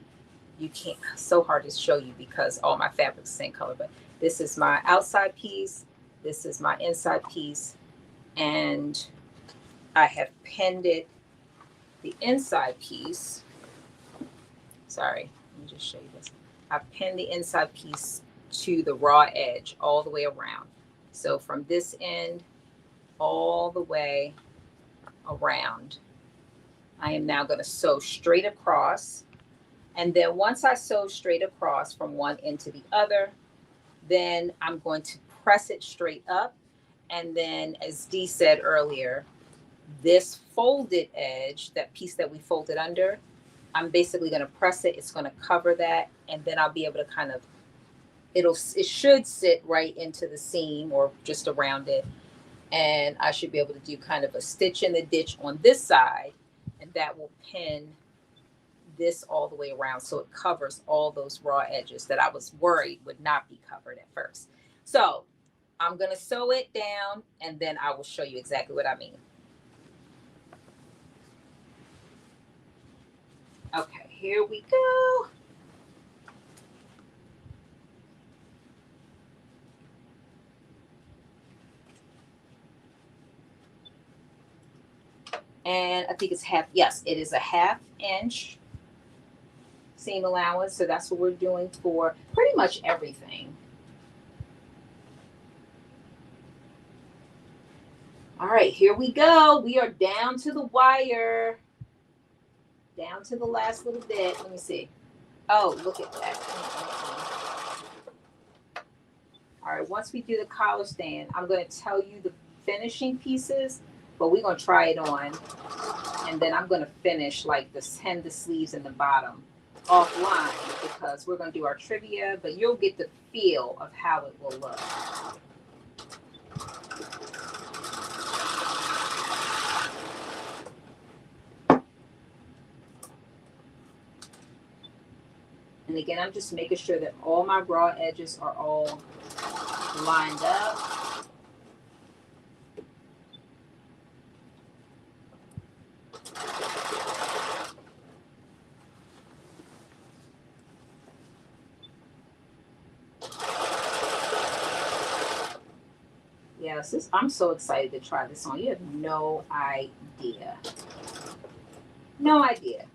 You can't, so hard to show you because all my fabric's the same color, but this is my outside piece. This is my inside piece. And I have pinned it, the inside piece. Sorry, let me just show you this. I pinned the inside piece to the raw edge all the way around. So from this end all the way around, I am now going to sew straight across. And then once I sew straight across from one end to the other, then I'm going to press it straight up. And then, as Dee said earlier, this folded edge, that piece that we folded under, I'm basically going to press it. It's going to cover that. And then I'll be able to kind of, it should sit right into the seam or just around it. And I should be able to do kind of a stitch in the ditch on this side, and that will pin this all the way around so it covers all those raw edges that I was worried would not be covered at first. So I'm going to sew it down and then I will show you exactly what I mean. Okay, here we go. And I think it's yes, it is a 1/2 inch seam allowance. So that's what we're doing for pretty much everything. All right, here we go. We are down to the wire. Down to the last little bit. Let me see. Oh, look at that. All right, once we do the collar stand, I'm going to tell you the finishing pieces, but we're going to try it on. And then I'm going to finish like hem the sleeves and the bottom offline because we're going to do our trivia, but you'll get the feel of how it will look. And again, I'm just making sure that all my raw edges are all lined up. Yes, I'm so excited to try this on. You have no idea. No idea.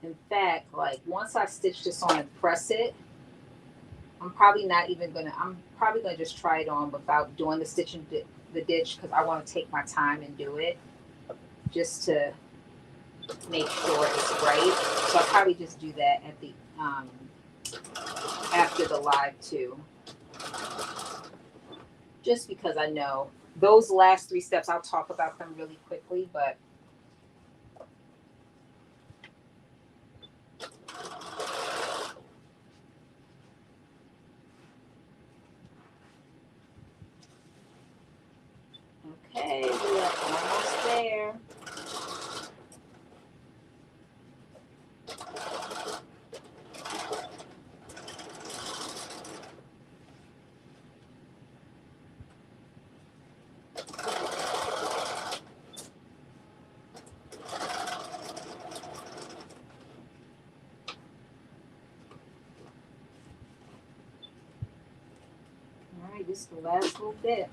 In fact, like once I stitch this on and press it, I'm probably gonna just try it on without doing the stitch in the ditch because I want to take my time and do it just to make sure it's right. So I'll probably just do that at the after the live too. Just because I know those last 3 steps, I'll talk about them really quickly, but Okay, we are almost there. All right, this is the last little bit.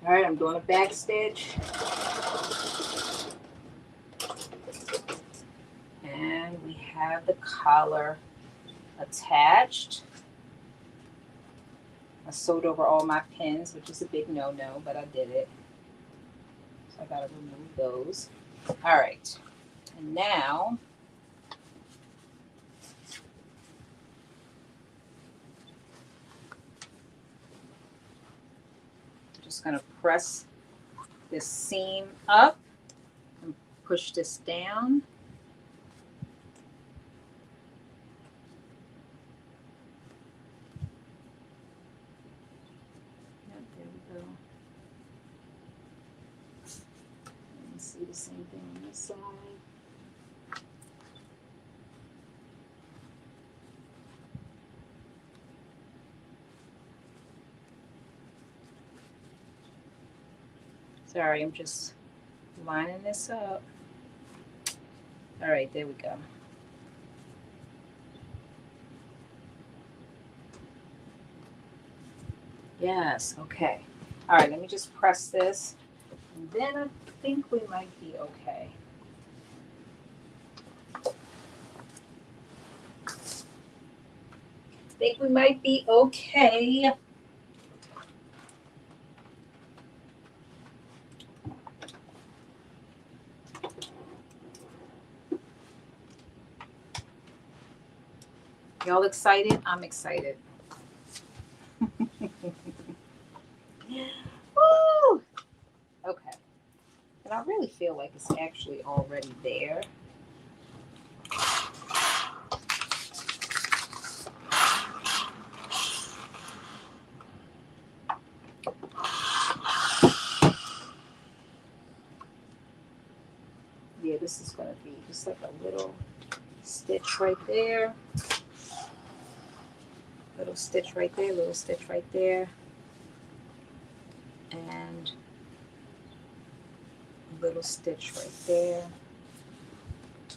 All right, I'm doing a back stitch. And we have the collar attached. I sewed over all my pins, which is a big no-no, but I did it. So I gotta remove those. All right, and now I'm just gonna press this seam up and push this down. Yep, there we go. And see the same thing on this side. Sorry, I'm just lining this up. All right, there we go. Yes, okay. All right, let me just press this, and then I think we might be okay. I think we might be okay. Y'all excited? I'm excited. Woo! Okay. And I really feel like it's actually already there. Yeah, this is going to be just like a little stitch right there. Little stitch right there, little stitch right there. And a little stitch right there.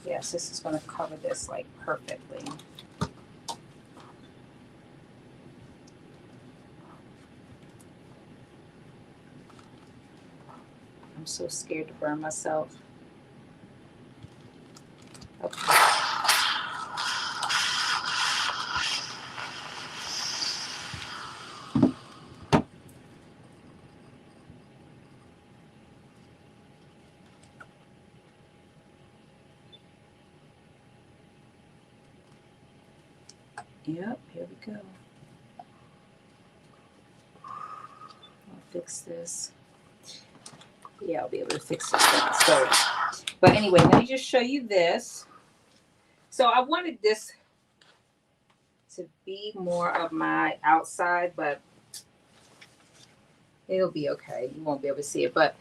Yes, this is going to cover this like perfectly. I'm so scared to burn myself. Okay. Yep, here we go. I'll fix this. Yeah, I'll be able to fix this thing. But anyway, let me just show you this. So I wanted this to be more of my outside, but it'll be okay. You won't be able to see it, but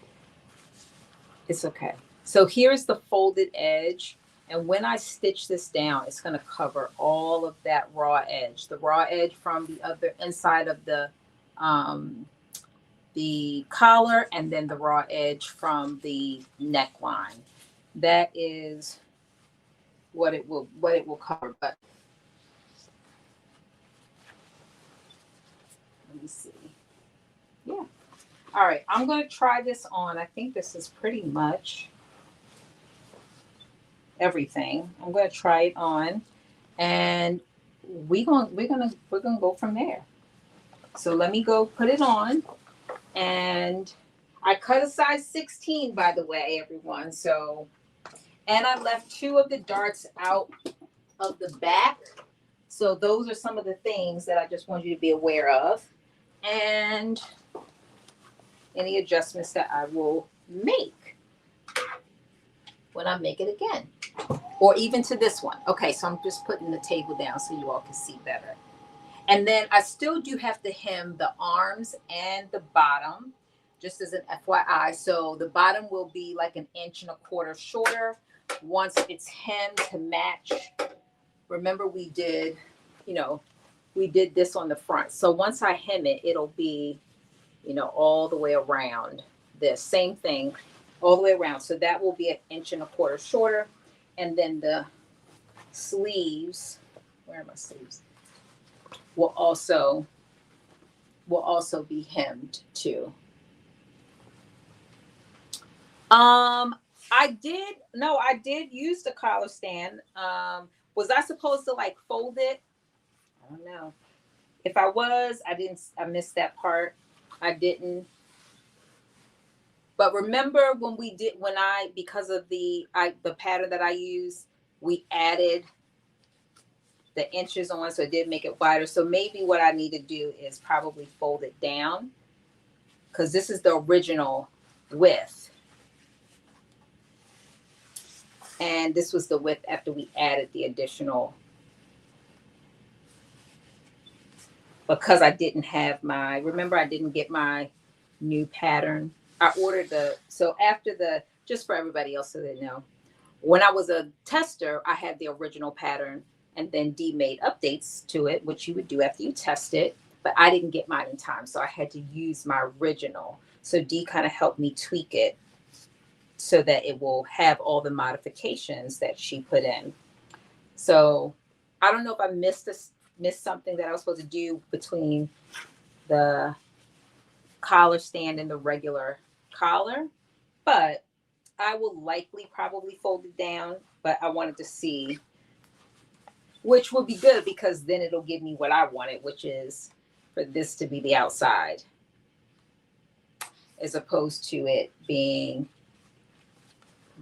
it's okay. So here's the folded edge. And when I stitch this down, it's going to cover all of that raw edge. The raw edge from the other inside of the collar, and then the raw edge from the neckline. That is what it will cover. But let me see. Yeah. All right, I'm going to try this on. I think this is pretty much everything. I'm going to try it on, and we're gonna go from there. So let me go put it on, and I cut a size 16, by the way, everyone. So, and I left 2 of the darts out of the back So those are some of the things that I just want you to be aware of, and any adjustments that I will make when I make it again, or even to this one. Okay, so I'm just putting the table down so you all can see better. And then I still do have to hem the arms and the bottom, just as an FYI. So the bottom will be like 1.25 inches shorter once it's hemmed to match. Remember we did, we did this on the front. So once I hem it, it'll be, all the way around this. Same thing, all the way around. So that will be 1.25 inches shorter. And then the sleeves, where are my sleeves? Will also be hemmed too. I did use the collar stand. Was I supposed to like fold it? I don't know. If I was, I missed that part. I didn't. But remember because of the pattern that I use, we added the inches on, so it did make it wider. So maybe what I need to do is probably fold it down, because this is the original width. And this was the width after we added the additional, because I didn't have remember I didn't get my new pattern. I ordered just for everybody else so they know, when I was a tester, I had the original pattern, and then Dee made updates to it, which you would do after you test it, but I didn't get mine in time, so I had to use my original. So Dee kind of helped me tweak it so that it will have all the modifications that she put in. So I don't know if I missed something that I was supposed to do between the collar stand and the regular collar, but I will likely probably fold it down. But I wanted to see, which would be good, because then it'll give me what I wanted, which is for this to be the outside, as opposed to it being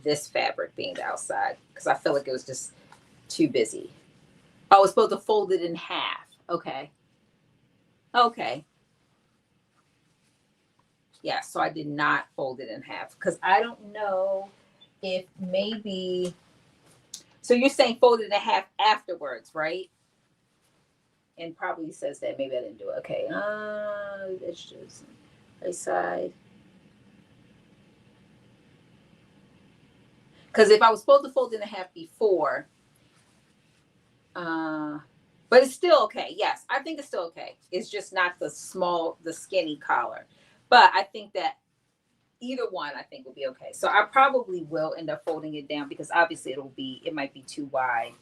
this fabric being the outside, because I feel like it was just too busy. I was supposed to fold it in half. Okay. Yeah, so I did not fold it in half, because I don't know if maybe, so you're saying fold it in half afterwards, right? And probably says that maybe I didn't do it. Okay. It's just right side. Because if I was supposed to fold it in half before, but it's still okay. Yes, I think it's still okay. It's just not the skinny collar. But I think that either one, I think, will be okay. So I probably will end up folding it down, because obviously it might be too wide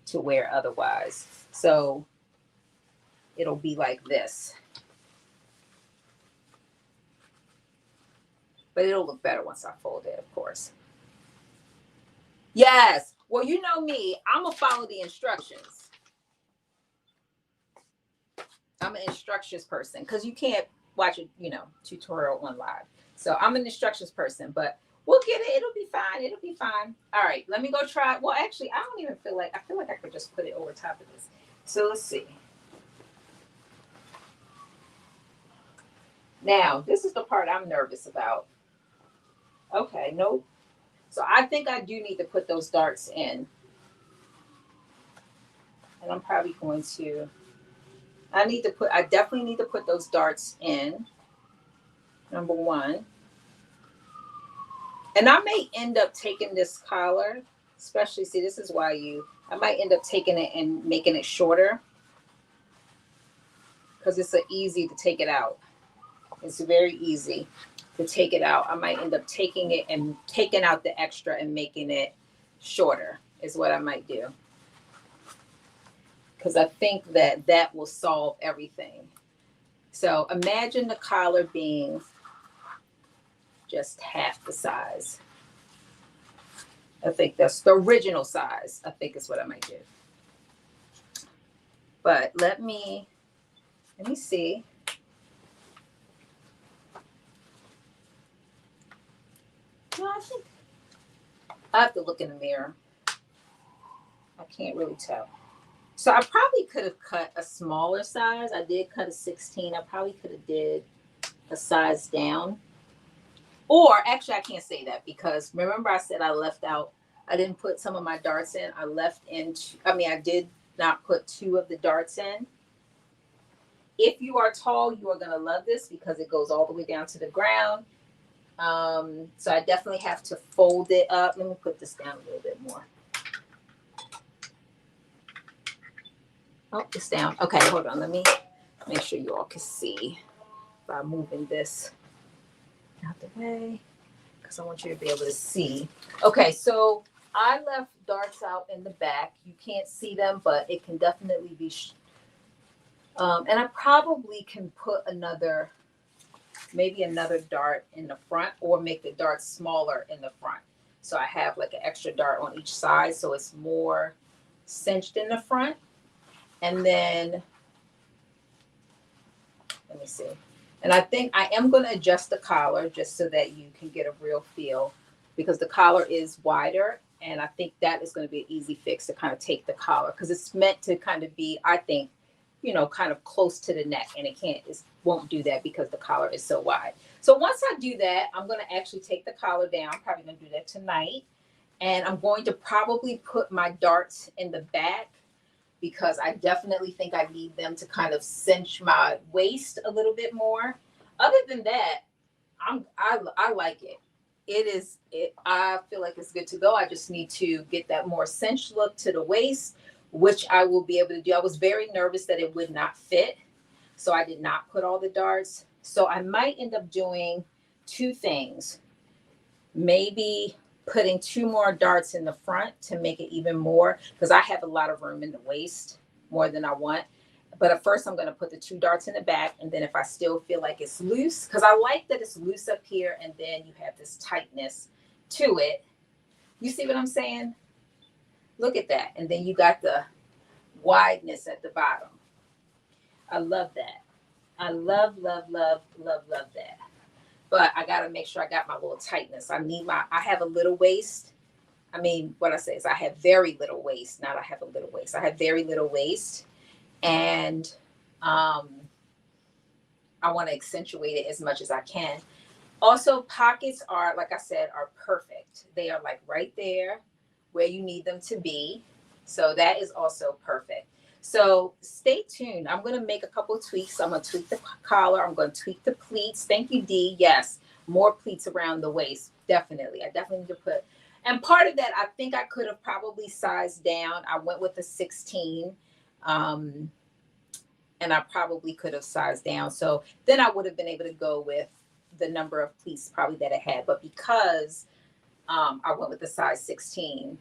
to wear otherwise. So it'll be like this. But it'll look better once I fold it, of course. Yes. Well, you know me, I'm going to follow the instructions. I'm an instructions person, because you can't watch a tutorial on live. So I'm an instructions person, but we'll get it. It'll be fine. It'll be fine. All right, let me go try. Well, actually, I feel like I could just put it over top of this. So let's see. Now, this is the part I'm nervous about. Okay, nope. So I think I do need to put those darts in. And I'm probably going to, I definitely need to put those darts in. Number one. And I may end up taking this collar, especially, see, this is why I might end up taking it and making it shorter, because it's easy to take it out. It's very easy to take it out. I might end up taking it and taking out the extra and making it shorter is what I might do. Because I think that will solve everything. So imagine the collar being just half the size. I think that's the original size, I think is what I might do. But let me see. No, I think I have to look in the mirror. I can't really tell. So I probably could have cut a smaller size. I did cut a 16. I probably could have did a size down. Or actually, I can't say that because remember I said I left out, I didn't put some of my darts in. I left in, I did not put 2 of the darts in. If you are tall, you are going to love this because it goes all the way down to the ground. So I definitely have to fold it up. Let me put this down a little bit more. Oh, it's down. Okay, hold on. Let me make sure you all can see by moving this out the way because I want you to be able to see. Okay, so I left darts out in the back. You can't see them, but it can definitely be. And I probably can put maybe another dart in the front or make the dart smaller in the front. So I have like an extra dart on each side so it's more cinched in the front. And then, let me see. And I think I am going to adjust the collar just so that you can get a real feel because the collar is wider. And I think that is going to be an easy fix to kind of take the collar because it's meant to kind of be, I think, kind of close to the neck, and it won't do that because the collar is so wide. So once I do that, I'm going to actually take the collar down. I'm probably going to do that tonight. And I'm going to probably put my darts in the back because I definitely think I need them to kind of cinch my waist a little bit more. Other than that, I like it. I feel like it's good to go. I just need to get that more cinched look to the waist, which I will be able to do. I was very nervous that it would not fit, so I did not put all the darts. So I might end up doing 2 things. Maybe putting 2 more darts in the front to make it even more, because I have a lot of room in the waist, more than I want. But at first I'm going to put the 2 darts in the back, and then if I still feel like it's loose, because I like that it's loose up here, and then you have this tightness to it. You see what I'm saying? Look at that. And then you got the wideness at the bottom. I love that. I love that. But I got to make sure I got my little tightness. I have a little waist. I mean, what I say is I have very little waist. Not I have a little waist. I have very little waist. And I want to accentuate it as much as I can. Also, pockets are, like I said, are perfect. They are like right there where you need them to be. So that is also perfect. So stay tuned. I'm going to make a couple of tweaks. I'm going to tweak the collar. I'm going to tweak the pleats. Thank you, Dee. Yes, more pleats around the waist. Definitely. I definitely need to put. And part of that, I think I could have probably sized down. I went with a 16. And I probably could have sized down. So then I would have been able to go with the number of pleats probably that I had. But because I went with the size 16,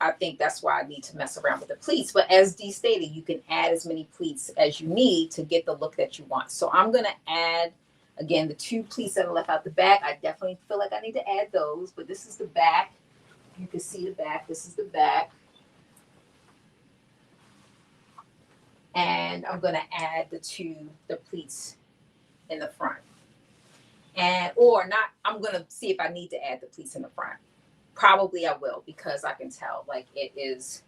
I think that's why I need to mess around with the pleats. But as Dee stated, you can add as many pleats as you need to get the look that you want. So I'm going to add, again, the 2 pleats that I left out the back. I definitely feel like I need to add those. But this is the back. You can see the back. This is the back. And I'm going to add the pleats in the front. I'm going to see if I need to add the pleats in the front. Probably I will, because I can tell like it is,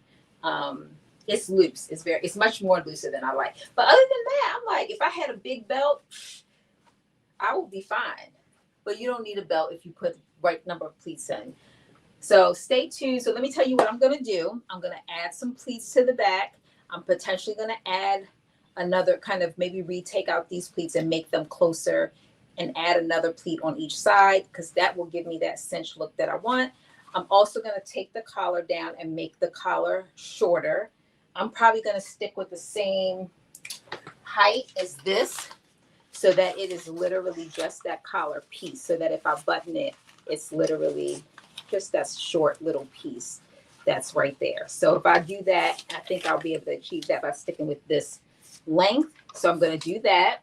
it's loose. It's much more looser than I like. But other than that, I'm like, if I had a big belt, I would be fine. But you don't need a belt if you put the right number of pleats in. So stay tuned. So let me tell you what I'm going to do. I'm going to add some pleats to the back. I'm potentially going to add another kind of maybe retake out these pleats and make them closer and add another pleat on each side, because that will give me that cinch look that I want. I'm also going to take the collar down and make the collar shorter. I'm probably going to stick with the same height as this so that it is literally just that collar piece, so that if I button it, it's literally just that short little piece that's right there. So if I do that, I think I'll be able to achieve that by sticking with this length. So I'm going to do that.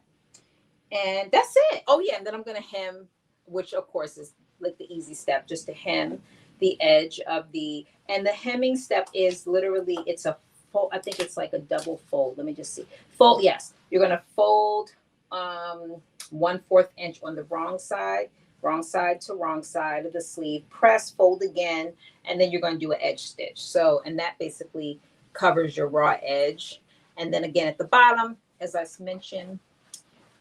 And that's it. Oh yeah, and then I'm going to hem, which of course is like the easy step, just to hem the edge of and the hemming step is literally, it's a fold. I think it's like a double fold. Let me just see. Fold, yes. You're going to fold 1/4 inch on the wrong side to wrong side of the sleeve, press, fold again, and then you're going to do an edge stitch. So, and that basically covers your raw edge. And then again at the bottom, as I mentioned,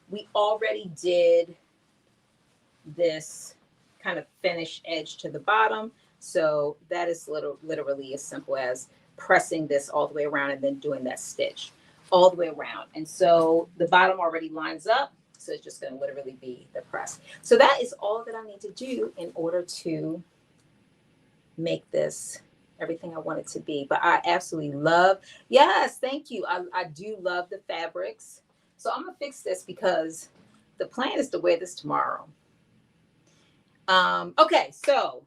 we already did this kind of finished edge to the bottom. So that is literally as simple as pressing this all the way around and then doing that stitch all the way around. And so the bottom already lines up. So it's just going to literally be the press. So that is all that I need to do in order to make this everything I want it to be. But I absolutely love, yes, thank you. I do love the fabrics. So I'm going to fix this because the plan is to wear this tomorrow. Okay, so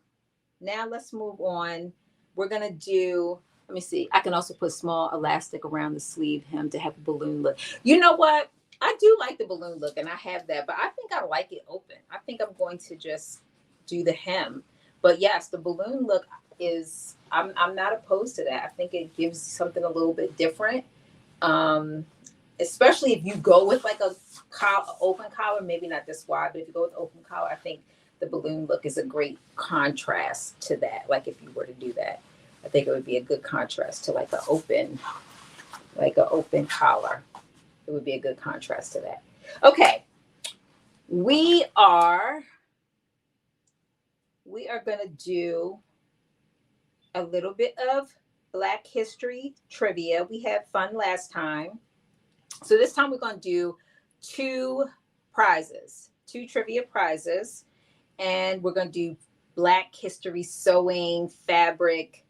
now let's move on. We're going to do, let me see. I can also put small elastic around the sleeve hem to have a balloon look. You know what? I do like the balloon look and I have that, but I think I like it open. I think I'm going to just do the hem. But yes, the balloon look is, I'm not opposed to that. I think it gives something a little bit different. Especially if you go with like a open collar, maybe not this wide, but if you go with open collar, I think the balloon look is a great contrast to that. Like if you were to do that, I think it would be a good contrast to like an open collar. It would be a good contrast to that. Okay. We are going to do a little bit of Black History trivia. We had fun last time. So this time we're going to do two trivia prizes. And we're going to do Black History sewing, fabric,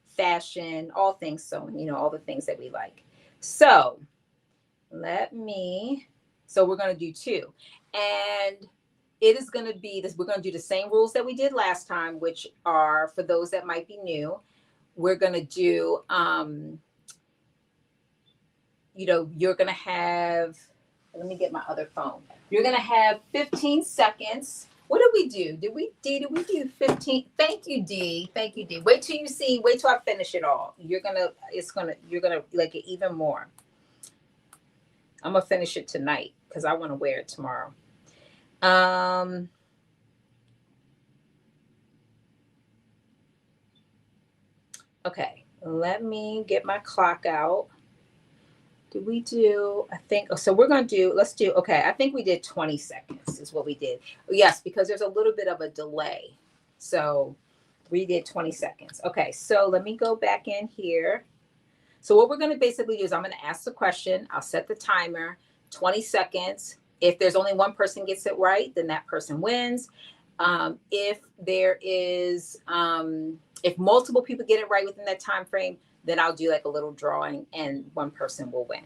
fashion, all things sewing, you know, all the things that we like. So we're going to do two. And it is going to be this, we're going to do the same rules that we did last time, which are, for those that might be new, we're going to do, you're going to have, let me get my other phone. You're going to have 15 seconds. What did we do? Did we do 15? Thank you, Dee. Wait till I finish it all. You're going to like it even more. I'm going to finish it tonight because I want to wear it tomorrow. Okay, let me get my clock out. Did we do, I think, so we're going to do, okay, I think we did 20 seconds is what we did. Yes, because there's a little bit of a delay. So we did 20 seconds. Okay, so let me go back in here. So what we're going to basically do is I'm going to ask the question. I'll set the timer, 20 seconds. If there's only one person gets it right, then that person wins. If there is, if multiple people get it right within that time frame, then I'll do like a little drawing and one person will win.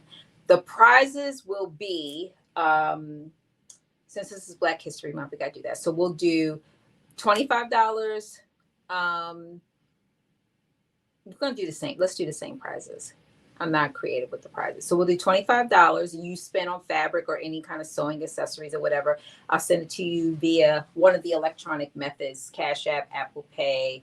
The prizes will be, since this is Black History Month, we got to do that. So we'll do $25. We're going to do the same. Let's do the same prizes. I'm not creative with the prizes. So we'll do $25 you spend on fabric or any kind of sewing accessories or whatever. I'll send it to you via one of the electronic methods, Cash App, Apple Pay,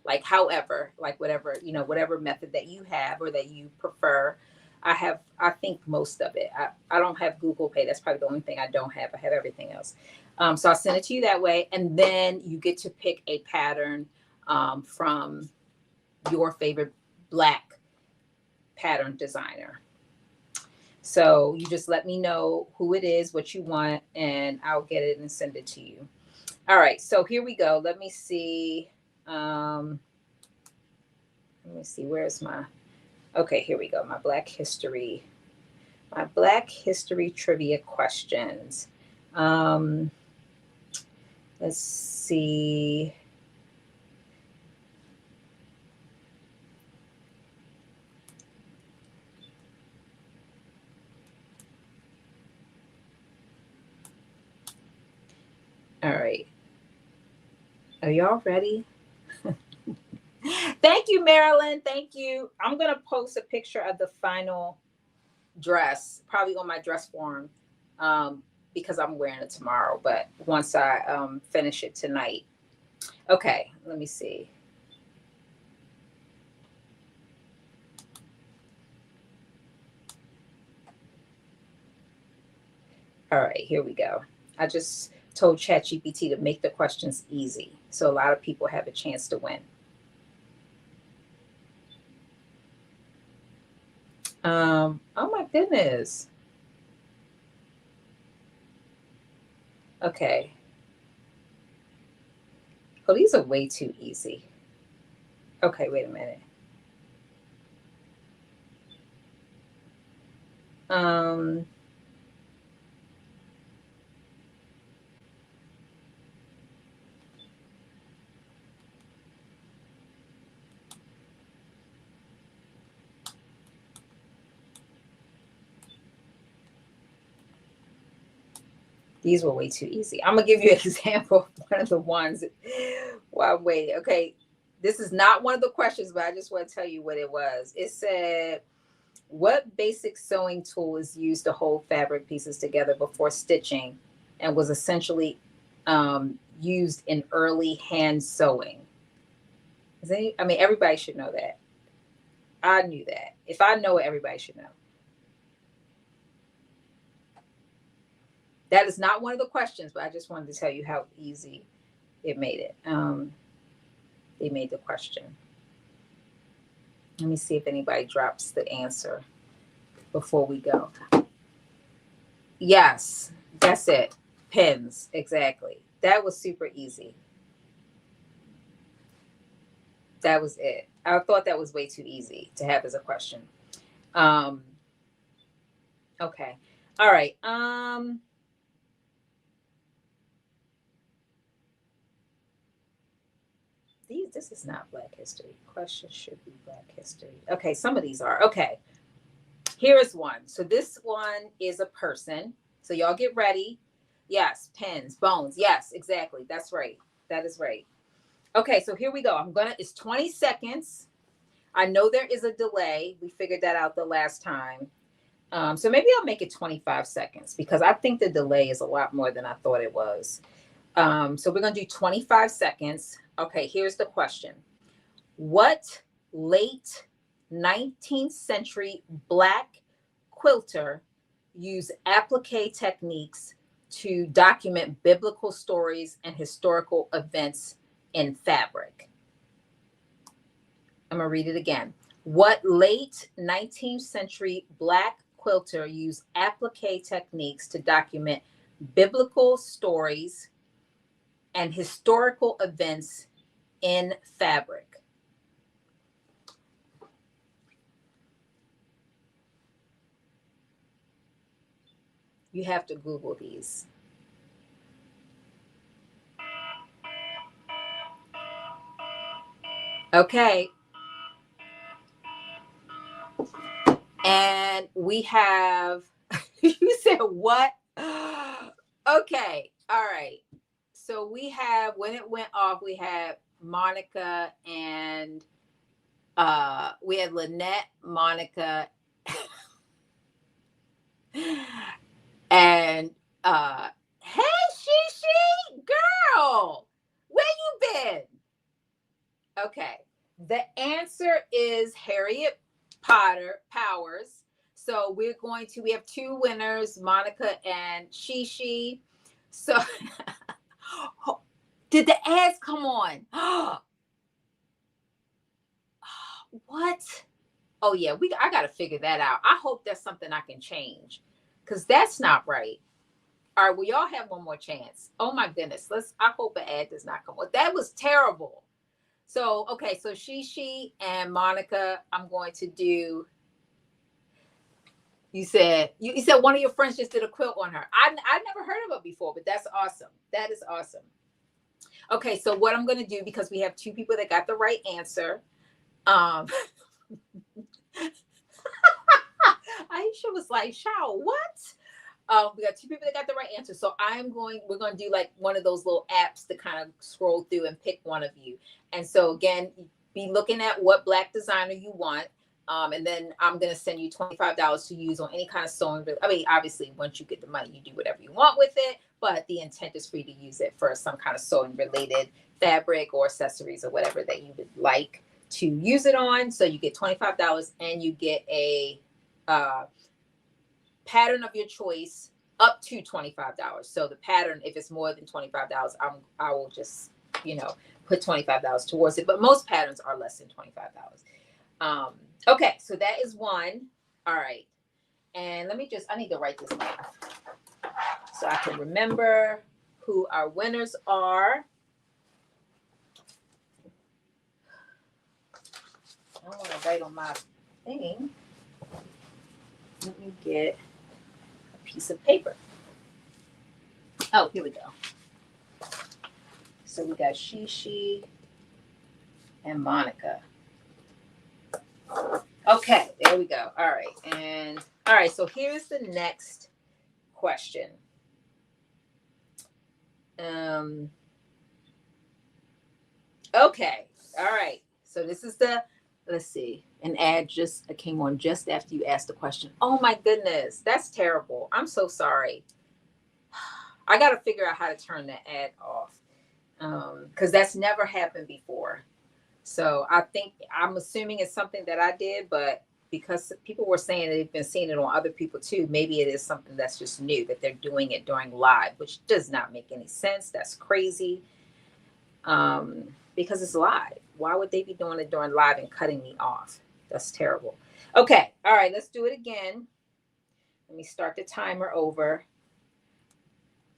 like however, like whatever, whatever method that you have or that you prefer. I think most of it. I don't have Google Pay. That's probably the only thing I don't have. I have everything else. So I'll send it to you that way. And then you get to pick a pattern from your favorite Black pattern designer. So you just let me know who it is, what you want, and I'll get it and send it to you. All right. So here we go. Let me see. Where's my, okay, here we go. My Black History trivia questions. Let's see. All right. Are y'all ready? Thank you, Marilyn. Thank you. I'm going to post a picture of the final dress, probably on my dress form, because I'm wearing it tomorrow. But once I finish it tonight. Okay, let me see. All right, here we go. I just told ChatGPT to make the questions easy, so a lot of people have a chance to win. Oh my goodness. Okay. Oh, these are way too easy. Okay, wait a minute. Um, these were way too easy. I'm gonna give you an example of one of the ones while I'm waiting. Okay, this is not one of the questions, but I just want to tell you what it was. It said, what basic sewing tool is used to hold fabric pieces together before stitching and was essentially used in early hand sewing? I mean, everybody should know that. I knew that. If I know it, everybody should know. That is not one of the questions, but I just wanted to tell you how easy it made it. They made the question. Let me see if anybody drops the answer before we go. Yes, that's it. Pins, exactly. That was super easy. That was it. I thought that was way too easy to have as a question. Um, okay. All right. This is not Black History. Question should be Black History. Okay, some of these are. Okay. Here is one. So this one is a person. So y'all get ready. Yes, pins, bones. Yes, exactly. That's right. That is right. Okay, so here we go. It's 20 seconds. I know there is a delay. We figured that out the last time. So maybe I'll make it 25 seconds because I think the delay is a lot more than I thought it was. So we're going to do 25 seconds. Okay, here's the question. What late 19th century Black quilter used applique techniques to document biblical stories and historical events in fabric? I'm going to read it again. What late 19th century Black quilter used applique techniques to document biblical stories and historical events in fabric? You have to Google these. Okay. And we have, you said what? Okay. All right. So we have, when it went off, we had Monica and we had Lynette, Monica, and hey, Shishi, girl, where you been? Okay. The answer is Harriet Powers. So we have two winners, Monica and Shishi. So did the ads come on? What? Oh yeah, I gotta figure that out. I hope that's something I can change. Cause that's not right. All right, well, y'all have one more chance. Oh my goodness. I hope an ad does not come on. That was terrible. So, okay, so Shishi and Monica, I'm going to do. You said one of your friends just did a quilt on her. I never heard of it before, but that's awesome. That is awesome. Okay, so what I'm going to do, because we have two people that got the right answer. Aisha was like, "Shao, what?" We got two people that got the right answer. So we're going to do like one of those little apps to kind of scroll through and pick one of you. And so again, be looking at what Black designer you want. And then I'm going to send you $25 to use on any kind of sewing. I mean, obviously, once you get the money, you do whatever you want with it. But the intent is for you to use it for some kind of sewing related fabric or accessories or whatever that you would like to use it on. So you get $25 and you get a pattern of your choice up to $25. So the pattern, if it's more than $25, I will just, put $25 towards it. But most patterns are less than $25. Okay, so that is one. All right. And let me I need to write this down so I can remember who our winners are. I don't want to write on my thing. Let me get a piece of paper. Oh, here we go. So we got Shishi and Monica. Okay, there we go. All right. And all right, so here's the next question. Okay. All right. So this is let's see. An ad just came on just after you asked the question. Oh my goodness. That's terrible. I'm so sorry. I got to figure out how to turn that ad off. Because that's never happened before. So I'm assuming it's something that I did, but because people were saying they've been seeing it on other people too, maybe it is something that's just new, that they're doing it during live, which does not make any sense. That's crazy. Because it's live. Why would they be doing it during live and cutting me off? That's terrible. Okay. All right. Let's do it again. Let me start the timer over.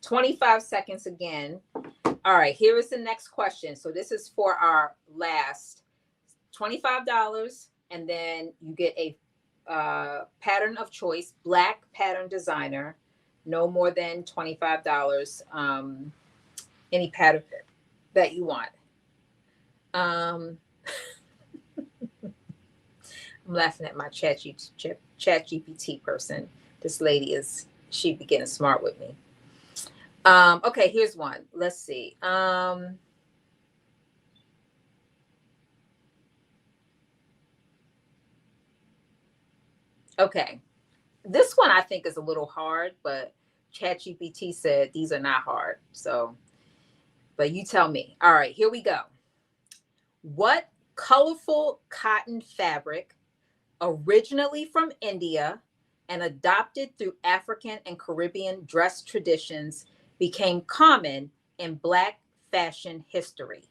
25 seconds again. All right. Here is the next question. So this is for our last $25. And then you get a pattern of choice, black pattern designer, no more than $25. Any pattern that you want. I'm laughing at my chat GPT person. This lady she be getting smart with me. Okay, here's one. Let's see. Okay. This one I think is a little hard, but ChatGPT said these are not hard. So, but you tell me. All right, here we go. What colorful cotton fabric, originally from India and adopted through African and Caribbean dress traditions, became common in Black fashion history?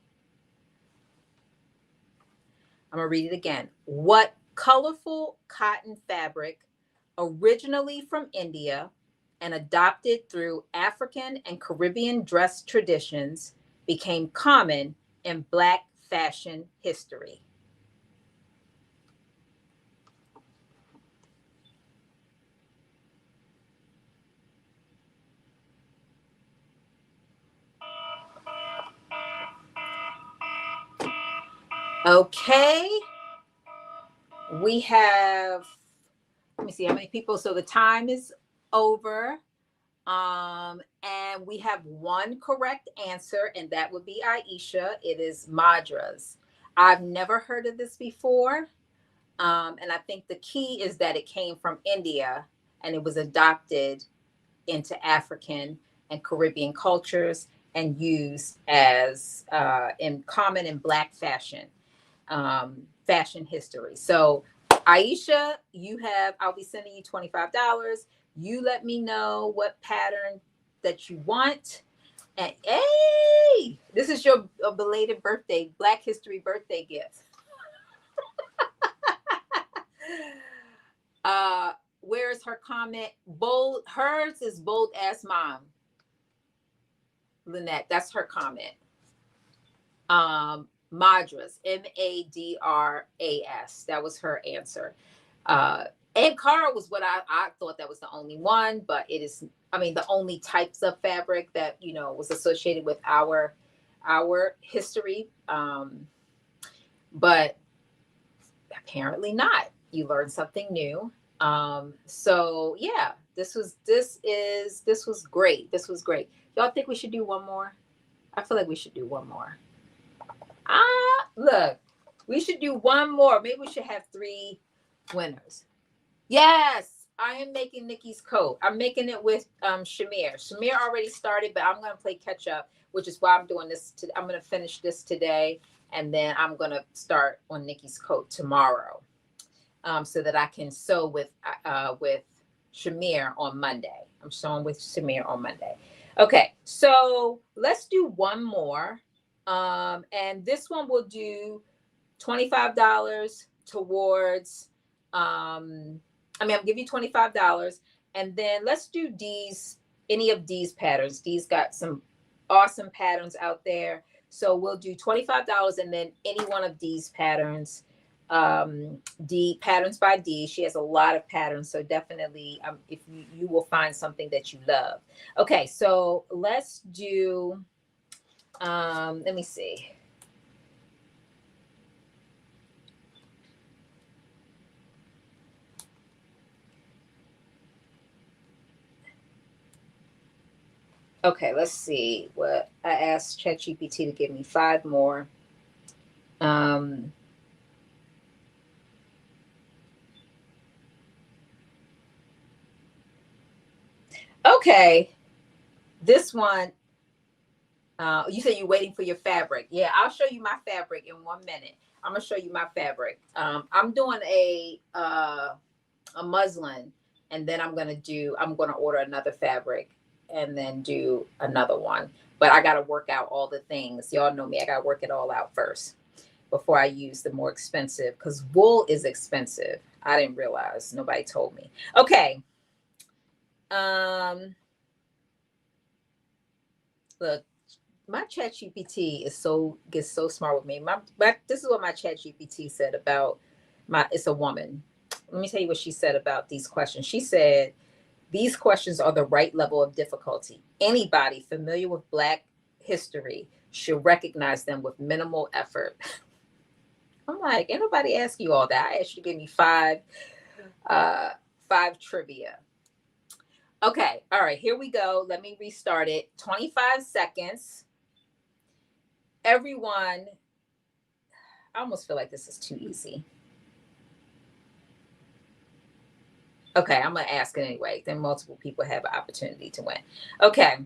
I'm going to read it again. What colorful cotton fabric, originally from India and adopted through African and Caribbean dress traditions, became common in Black fashion history? Okay. We have, let me see how many people. So the time is over. And we have one correct answer, and that would be Aisha. It is Madras. I've never heard of this before. And I think the key is that it came from India and it was adopted into African and Caribbean cultures and used as in common in Black fashion, fashion history. So Aisha, I'll be sending you $25. You let me know what pattern that you want. And hey, this is your belated birthday, Black History birthday gift. Where's her comment? Bold. Hers is bold as mom. Lynette, that's her comment. Madras, Madras. That was her answer. And Cara was what I thought that was the only one, but it is, the only types of fabric that, was associated with our history. But apparently not. You learned something new. So yeah, this was great. This was great. Y'all think we should do one more? I feel like we should do one more. Look, we should do one more. Maybe we should have 3 winners. Yes, I am making Nikki's coat. I'm making it with Shamir. Shamir already started, but I'm going to play catch up, which is why I'm doing this. I'm going to finish this today, and then I'm going to start on Nikki's coat tomorrow, so that I can sew with Shamir on Monday. I'm sewing with Shamir on Monday. Okay, so let's do one more. And this one will do $25 towards I'm giving you $25, and then let's do Dee's, any of Dee's patterns. Dee's got some awesome patterns out there. So we'll do $25, and then any one of Dee's patterns. Dee, Patterns by Dee. She has a lot of patterns, so definitely, if you will find something that you love. Okay, so let's do. Let me see. Okay, let's see what I asked ChatGPT to give me 5 more. Okay, this one. You said you're waiting for your fabric. Yeah, I'll show you my fabric in 1 minute. I'm gonna show you my fabric. I'm doing a muslin, and then I'm gonna order another fabric, and then do another one. But I gotta work out all the things. Y'all know me. I gotta work it all out first before I use the more expensive, because wool is expensive. I didn't realize. Nobody told me. Okay. Look, my ChatGPT gets so smart with me. This is what my ChatGPT said about it's a woman. Let me tell you what she said about these questions. She said, these questions are the right level of difficulty. Anybody familiar with Black history should recognize them with minimal effort. I'm like, ain't nobody ask you all that. I asked you to give me five trivia. Okay, all right, here we go. Let me restart it. 25 seconds. Everyone, I almost feel like this is too easy. Okay, I'm going to ask it anyway. Then multiple people have an opportunity to win. Okay.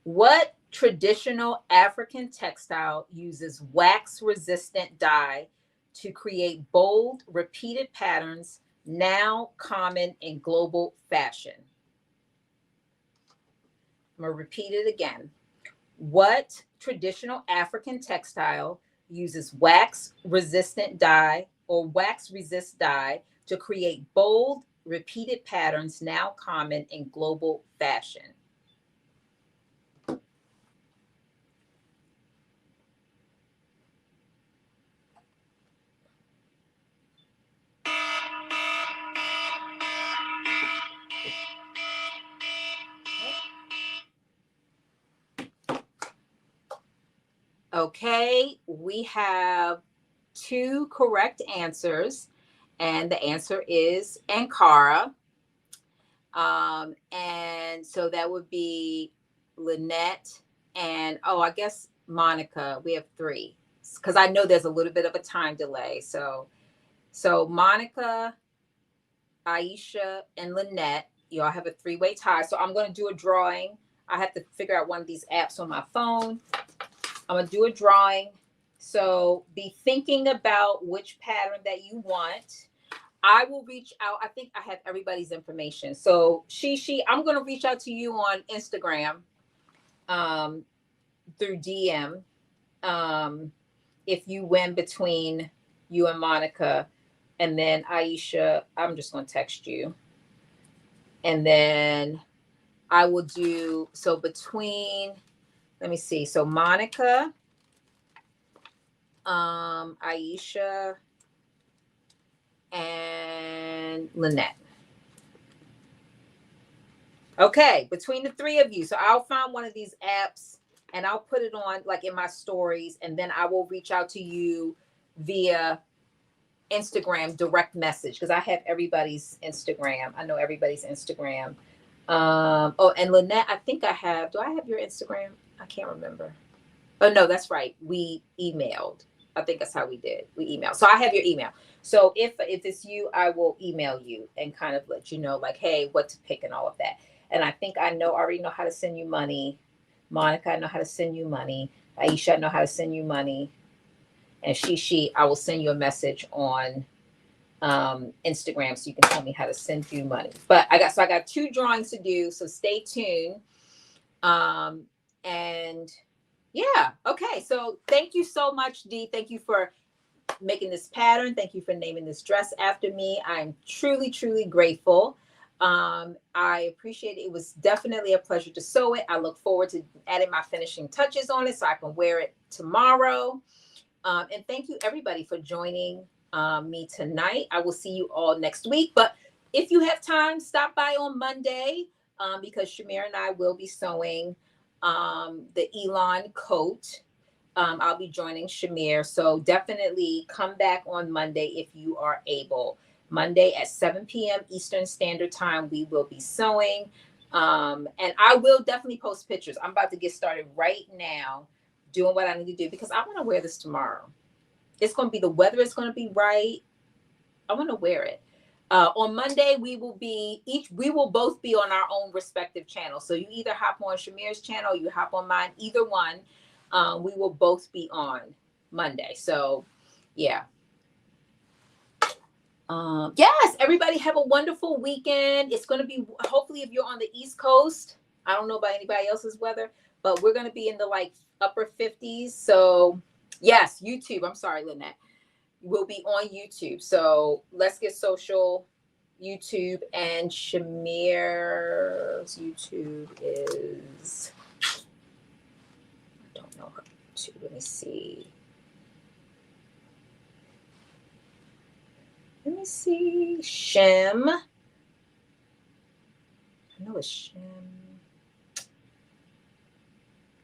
What traditional African textile uses wax-resistant dye to create bold, repeated patterns now common in global fashion? I'm going to repeat it again. What traditional African textile uses wax-resistant dye or wax-resist dye to create bold, repeated patterns now common in global fashion? Okay, we have 2 correct answers, and the answer is Ankara. And so that would be Lynette and, I guess Monica. We have 3 because I know there's a little bit of a time delay. So Monica, Aisha, and Lynette, y'all have a 3-way tie. So I'm going to do a drawing. I have to figure out one of these apps on my phone. I'm going to do a drawing. So be thinking about which pattern that you want. I will reach out. I think I have everybody's information. So I'm going to reach out to you on Instagram through DM if you win between you and Monica. And then Aisha, I'm just going to text you. And then I will do, so between, let me see. So Monica, Aisha, and Lynette. Okay, between the 3 of you. So I'll find one of these apps and I'll put it on like in my stories, and then I will reach out to you via Instagram direct message, because I have everybody's Instagram. I know everybody's Instagram. And Lynette, I think I have. Do I have your Instagram? I can't remember. Oh no, that's right. We emailed. I think that's how we did. We emailed. So I have your email. So if it's you, I will email you and kind of let you know, like, hey, what to pick and all of that. And I think I already know how to send you money. Monica, I know how to send you money. Aisha, I know how to send you money. And I will send you a message on Instagram so you can tell me how to send you money. But I got 2 drawings to do, so stay tuned. And yeah, okay. So thank you so much, Dee. Thank you for making this pattern. Thank you for naming this dress after me. I'm truly, truly grateful. I appreciate it. It was definitely a pleasure to sew it. I look forward to adding my finishing touches on it so I can wear it tomorrow. And thank you everybody for joining me tonight. I will see you all next week. But if you have time, stop by on Monday because Shamir and I will be sewing the Elon coat. I'll be joining Shamir. So definitely come back on Monday if you are able. Monday at 7 p.m. Eastern Standard Time, we will be sewing. And I will definitely post pictures. I'm about to get started right now doing what I need to do because I want to wear this tomorrow. It's going to be, the weather is going to be right. I want to wear it. On Monday, we will both be on our own respective channels. So you either hop on Shamir's channel, or you hop on mine, either one. We will both be on Monday. So yeah. Yes, everybody have a wonderful weekend. It's going to be, hopefully if you're on the East Coast, I don't know about anybody else's weather, but we're going to be in the like upper 50s. So yes, YouTube. I'm sorry, Lynette. We'll be on YouTube. So let's get social. YouTube, and Shamir's YouTube is, I don't know her YouTube. Let me see. Shem. I know it's Shem.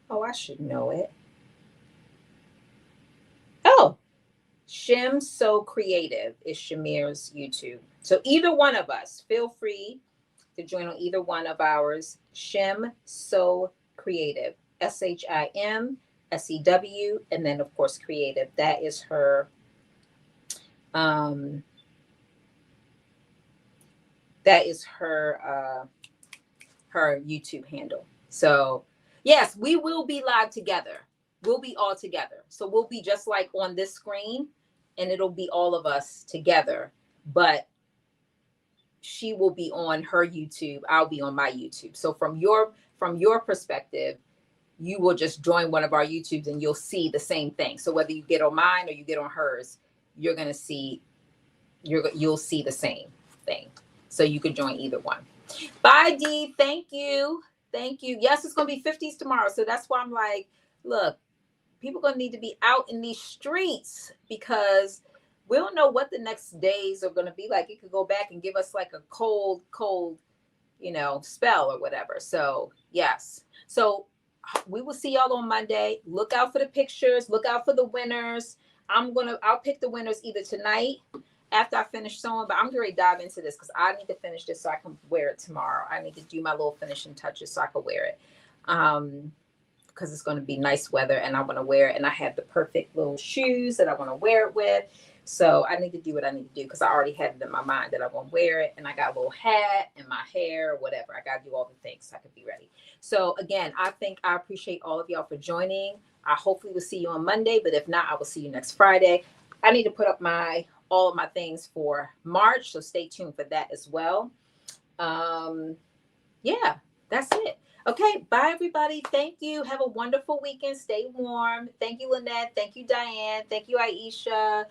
Oh, I should know it. Oh, Shem So Creative is Shamir's YouTube. So either one of us, feel free to join on either one of ours. Shem So Creative, SHIM SEW, and then of course Creative. That is her. That is her YouTube handle. So yes, we will be live together. We'll be all together. So we'll be just like on this screen, and it'll be all of us together. But she will be on her YouTube. I'll be on my YouTube. So from your perspective, you will just join one of our YouTubes and you'll see the same thing. So whether you get on mine or you get on hers, you're gonna see, you'll see the same thing. So you can join either one. Bye, Dee. Thank you. Thank you. Yes, it's going to be 50s tomorrow. So that's why I'm like, look, people are going to need to be out in these streets because we don't know what the next days are going to be like. It could go back and give us like a cold, spell or whatever. So yes. So we will see y'all on Monday. Look out for the pictures. Look out for the winners. I'll pick the winners either tonight after I finish sewing, but I'm going to dive into this because I need to finish this so I can wear it tomorrow. I need to do my little finishing touches so I can wear it because it's going to be nice weather and I want to wear it. And I have the perfect little shoes that I want to wear it with. So I need to do what I need to do because I already had it in my mind that I want to wear it. And I got a little hat and my hair, whatever. I got to do all the things so I can be ready. So again, I appreciate all of y'all for joining. I hopefully will see you on Monday, but if not, I will see you next Friday. I need to put up all of my things for March, so stay tuned for that as well. Yeah, that's it. Okay, bye everybody. Thank you. Have a wonderful weekend. Stay warm. Thank you, Lynette. Thank you, Diane. Thank you, Aisha.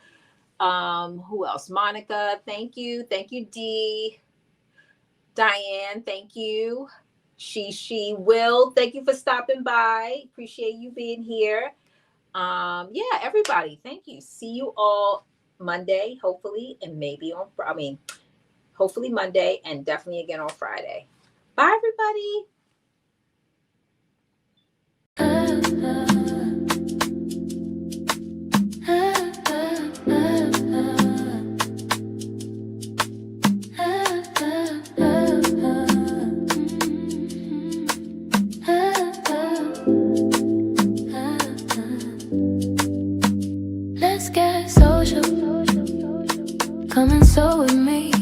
Who else? Monica. Thank you. Thank you, Dee. Diane. Thank you. She Will. Thank you for stopping by. Appreciate you being here. Yeah, everybody. Thank you. See you all Monday, hopefully, and maybe hopefully Monday and definitely again on Friday. Bye, everybody. Let's get social. Come and sew with me.